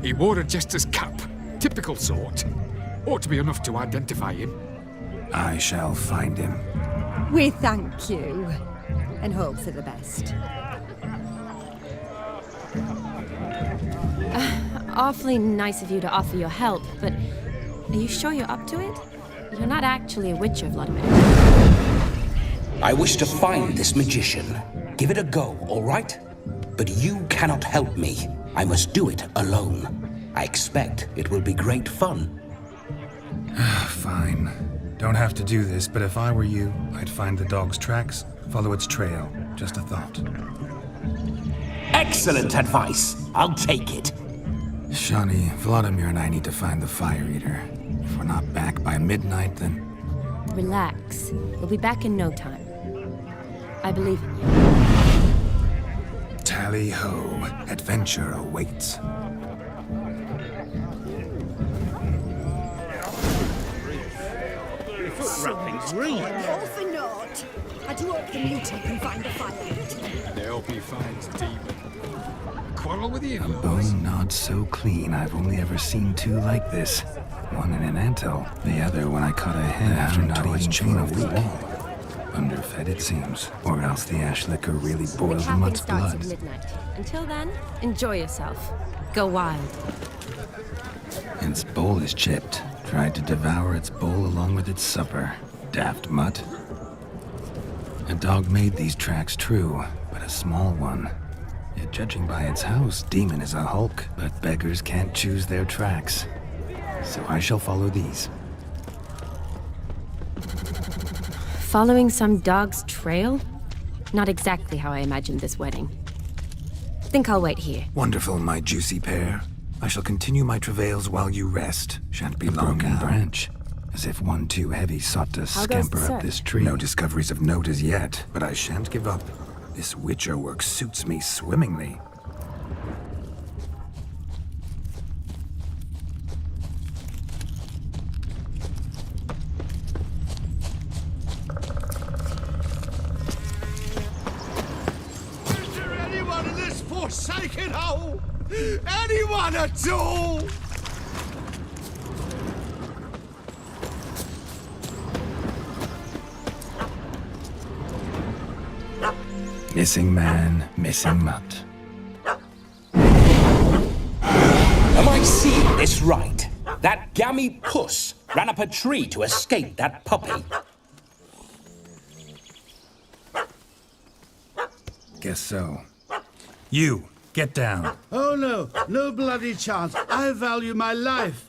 He wore a jester's cap. Typical sort. Ought to be enough to identify him. I shall find him. We thank you, and hope for the best. Awfully nice of you to offer your help, but are you sure you're up to it? You're not actually a witcher, Vladimir. I wish to find this magician. Give it a go, all right? But you cannot help me. I must do it alone. I expect it will be great fun. Fine. Don't have to do this, but if I were you, I'd find the dog's tracks, follow its trail. Just a thought. Excellent advice. I'll take it. Shawnee, Vladimir and I need to find the Fire Eater. If we're not back by midnight, then... Relax. We'll be back in no time. I believe in you. Tally-ho. Adventure awaits. All for naught. I do hope the mutant can find the fire. I hope he finds Demon. Quarrel with the A in-laws. bone not so clean. I've only ever seen two like this. One in an anthill, the other when I caught a hen after not eating chain of the wall. Underfed, it seems. Or else the ash liquor really The boiled the camping mutt's starts blood. at midnight. Until then, enjoy yourself. Go wild. Its bowl is chipped. Tried to devour its bowl along with its supper. Daft mutt. A dog made these tracks true, but a small one. Yet judging by its house, Demon is a hulk, but beggars can't choose their tracks. So I shall follow these. Following some dog's trail? Not exactly how I imagined this wedding. Think I'll wait here. Wonderful, my juicy pair. I shall continue my travails while you rest. Shan't be long now. Branch. As if one too heavy sought to How goes the scamper up search? this tree. No discoveries of note as yet, but I shan't give up. This witcher work suits me swimmingly. Is there anyone in this forsaken hole? Anyone at all? Missing man, missing mutt. Am I seeing this right? That gammy puss ran up a tree to escape that puppy. Guess so. You, get down. Oh no, no bloody chance. I value my life.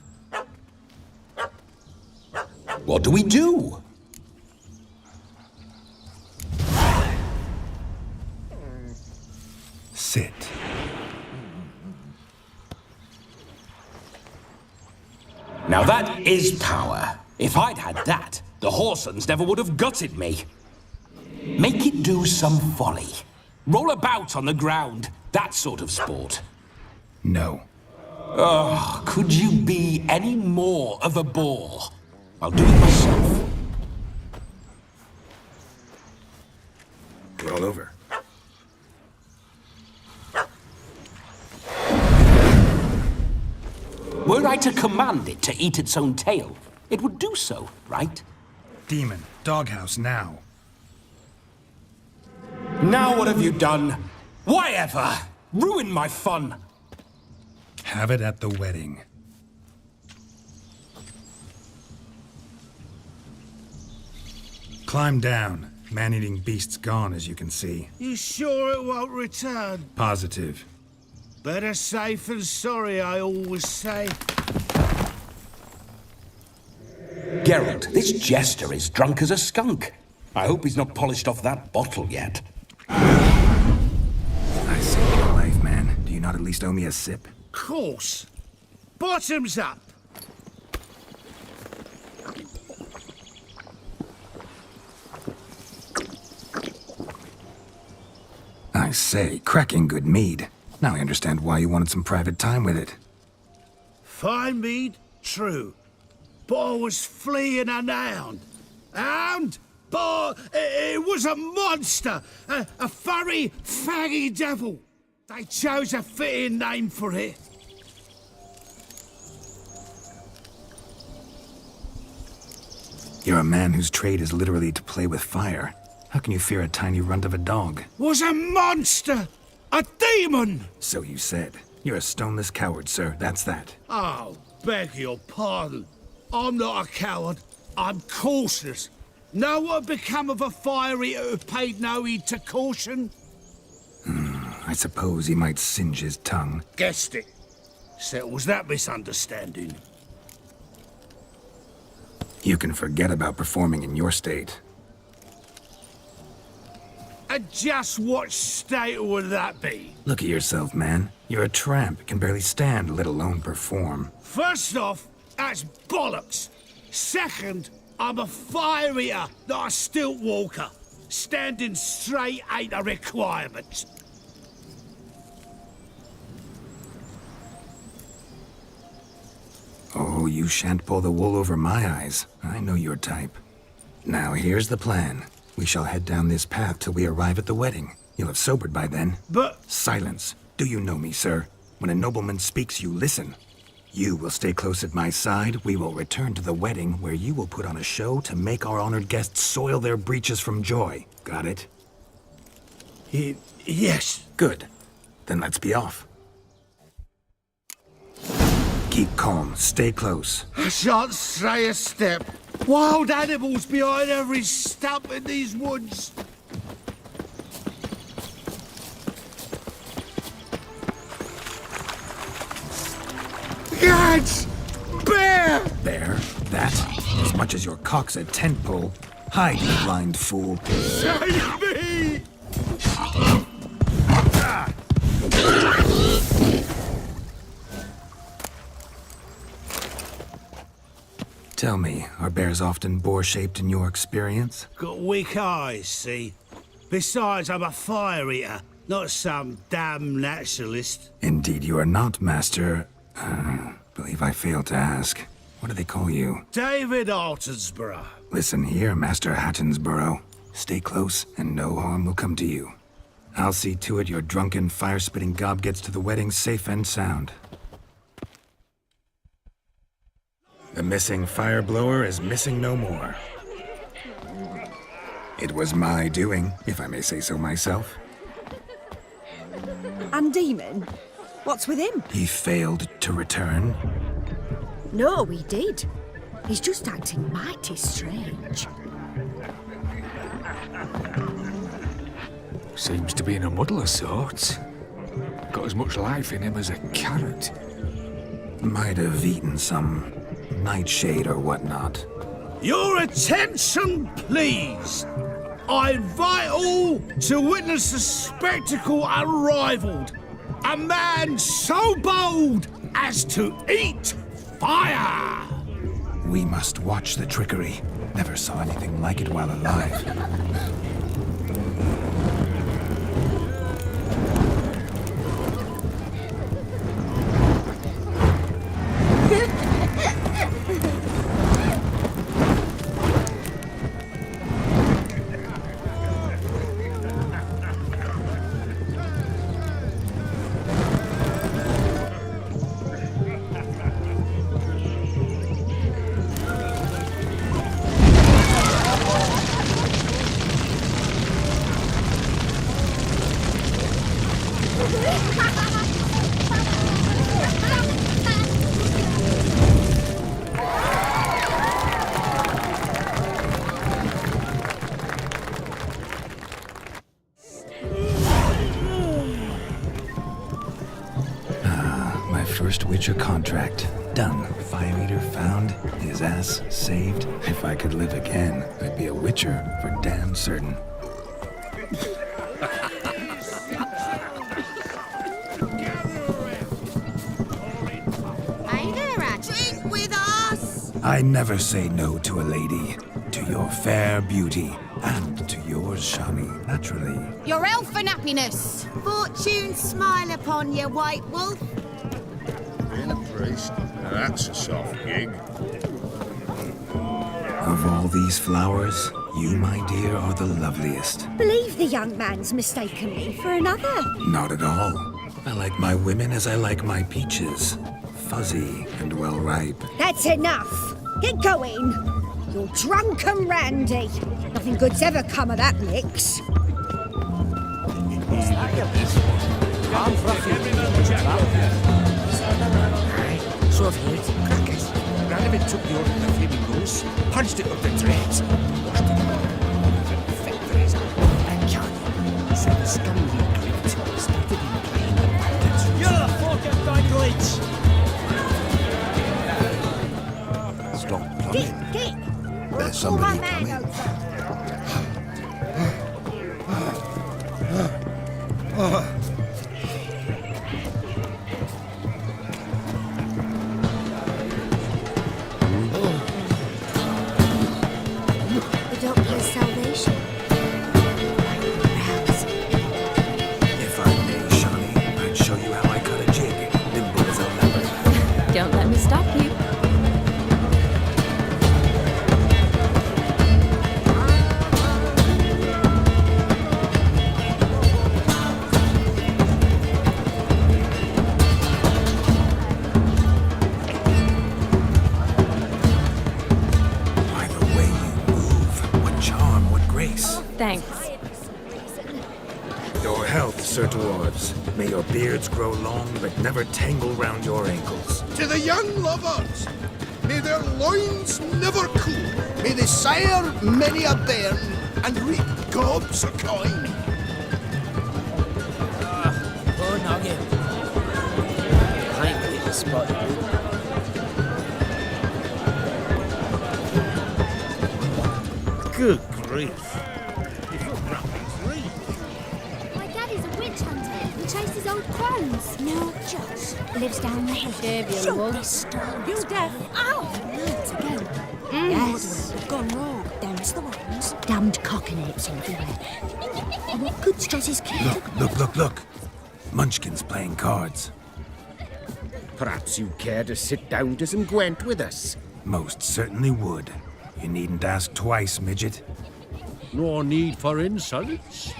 What do we do? Sit. Now that is power. If I'd had that, the Horsons never would have gutted me. Make it do some folly. Roll about on the ground. That sort of sport. No. Oh, could you be any more of a bore? I'll do it myself. Roll over. Were I to command it to eat its own tail, it would do so, right? Demon, doghouse now. Now what have you done? Why ever? Ruin my fun. Have it at the wedding. Climb down. Man-eating beast's gone, as you can see. You sure it won't return? Positive. Better safe than sorry, I always say. Geralt, this jester is drunk as a skunk. I hope he's not polished off that bottle yet. I saved your life, man. Do you not at least owe me a sip? Course. Bottoms up. I say, cracking good mead. Now I understand why you wanted some private time with it. Fine mead, true. But I was fleeing an hound. Hound? But it was a monster. A furry, faggy devil. They chose a fitting name for it. You're a man whose trade is literally to play with fire. How can you fear a tiny runt of a dog? Was a monster. A demon. So you said. You're a stoneless coward, sir. That's that. Oh, beg your pardon. I'm not a coward. I'm cautious. Know what become of a fire eater who paid no heed to caution? I suppose he might singe his tongue. Guessed it. Settles that misunderstanding. You can forget about performing in your state. And just what state would that be? Look at yourself, man. You're a tramp, can barely stand, let alone perform. First off, that's bollocks. Second, I'm a fire eater, not a stilt walker. Standing straight ain't a requirement. Oh, you shan't pull the wool over my eyes. I know your type. Now, here's the plan. We shall head down this path till we arrive at the wedding. You'll have sobered by then. But... Silence. Do you know me, sir? When a nobleman speaks, you listen. You will stay close at my side. We will return to the wedding, where you will put on a show to make our honored guests soil their breeches from joy. Got it? Yes. Good. Then let's be off. Keep calm. Stay close. I shan't stray a step. Wild animals behind every stump in these woods. Gads! Bear! Bear? That? As much as your cock's a tent pole. Hide, you blind fool. Save me! Tell me, are bears often boar-shaped in your experience? Got weak eyes, see? Besides, I'm a fire eater, not some damn naturalist. Indeed you are not, Master... believe I failed to ask. What do they call you? David Altonsborough. Listen here, Master Hattonsborough. Stay close, and no harm will come to you. I'll see to it your drunken, fire-spitting gob gets to the wedding safe and sound. The missing fire blower is missing no more. It was my doing, if I may say so myself. And Demon? What's with him? He failed to return. No, he did. He's just acting mighty strange. Seems to be in a muddle of sorts. Got as much life in him as a carrot. Might have eaten some nightshade or whatnot. Your attention, please! I invite all to witness a spectacle unrivaled. A man so bold as to eat fire! We must watch the trickery. Never saw anything like it while alive. First Witcher contract. Done. Fire Eater found. His ass saved. If I could live again, I'd be a Witcher for damn certain. Hey there, drink with us! I never say no to a lady. To your fair beauty. And to yours, Shani, naturally. Your elfin happiness! Fortune smile upon you, white wolf. Being a priest, now that's a soft gig. Of all these flowers, you, my dear, are the loveliest. Believe the young man's mistaken me for another. Not at all. I like my women as I like my peaches. Fuzzy and well ripe. That's enough. Get going. You're drunk and randy. Nothing good's ever come of that mix. So I've heard. Crackers. Radovid took the order of the flaming rose, punched it up the dregs, washed it in factories, and Johnny said the scummy Greek started implying the bandits. You're a fucking banglage! Stop plumbing. Get! There's somebody coming. Don't let me stop you. By the way you move, what charm, what grace. Thanks. Your health, Sir Dwarves. May your beards grow long, but never tangle round your ankles. To the young lovers, may their loins never cool. May they sire many a bairn and reap gobs of coin. Poor noggin. I'm a little spotted. Good grief. My daddy's a witch hunter. He chases old crones. No, Josh. Lives down the hill. You deaf? Ow! Nights again. Yes. They've gone rogue. Them's the ones. Damned cockanates everywhere. What good's does his kid? Look. Munchkin's playing cards. Perhaps you care to sit down to some Gwent with us? Most certainly would. You needn't ask twice, midget. No need for insults.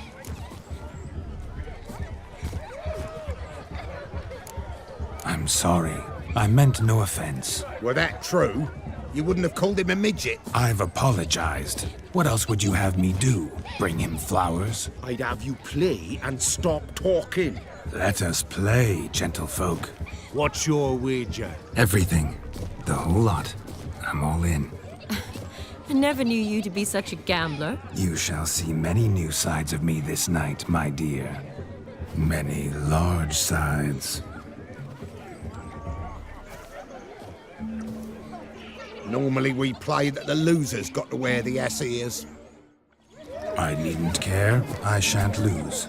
I'm sorry. I meant no offense. Were that true, you wouldn't have called him a midget. I've apologized. What else would you have me do? Bring him flowers? I'd have you play and stop talking. Let us play, gentlefolk. What's your wager? Everything. The whole lot. I'm all in. I never knew you to be such a gambler. You shall see many new sides of me this night, my dear. Many large sides. Normally we play that the losers got to wear the ass ears. I needn't care. I shan't lose.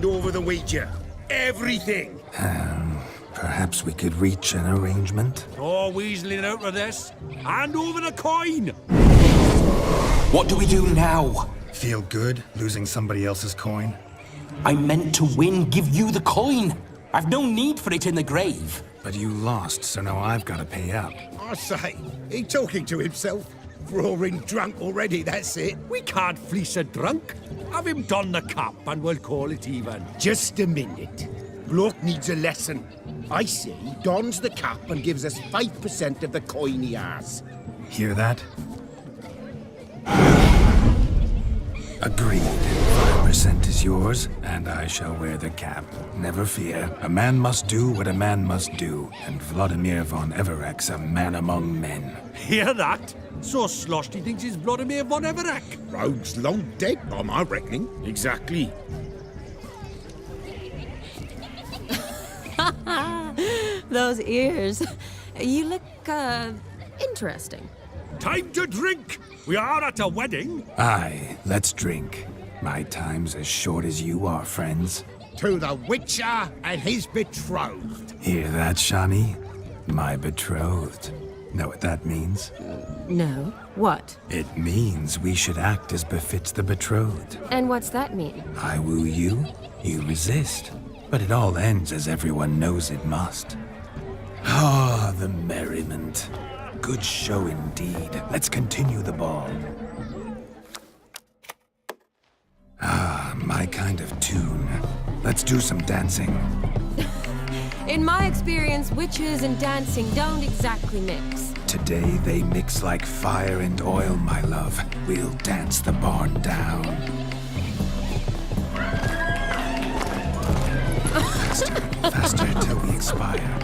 Hand over the wager. Everything. Perhaps we could reach an arrangement? No weaseling out of this. Hand over the coin. What do we do now? Feel good losing somebody else's coin? I meant to win, give you the coin. I've no need for it in the grave. But you lost, so now I've got to pay up. I say, he talking to himself. Roaring drunk already, that's it. We can't fleece a drunk. Have him don the cap and we'll call it even. Just a minute. Bloke needs a lesson. I say he dons the cap and gives us 5% of the coin he has. Hear that? Agreed. 5% is yours, and I shall wear the cap. Never fear. A man must do what a man must do, and Vladimir von Everek's a man among men. Hear that? So sloshed he thinks he's Vladimir von Everek. Rogue's long dead, by my reckoning. Exactly. Those ears. You look, interesting. Time to drink! We are at a wedding. Aye, let's drink. My time's as short as you are, friends. To the Witcher and his betrothed. Hear that, Shani? My betrothed. Know what that means? No. What? It means we should act as befits the betrothed. And what's that mean? I woo you, you resist. But it all ends as everyone knows it must. Ah, the merriment. Good show indeed. Let's continue the ball. Ah, my kind of tune. Let's do some dancing. In my experience, witches and dancing don't exactly mix. Today they mix like fire and oil, my love. We'll dance the barn down. Faster, faster till we expire.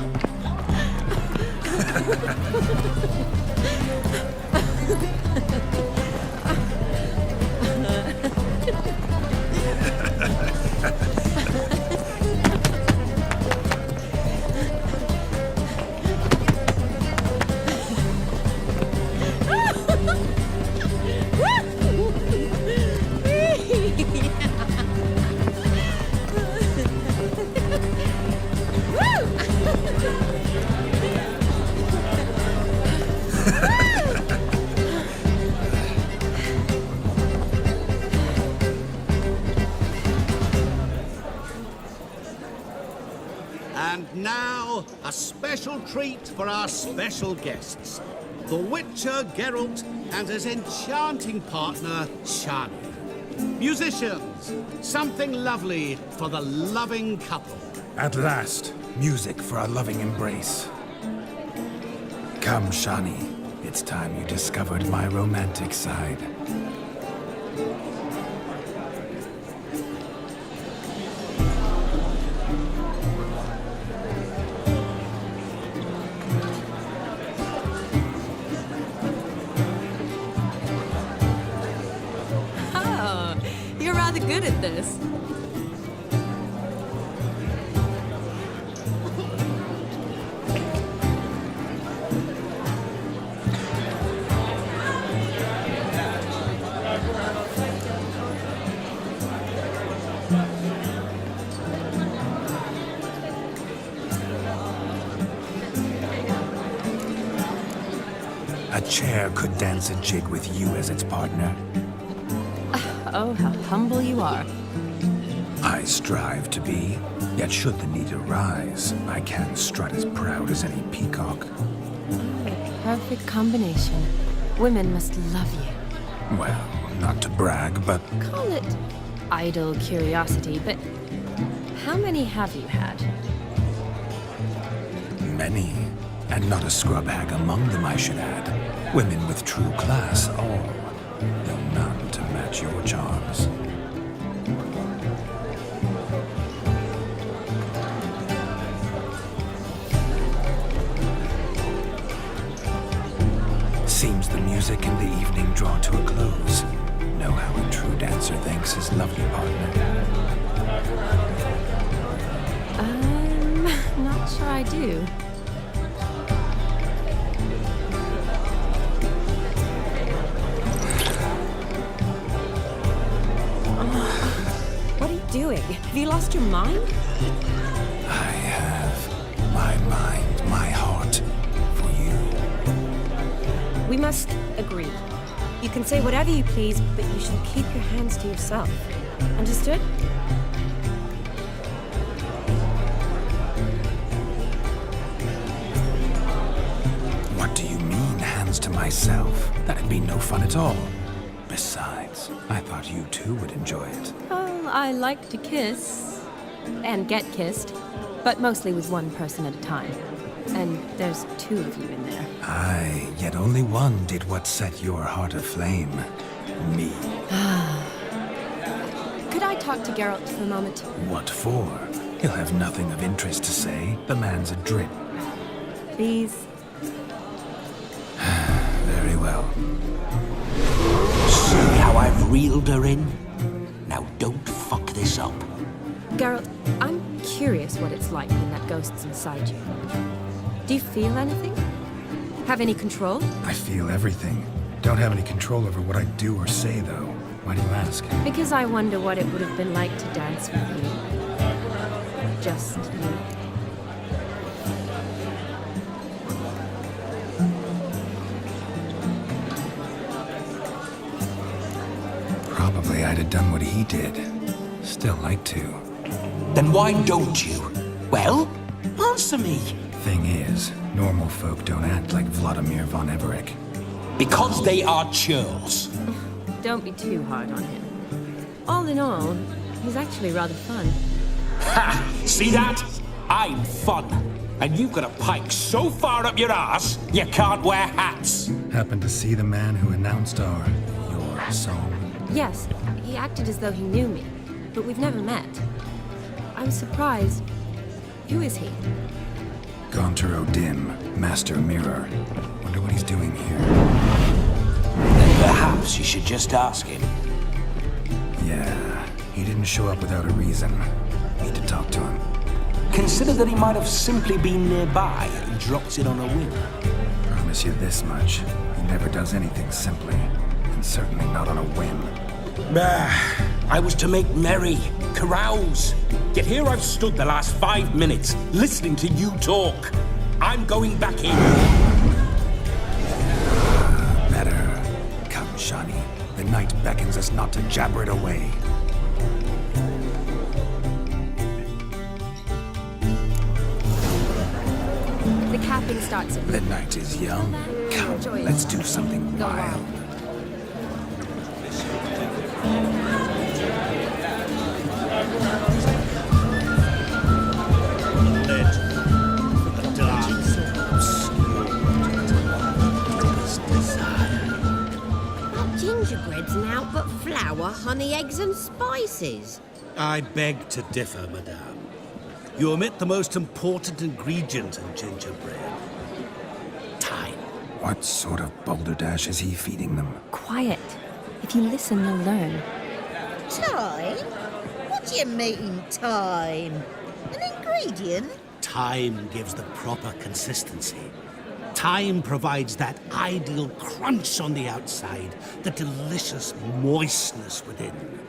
And now, a special treat for our special guests. the Witcher Geralt and his enchanting partner, Shani. Musicians, something lovely for the loving couple. At last, music for our loving embrace. Come, Shani. It's time you discovered my romantic side. Oh, you're rather good at this. A chair could dance a jig with you as its partner. Oh, how humble you are. I strive to be, yet should the need arise, I can strut as proud as any peacock. A perfect combination. Women must love you. Well, not to brag, but Call it idle curiosity, but how many have you had? many. And not a scrub hag among them, I should add. Women with true class, all. Though none to match your charms. Seems the music and the evening draw to a close. Know how a true dancer thanks his lovely partner. Not sure I do. What are you doing? Have you lost your mind? I have my mind, my heart for you. We must agree. You can say whatever you please, but you shall keep your hands to yourself. Understood? What do you mean, hands to myself? That'd be no fun at all. Besides, I thought you too would enjoy it. Oh, I like to kiss. And get kissed. But mostly with one person at a time. And there's two of you in there. Aye, yet only one did what set your heart aflame. Me. Could I talk to Geralt for a moment? What for? He'll have nothing of interest to say. The man's adrift. Please. Very well. See how I've reeled her in? Now don't fuck this up. Geralt, I'm curious what it's like when that ghost's inside you. Do you feel anything? Have any control? I feel everything. Don't have any control over what I do or say, though. Why do you ask? Because I wonder what it would have been like to dance with you. Just you. Probably I'd have done what he did. Still like to. Then why don't you? Well, answer me. Thing is, normal folk don't act like Vladimir von Everett. Because they are churls. Don't be too hard on him. All in all, he's actually rather fun. Ha! See that? I'm fun. And you've got a pike so far up your ass, you can't wear hats. Happened to see the man who announced your song? Yes, he acted as though he knew me, but we've never met. I was surprised. Who is he? Gaunter O'Dim, Master Mirror. Wonder what he's doing here. Then perhaps you should just ask him. Yeah, he didn't show up without a reason. Need to talk to him. Consider that he might have simply been nearby and dropped it on a whim. Promise you this much. He never does anything simply. And certainly not on a whim. I was to make merry, carouse. Yet here I've stood the last 5 minutes, listening to you talk. I'm going back in. Better. Come, Shani. The night beckons us not to jabber it away. The cap Everything starts at The night is young. Come, Enjoy it. let's do something wild. That gingerbread's now but flour, honey, eggs and spices. I beg to differ, madame. You omit the most important ingredient in gingerbread. Time. What sort of balderdash is he feeding them? quiet. If you listen, you'll learn. Time? What do you mean, time? An ingredient? Time gives the proper consistency. Time provides that ideal crunch on the outside, the delicious moistness within.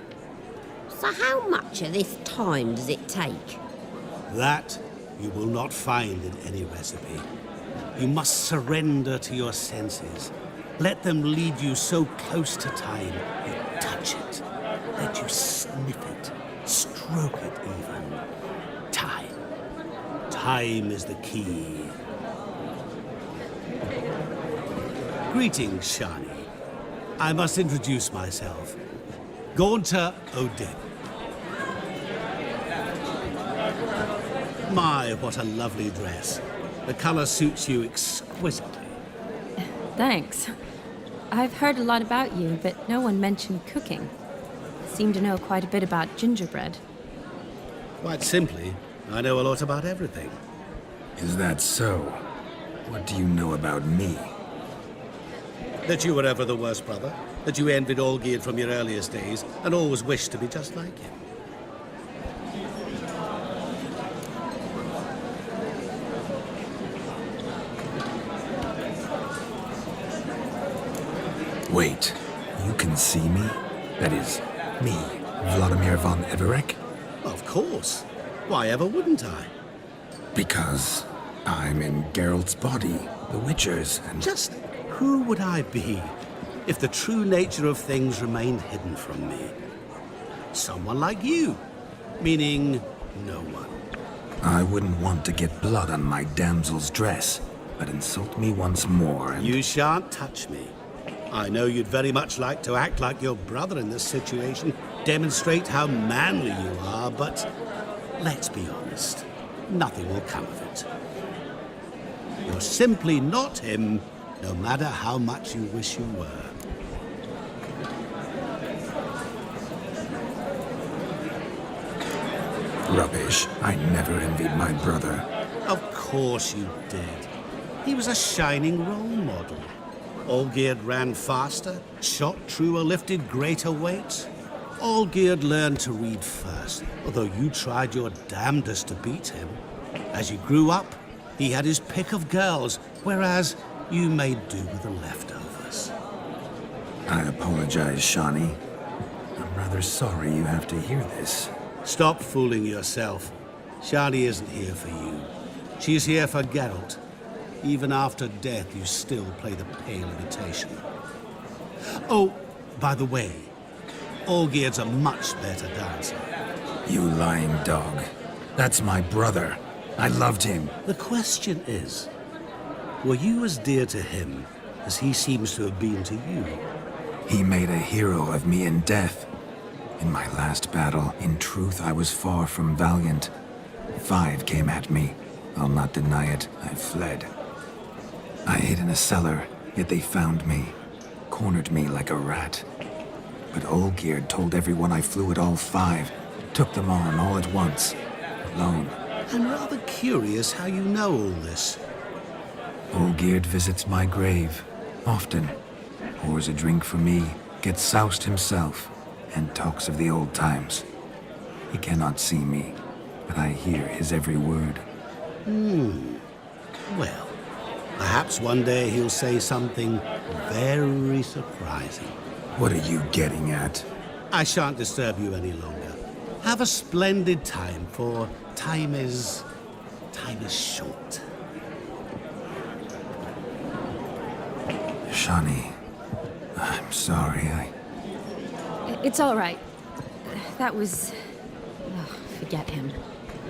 So how much of this time does it take? That you will not find in any recipe. You must surrender to your senses. Let them lead you so close to time, you touch it. Let you sniff it, stroke it even. Time. Time is the key. Greetings, Shani. I must introduce myself. Gaunter Odin. My, what a lovely dress. The color suits you exquisitely. Thanks. I've heard a lot about you, but no one mentioned cooking. Seem to know quite a bit about gingerbread. Quite simply, I know a lot about everything. Is that so? What do you know about me? That you were ever the worst brother, that you envied Olgierd from your earliest days, and always wished to be just like him. Wait, you can see me? That is, me, Vladimir von Everek? Of course. Why ever wouldn't I? Because I'm in Geralt's body, the Witcher's, and... Just who would I be if the true nature of things remained hidden from me? Someone like you, meaning no one. I wouldn't want to get blood on my damsel's dress, but insult me once more and... You shan't touch me. I know you'd very much like to act like your brother in this situation, demonstrate how manly you are, but let's be honest, nothing will come of it. You're simply not him, no matter how much you wish you were. Rubbish. I never envied my brother. Of course you did. He was a shining role model. Olgierd ran faster, shot truer, lifted greater weights. Olgierd learned to read first, although you tried your damnedest to beat him. As you grew up, he had his pick of girls, whereas you made do with the leftovers. I apologize, Shani. I'm rather sorry you have to hear this. Stop fooling yourself. Shani isn't here for you. She's here for Geralt. Even after death, you still play the pale imitation. Oh, by the way, Olgierd's a much better dancer. You lying dog. That's my brother. I loved him. The question is, were you as dear to him as he seems to have been to you? He made a hero of me in death. In my last battle, in truth, I was far from valiant. 5 came at me. I'll not deny it. I fled. I hid in a cellar, yet they found me, cornered me like a rat. But Olgierd told everyone I flew at all 5, took them on all at once, alone. I'm rather curious how you know all this. Olgierd visits my grave, often, pours a drink for me, gets soused himself, and talks of the old times. He cannot see me, but I hear his every word. Well, perhaps one day he'll say something very surprising. What are you getting at? I shan't disturb you any longer. Have a splendid time, for time is short. Shani, I'm sorry, It's all right. That was... Oh, forget him.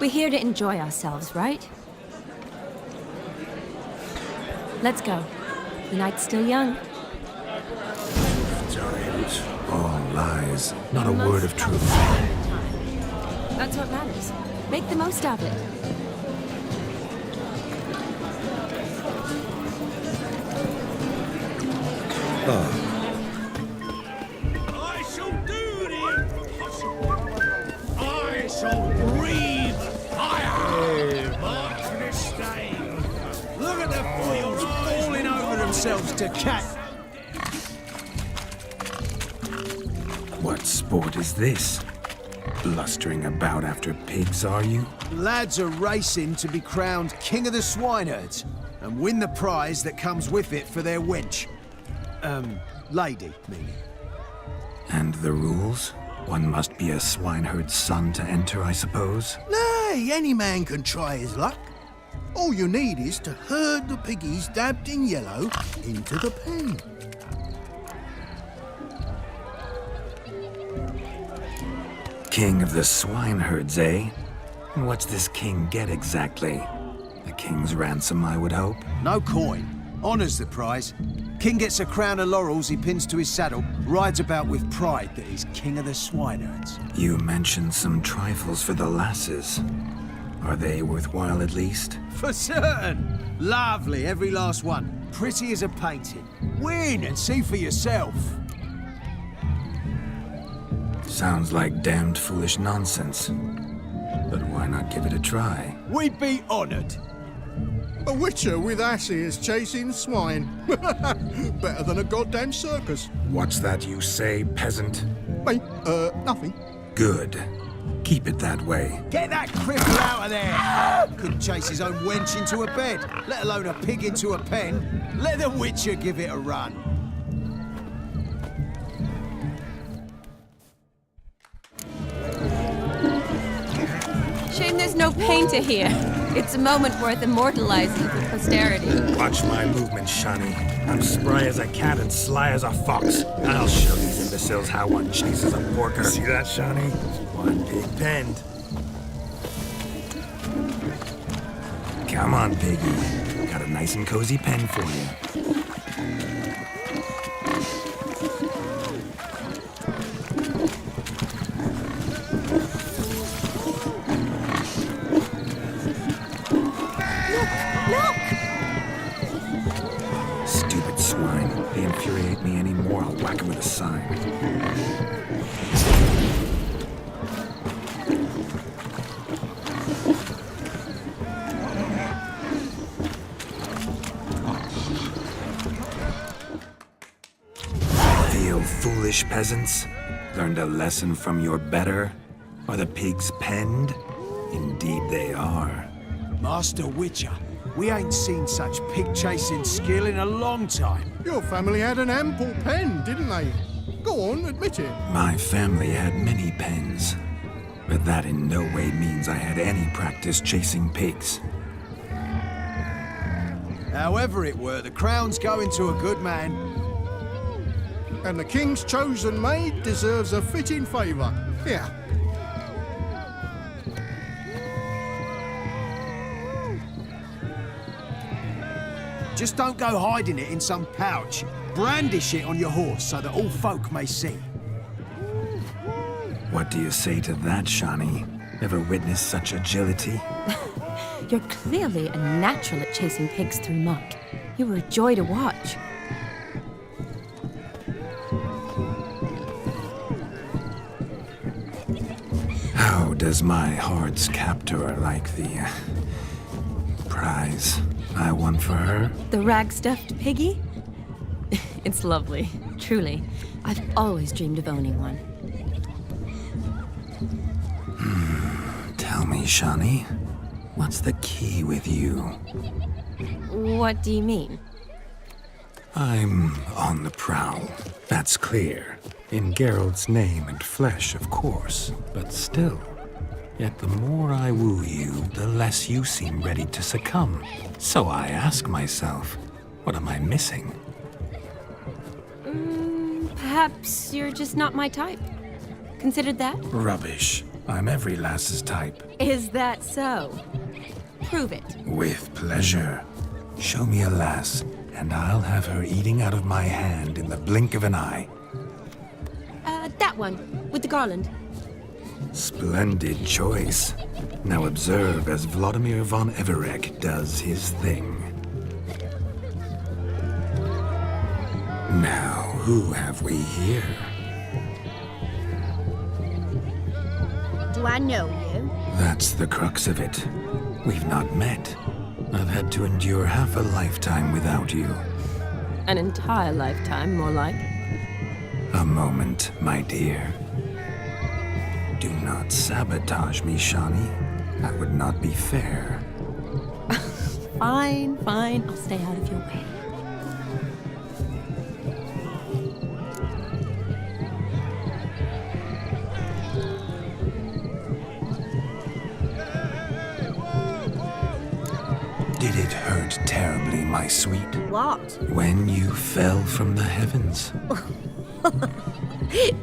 We're here to enjoy ourselves, right? Let's go. The night's still young. Times. All lies. Not a word of truth. That's what matters. Make the most of it. I shall do the impossible. I shall breathe fire. Mark this stain. Look at the fools falling over themselves to catch. What sport is this? Blustering about after pigs, are you? Lads are racing to be crowned King of the Swineherds and win the prize that comes with it for their wench. Lady, meaning. And the rules? One must be a swineherd's son to enter, I suppose? Nay, any man can try his luck. All you need is to herd the piggies dabbed in yellow into the pen. King of the swineherds, eh? And what's this king get exactly? A king's ransom, I would hope? No coin. Honours the prize. King gets a crown of laurels he pins to his saddle, rides about with pride that he's king of the swineherds. You mentioned some trifles for the lasses. Are they worthwhile at least? For certain. Lovely, every last one. Pretty as a painting. Win and see for yourself. Sounds like damned foolish nonsense. But why not give it a try? We'd be honoured. A witcher with asses chasing swine. Better than a goddamn circus. What's that you say, peasant? Mate, nothing. Good. Keep it that way. Get that cripple out of there! Couldn't chase his own wench into a bed, let alone a pig into a pen. Let the witcher give it a run. Shame there's no painter here. It's a moment worth immortalizing for posterity. Watch my movements, Shani. I'm spry as a cat and sly as a fox. I'll show these imbeciles how one chases a porker. See that, Shani? One pig penned. Come on, piggy. Got a nice and cozy pen for you. Stupid swine. They infuriate me anymore. I'll whack him with a sign. Feel foolish, peasants? Learned a lesson from your better? Are the pigs penned? Indeed they are. Master Witcher, we ain't seen such pig-chasing skill in a long time. Your family had an ample pen, didn't they? Go on, admit it. My family had many pens, but that in no way means I had any practice chasing pigs. However it were, the crown's going to a good man. And the king's chosen maid deserves a fitting favour. Here. Just don't go hiding it in some pouch. Brandish it on your horse so that all folk may see. What do you say to that, Shani? Ever witnessed such agility? You're clearly a natural at chasing pigs through muck. You were a joy to watch. How does my heart's captor like the prize I won for her? The rag-stuffed piggy? It's lovely, truly. I've always dreamed of owning one. Tell me, Shani, what's the key with you? What do you mean? I'm on the prowl, that's clear. In Geralt's name and flesh, of course, but still. Yet the more I woo you, the less you seem ready to succumb. So I ask myself, what am I missing? Perhaps you're just not my type. Considered that? Rubbish. I'm every lass's type. Is that so? Prove it. With pleasure. Show me a lass, and I'll have her eating out of my hand in the blink of an eye. That one, with the garland. Splendid choice. Now observe as Vladimir von Everek does his thing. Now, who have we here? Do I know you? That's the crux of it. We've not met. I've had to endure half a lifetime without you. An entire lifetime, more like. A moment, my dear. Do not sabotage me, Shani. That would not be fair. Fine, fine. I'll stay out of your way. Did it hurt terribly, my sweet? What? When you fell from the heavens?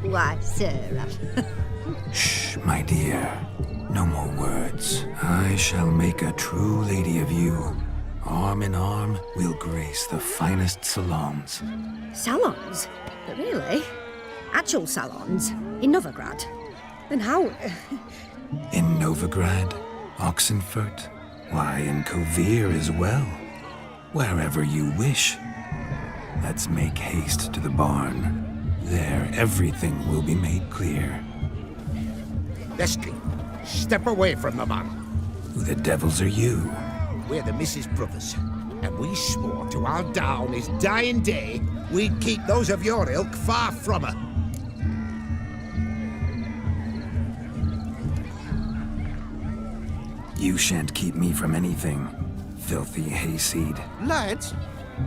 Why, Sarah. Shh, my dear. No more words. I shall make a true lady of you. Arm in arm, we'll grace the finest salons. Salons? Really? Actual salons? In Novigrad? Then how? In Novigrad, Oxenfurt, why, in Kovir as well. Wherever you wish. Let's make haste to the barn. There, everything will be made clear. Leslie, step away from the man. Who the devils are you? We're the Mrs. Brothers, and we swore to our down his dying day we'd keep those of your ilk far from her. You shan't keep me from anything, filthy hayseed. Lads,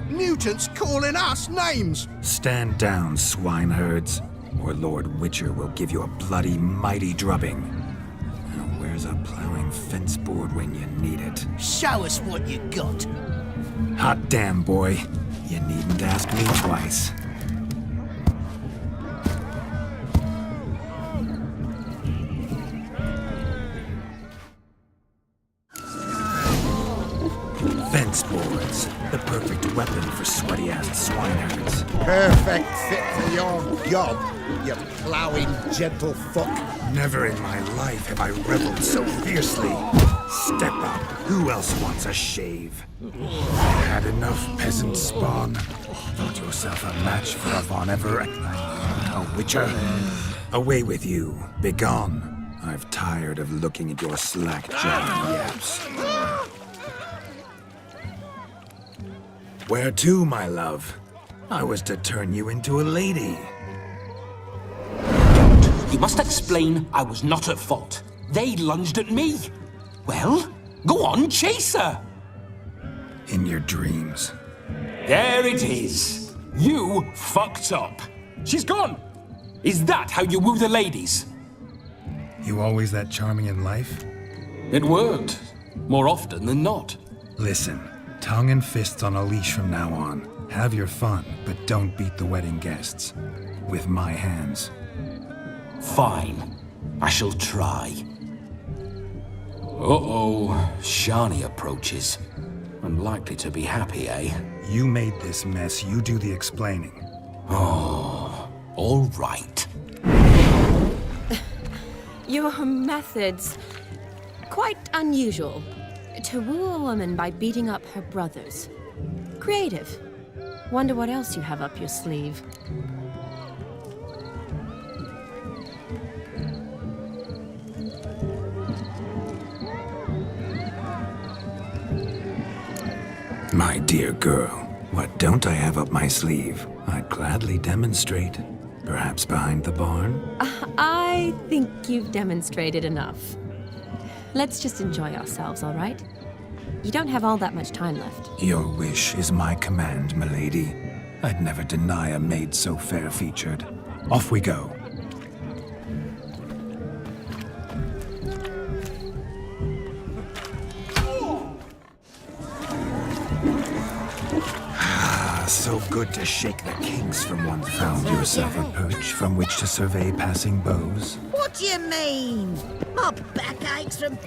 mutants calling us names! Stand down, swineherds, or Lord Witcher will give you a bloody mighty drubbing. Now, where's a plowing fence board when you need it? Show us what you got. Hot damn, boy. You needn't ask me twice. Fence boards, the perfect weapon for sweaty-ass swineherds. Perfect fit for your job, you ploughing gentle fuck. Never in my life have I reveled so fiercely. Step up. Who else wants a shave? Had enough, peasant spawn. Thought yourself a match for a Von Everett. A Witcher. Away with you. Begone. I've tired of looking at your slack-jawed yaps. Where to, my love? I was to turn you into a lady. You must explain I was not at fault. They lunged at me. Well, go on, chase her. In your dreams. There it is. You fucked up. She's gone. Is that how you woo the ladies? You always that charming in life? It worked. More often than not. Listen, tongue and fists on a leash from now on. Have your fun, but don't beat the wedding guests. With my hands. Fine. I shall try. Uh-oh. Shani approaches. Unlikely to be happy, eh? You made this mess. You do the explaining. Oh, all right. Your methods... quite unusual. To woo a woman by beating up her brothers. Creative. Wonder what else you have up your sleeve. My dear girl, what don't I have up my sleeve? I'd gladly demonstrate. Perhaps behind the barn? I think you've demonstrated enough. Let's just enjoy ourselves, all right? You don't have all that much time left. Your wish is my command, milady. I'd never deny a maid so fair-featured. Off we go. So good to shake the kinks from one's found yourself a perch from which to survey passing beaux. What do you mean? My back aches from...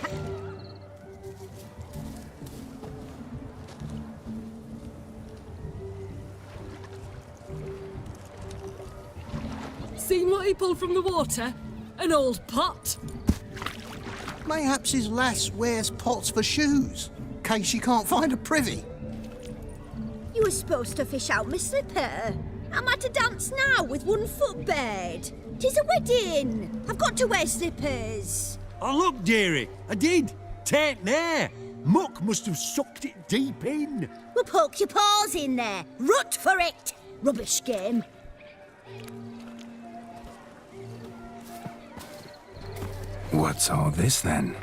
Seen what he pulled from the water? An old pot. Mayhaps his lass wears pots for shoes, in case she can't find a privy. You were supposed to fish out my slipper. Am I to dance now with one foot bared? 'Tis a wedding. I've got to wear slippers. Oh, look, dearie, I did. Take there. Muck must have sucked it deep in. Well, poke your paws in there. Rut for it. Rubbish game. What's all this then?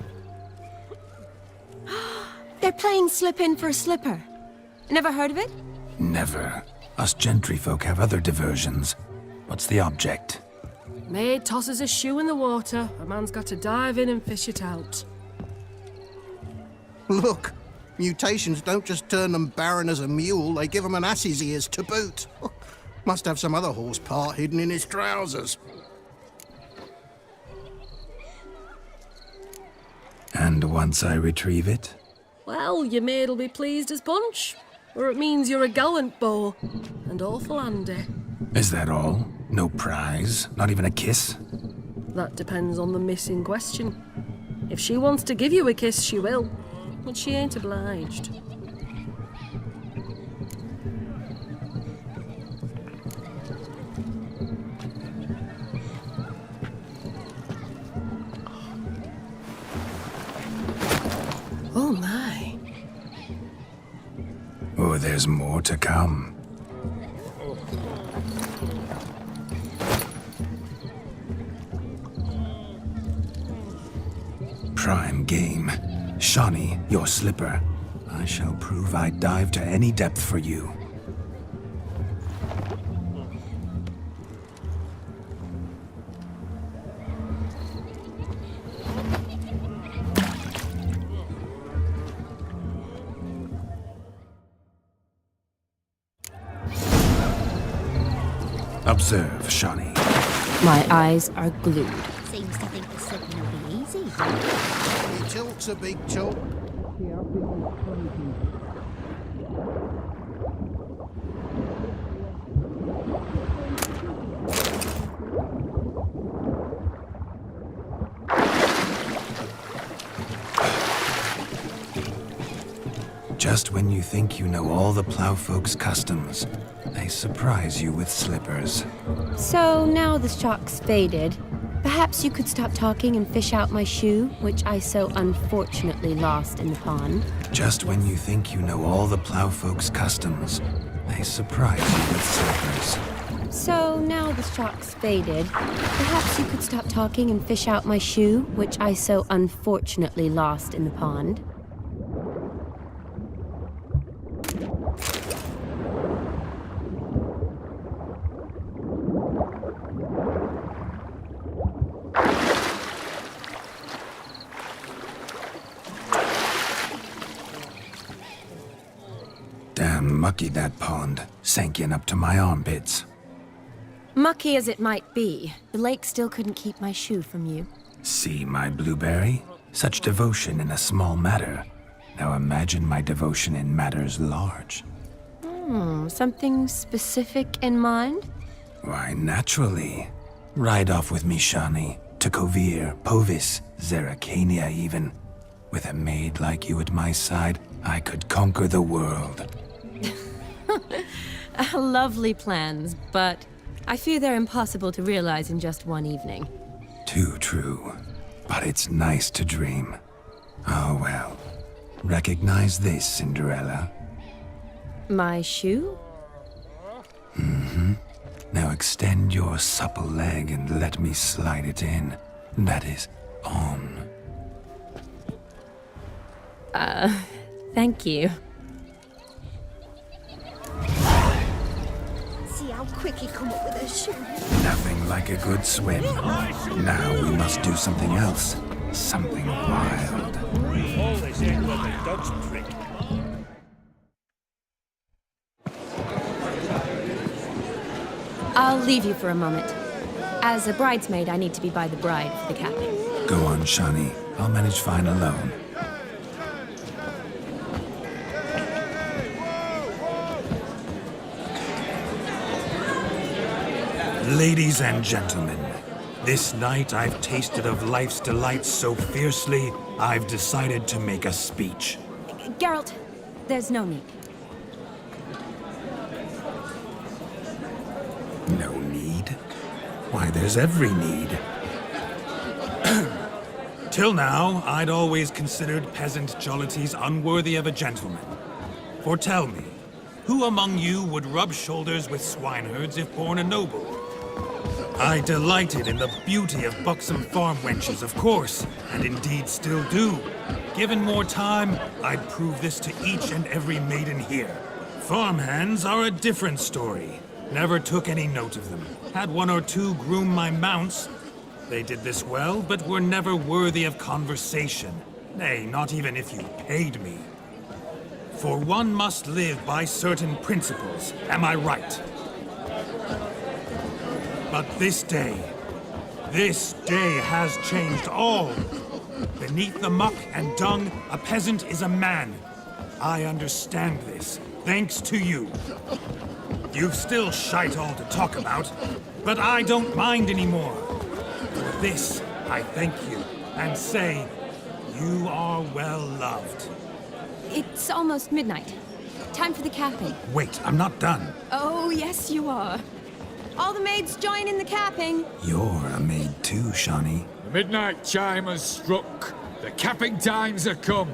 They're playing slip in for a slipper. Never heard of it? Never. Us gentry folk have other diversions. What's the object? Maid tosses a shoe in the water. A man's got to dive in and fish it out. Look, mutations don't just turn them barren as a mule, they give them an ass's ears to boot. Must have some other horse part hidden in his trousers. And once I retrieve it? Well, your maid'll be pleased as punch. Or it means you're a gallant beau. And awful handy. Is that all? No prize? Not even a kiss? That depends on the miss in question. If she wants to give you a kiss, she will. But she ain't obliged. Oh my. Oh, there's more to come. Prime game. Shawnee, your slipper. I shall prove I'd dive to any depth for you. Observe, Shawnee. My eyes are glued. Seems to think the slipping will be easy. He tilts a big chop. Just when you think you know all the plowfolk's customs, they surprise you with slippers. So now the shock's faded. Perhaps you could stop talking and fish out my shoe, which I so unfortunately lost in the pond. Just when you think you know all the plowfolk's customs, they surprise you with slippers. So now the shock's faded. Perhaps you could stop talking and fish out my shoe, which I so unfortunately lost in the pond. Damn mucky that pond, sank in up to my armpits. Mucky as it might be, the lake still couldn't keep my shoe from you. See my blueberry? Such devotion in a small matter. Now imagine my devotion in matters large. Something specific in mind? Why, naturally. Ride off with me, Shawnee, to Kovir, Povis, Zeracania even. With a maid like you at my side, I could conquer the world. Lovely plans, but I fear they're impossible to realize in just one evening. Too true. But it's nice to dream. Oh well. Recognize this, Cinderella? My shoe? Mm-hmm. Now extend your supple leg and let me slide it in. That is, on. Thank you. See how quick he come up with a shoe. Nothing like a good swim. Now we must do something else. Something wild. All this ain't but a dog's trick. I'll leave you for a moment. As a bridesmaid, I need to be by the bride for the captain. Go on, Shawnee. I'll manage fine alone. Ladies and gentlemen, this night I've tasted of life's delights so fiercely, I've decided to make a speech. Geralt, there's no need. No need? Why, there's every need. Till now, I'd always considered peasant jollities unworthy of a gentleman. For tell me, who among you would rub shoulders with swineherds if born a noble? I delighted in the beauty of buxom farm wenches, of course, and indeed still do. Given more time, I'd prove this to each and every maiden here. Farmhands are a different story. Never took any note of them. Had one or two groom my mounts. They did this well, but were never worthy of conversation. Nay, not even if you paid me. For one must live by certain principles, am I right? But this day has changed all. Beneath the muck and dung, a peasant is a man. I understand this, thanks to you. You've still shite all to talk about, but I don't mind anymore. For this, I thank you, and say, you are well loved. It's almost midnight. Time for the capping. Wait, I'm not done. Oh, yes, you are. All the maids join in the capping. You're a maid too, Shawnee. The midnight chime has struck. The capping times are come.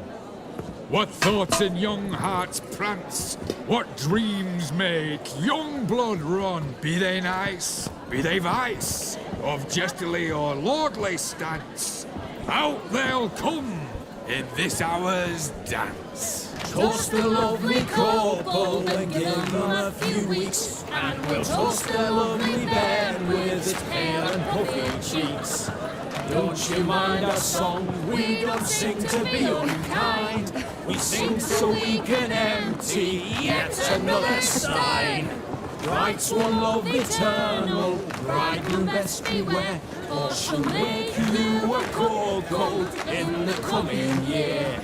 What thoughts in young hearts prance? What dreams make young blood run? Be they nice, be they vice, of jestily or lordly stance, out they'll come in this hour's dance. Toast the lovely couple and give them a few weeks, and we'll toast the lovely bed with its pale and puffy cheeks. Don't you mind our song? We don't sing to be unkind. We sing so we can empty yet another stein. Bride's one love eternal, bridegroom best beware, or she'll make you a cold in the coming year.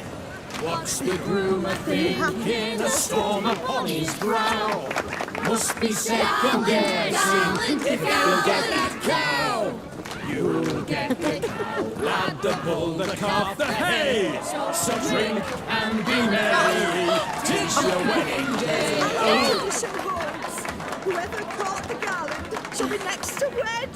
What's the groom a-thinking, a storm upon his brow? Must be second guessing if he'll get that cow. You'll get the cow, lad, the bull, the calf, the hay. So drink and be merry, 'tis your wedding day. Whoever caught the garland shall be next to wed.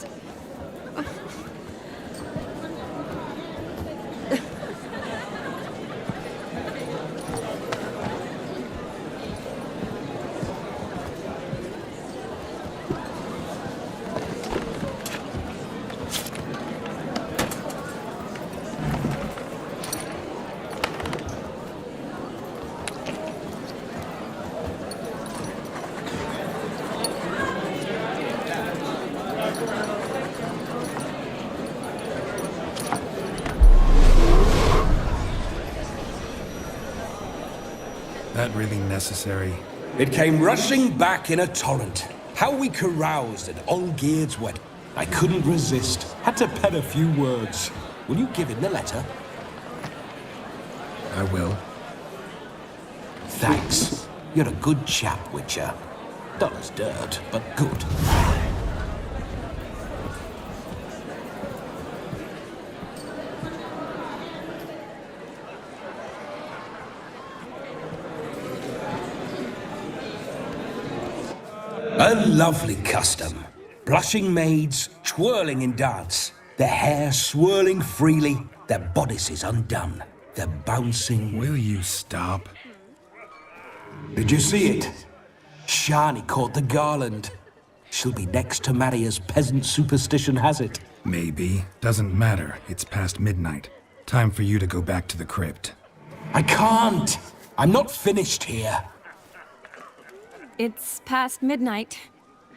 That really necessary? It came rushing back in a torrent. How we caroused at Olgierd's wedding. I couldn't resist. Had to pen a few words. Will you give him the letter? I will. Thanks. You're a good chap, Witcher. Dull as dirt, but good. A lovely custom. Blushing maids, twirling in dance. Their hair swirling freely, their bodices undone. They're bouncing... Will you stop? Did you see it? Shani caught the garland. She'll be next to marry as peasant superstition has it. Maybe. Doesn't matter. It's past midnight. Time for you to go back to the crypt. I can't. I'm not finished here. It's past midnight.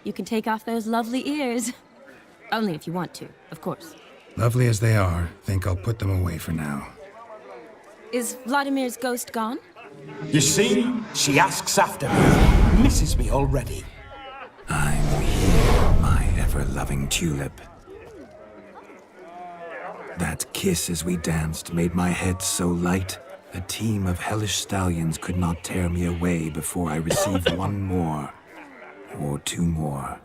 You can take off those lovely ears. Only if you want to, of course. Lovely as they are, think I'll put them away for now. Is Vladimir's ghost gone? You see, she asks after me. Misses me already. I'm here, my ever-loving tulip. That kiss as we danced made my head so light, a team of hellish stallions could not tear me away before I received one more, or two more.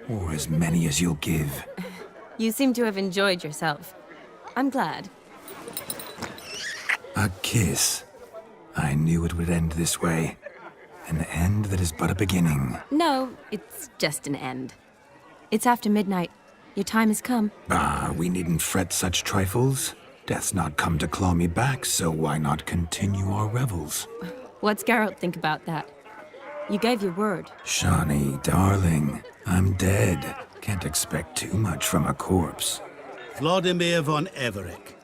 Or as many as you'll give. You seem to have enjoyed yourself. I'm glad. A kiss. I knew it would end this way. An end that is but a beginning. No, it's just an end. It's after midnight. Your time has come. Ah, we needn't fret such trifles. Death's not come to claw me back, so why not continue our revels? What's Geralt think about that? You gave your word. Shawnee, darling, I'm dead. Can't expect too much from a corpse. Vladimir von Everec,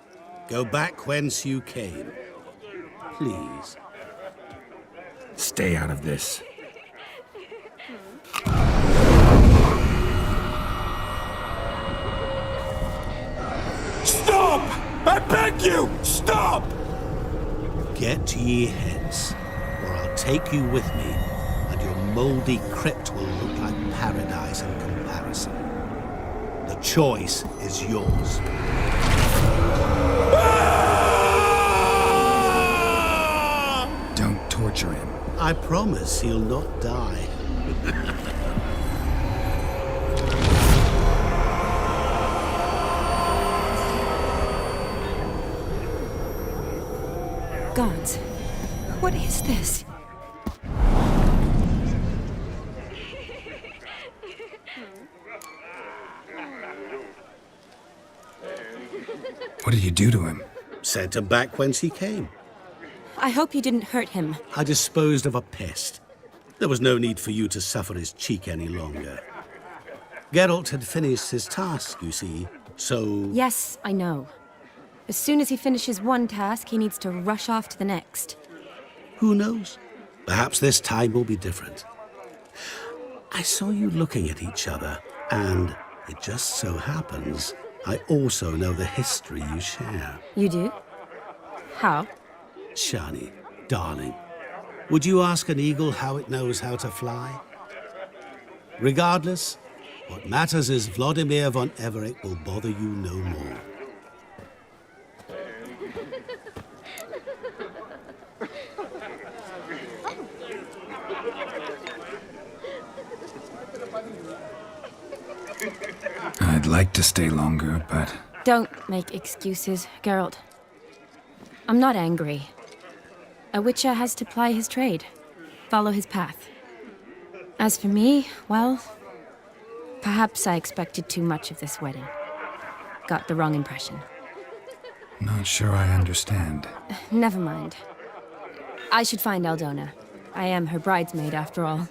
go back whence you came. Please. Stay out of this. Stop! I beg you! Stop! Get ye hence, or I'll take you with me, and your mouldy crypt will look like paradise in comparison. The choice is yours. Don't torture him. I promise he'll not die. Gods, what is this? What did you do to him? Sent him back whence he came. I hope you didn't hurt him. I disposed of a pest. There was no need for you to suffer his cheek any longer. Geralt had finished his task, you see, so... Yes, I know. As soon as he finishes one task, he needs to rush off to the next. Who knows? Perhaps this time will be different. I saw you looking at each other, and it just so happens I also know the history you share. You do? How? Shani, darling, would you ask an eagle how it knows how to fly? Regardless, what matters is Vladimir von Everec will bother you no more. I'd like to stay longer, but... Don't make excuses, Geralt. I'm not angry. A witcher has to ply his trade, follow his path. As for me, well, perhaps I expected too much of this wedding. Got the wrong impression. Not sure I understand. Never mind. I should find Aldona. I am her bridesmaid, after all.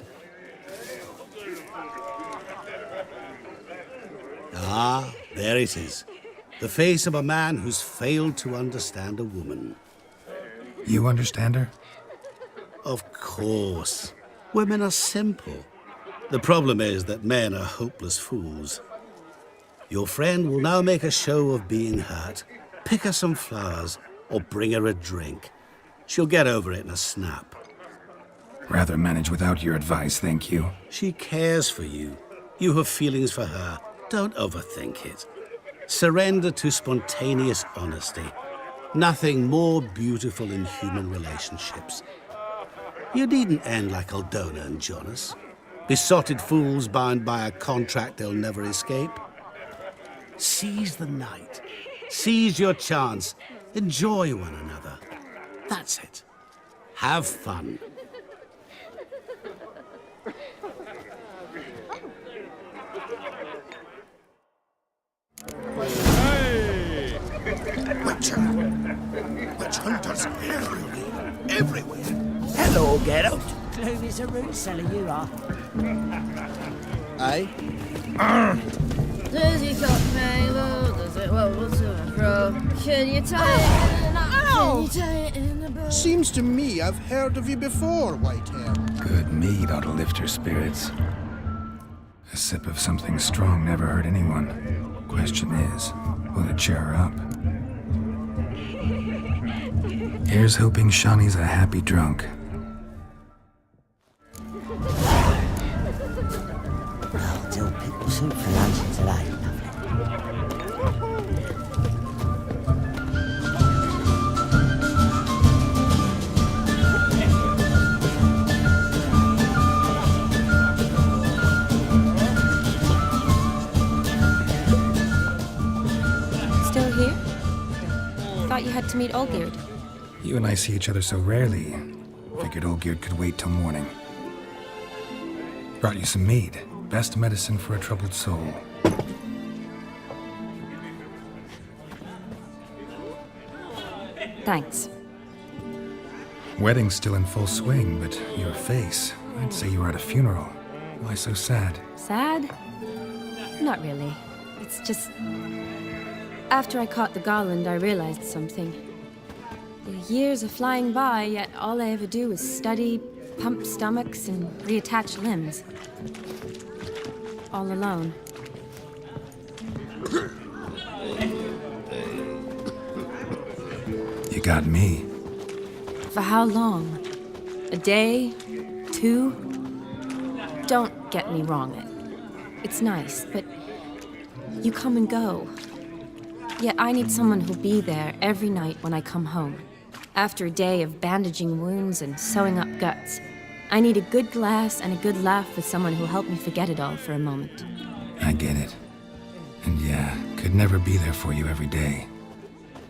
Ah, there it is. The face of a man who's failed to understand a woman. You understand her? Of course. Women are simple. The problem is that men are hopeless fools. Your friend will now make a show of being hurt, pick her some flowers, or bring her a drink. She'll get over it in a snap. Rather manage without your advice, thank you. She cares for you. You have feelings for her. Don't overthink it. Surrender to spontaneous honesty. Nothing more beautiful in human relationships. You needn't end like Aldona and Jonas. Besotted fools bound by a contract they'll never escape. Seize the night. Seize your chance. Enjoy one another. That's it. Have fun. Hey! Witcher! Witch hunters everywhere! Hello, Geralt. Gloomy as a root cellar you are. Eh? Does he cut mango? Does it roll to and fro? Can you tie it in a knot? Can you tie it in a bow? Seems to me I've heard of you before, Whitehair. Good mead ought to lift her spirits. A sip of something strong never hurt anyone. Question is, will it cheer her up? Here's hoping Shawnee's a happy drunk. I'll do pickle soup for lunch today. had to meet Olgierd. You and I see each other so rarely. Figured Olgierd could wait till morning. Brought you some mead. Best medicine for a troubled soul. Thanks. Wedding's still in full swing, but your face, I'd say you were at a funeral. Why so sad? Sad? Not really. It's just... After I caught the garland, I realized something. The years are flying by, yet all I ever do is study, pump stomachs, and reattach limbs. All alone. You got me. For how long? A day? 2? Don't get me wrong. It's nice, but you come and go. Yet I need someone who'll be there every night when I come home. After a day of bandaging wounds and sewing up guts, I need a good glass and a good laugh with someone who'll help me forget it all for a moment. I get it. And yeah, could never be there for you every day.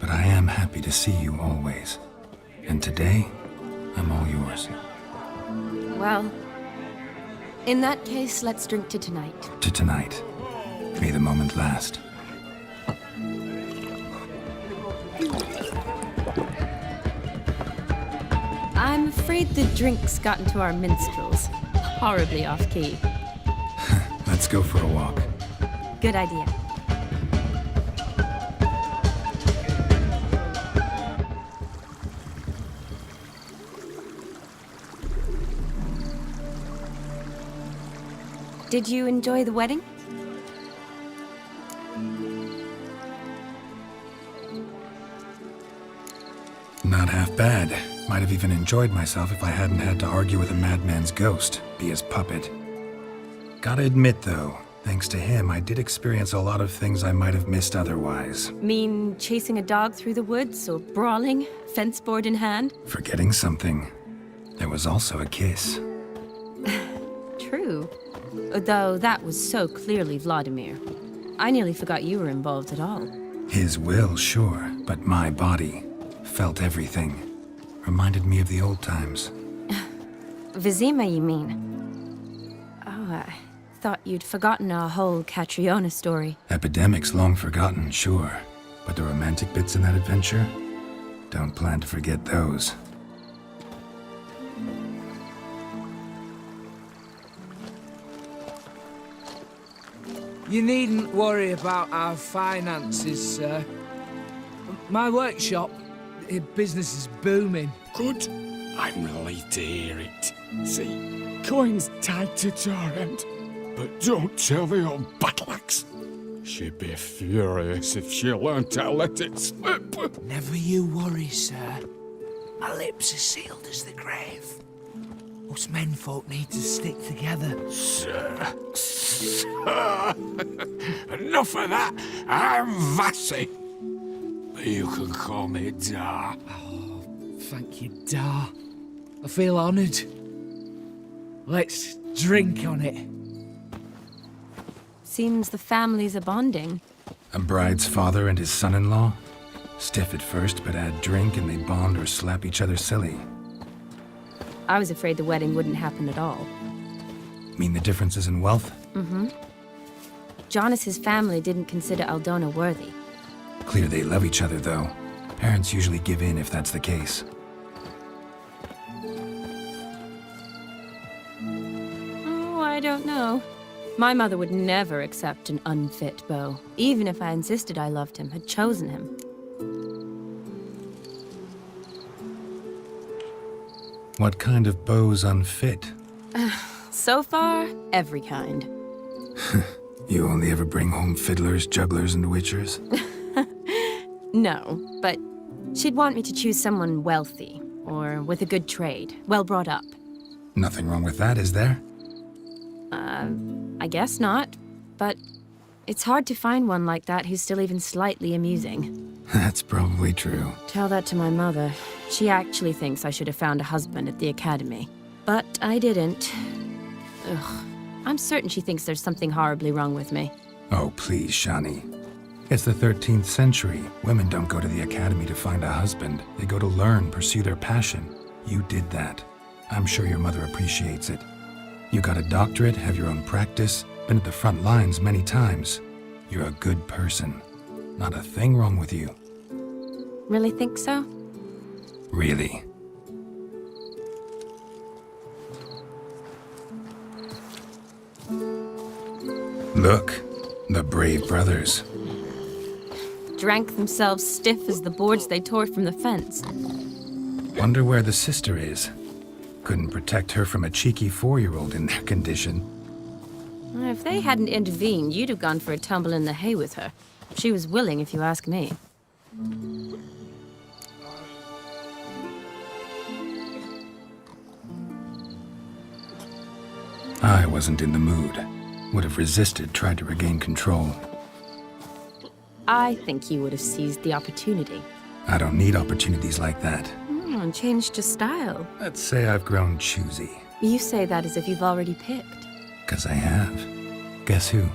But I am happy to see you always. And today, I'm all yours. Well, in that case, let's drink to tonight. To tonight. May the moment last. I'm afraid the drinks got into our minstrels. Horribly off-key. Let's go for a walk. Good idea. Did you enjoy the wedding? Not half bad. Might have even enjoyed myself if I hadn't had to argue with a madman's ghost, be his puppet. Gotta admit, though, thanks to him, I did experience a lot of things I might have missed otherwise. Mean chasing a dog through the woods, or brawling, fence board in hand? Forgetting something. There was also a kiss. True. Though that was so clearly Vladimir. I nearly forgot you were involved at all. His will, sure, but my body felt everything. Reminded me of the old times. Vizima, you mean? Oh, I thought you'd forgotten our whole Catriona story. Epidemics long forgotten, sure. But the romantic bits in that adventure? Don't plan to forget those. You needn't worry about our finances, sir. My workshop, business is booming. Good. I'm relieved to hear it. See, coin's tied to Torrent. But don't tell the old battle-axe. She'd be furious if she learned to let it slip. Never you worry, sir. My lips are sealed as the grave. Us menfolk need to stick together. Sir. Enough of that. I'm Vassy. But you can call me Dar. Oh, thank you, Dar. I feel honoured. Let's drink on it. Seems the families are bonding. A bride's father and his son-in-law? Stiff at first, but add drink and they bond or slap each other silly. I was afraid the wedding wouldn't happen at all. Mean the differences in wealth? Mm-hmm. Jonas's family didn't consider Aldona worthy. Clear they love each other, though. Parents usually give in if that's the case. Oh, I don't know. My mother would never accept an unfit beau, even if I insisted I loved him, had chosen him. What kind of beau's unfit? So far, every kind. You only ever bring home fiddlers, jugglers, and witchers? No, but she'd want me to choose someone wealthy, or with a good trade, well brought up. Nothing wrong with that, is there? I guess not, but it's hard to find one like that who's still even slightly amusing. That's probably true. Tell that to my mother. She actually thinks I should have found a husband at the academy. But I didn't. Ugh. I'm certain she thinks there's something horribly wrong with me. Oh, please, Shani. It's the 13th century. Women don't go to the academy to find a husband. They go to learn, pursue their passion. You did that. I'm sure your mother appreciates it. You got a doctorate, have your own practice, been at the front lines many times. You're a good person. Not a thing wrong with you. Really think so? Really. Look, the brave brothers. Drank themselves stiff as the boards they tore from the fence. Wonder where the sister is. Couldn't protect her from a cheeky 4-year-old in their condition. If they hadn't intervened, you'd have gone for a tumble in the hay with her. She was willing, if you ask me. I wasn't in the mood. Would have resisted, tried to regain control. I think you would have seized the opportunity. I don't need opportunities like that. And changed your style. Let's say I've grown choosy. You say that as if you've already picked. 'Cause I have. Guess who?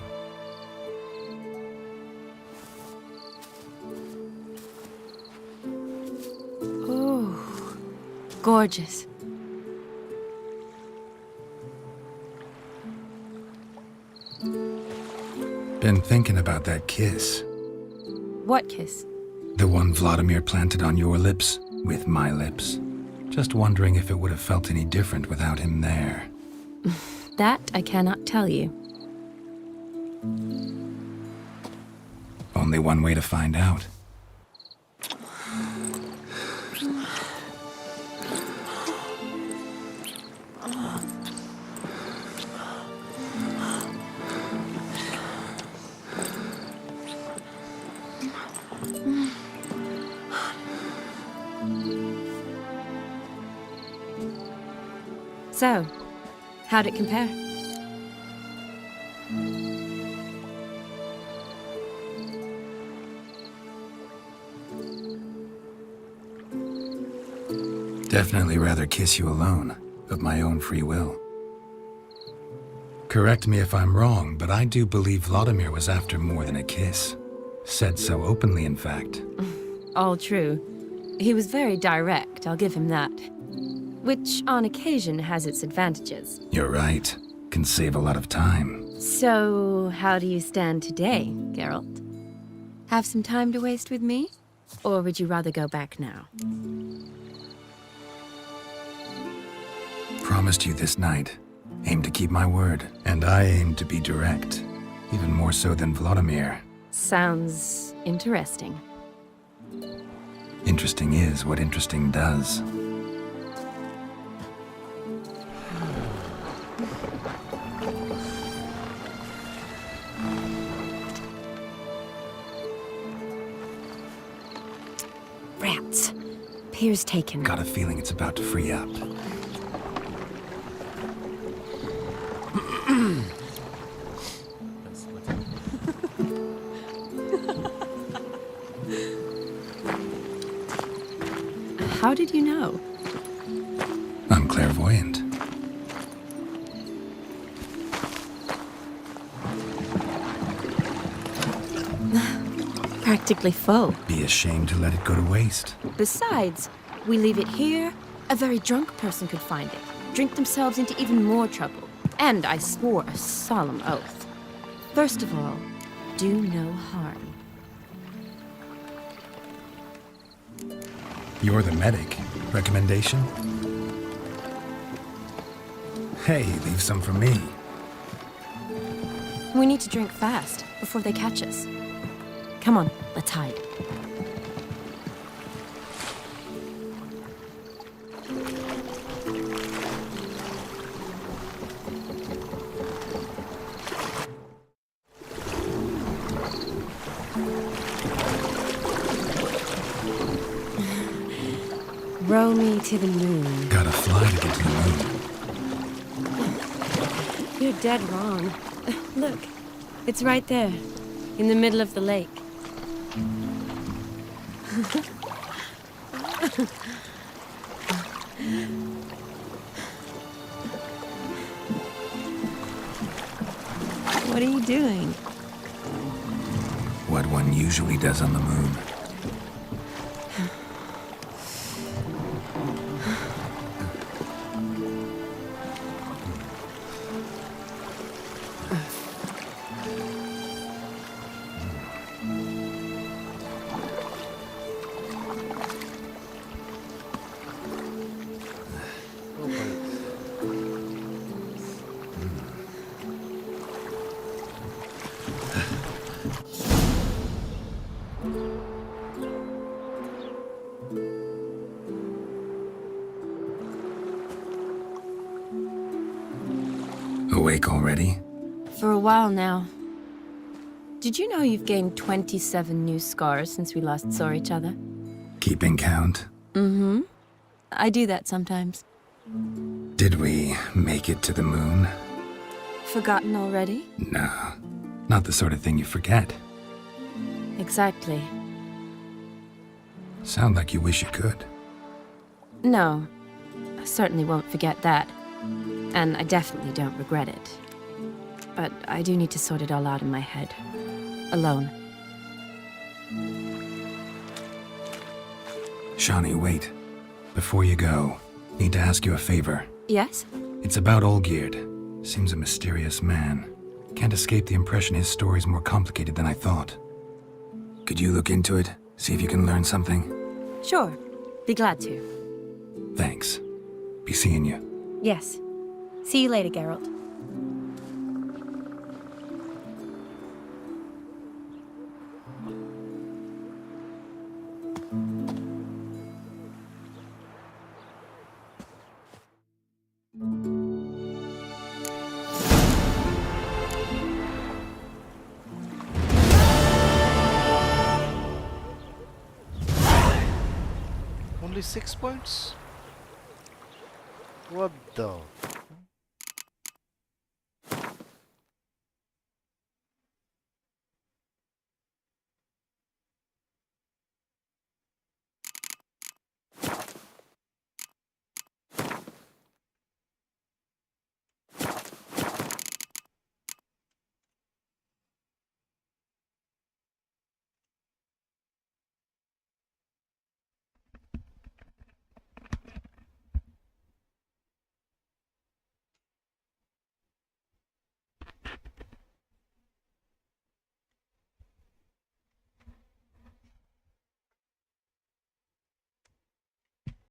Oh, gorgeous. Been thinking about that kiss. What kiss? The one Vladimir planted on your lips, with my lips. Just wondering if it would have felt any different without him there. That I cannot tell you. Only one way to find out. So, how'd it compare? Definitely rather kiss you alone, of my own free will. Correct me if I'm wrong, but I do believe Vladimir was after more than a kiss. Said so openly, in fact. All true. He was very direct, I'll give him that. Which, on occasion, has its advantages. You're right. Can save a lot of time. So, how do you stand today, Geralt? Have some time to waste with me? Or would you rather go back now? Promised you this night. Aim to keep my word. And I aim to be direct. Even more so than Vladimir. Sounds interesting. Interesting is what interesting does. Rats. Pier's taken. Got a feeling it's about to free up. How did you know? I'm clairvoyant. Practically full. Be ashamed to let it go to waste. Besides, we leave it here, a very drunk person could find it, drink themselves into even more trouble. And I swore a solemn oath. First of all, do no harm. You're the medic. Recommendation? Hey, leave some for me. We need to drink fast, before they catch us. Come on, let's hide. Row me to the moon. Gotta fly to get to the moon. You're dead wrong. Look, it's right there, in the middle of the lake. What are you doing? what one usually does on the moon. Awake already? For a while now. Did you know you've gained 27 new scars since we last saw each other? Keeping count? Mm-hmm. I do that sometimes. Did we make it to the moon? Forgotten already? No, not the sort of thing you forget. Exactly. Sound like you wish you could. No, I certainly won't forget that. And I definitely don't regret it. But I do need to sort it all out in my head. Alone. Shawnee, wait. Before you go, need to ask you a favor. Yes? It's about Olgierd. Seems a mysterious man. Can't escape the impression his story's more complicated than I thought. Could you look into it? See if you can learn something? Sure. Be glad to. Thanks. Be seeing you. Yes. See you later, Geralt. Only 6 points? What the?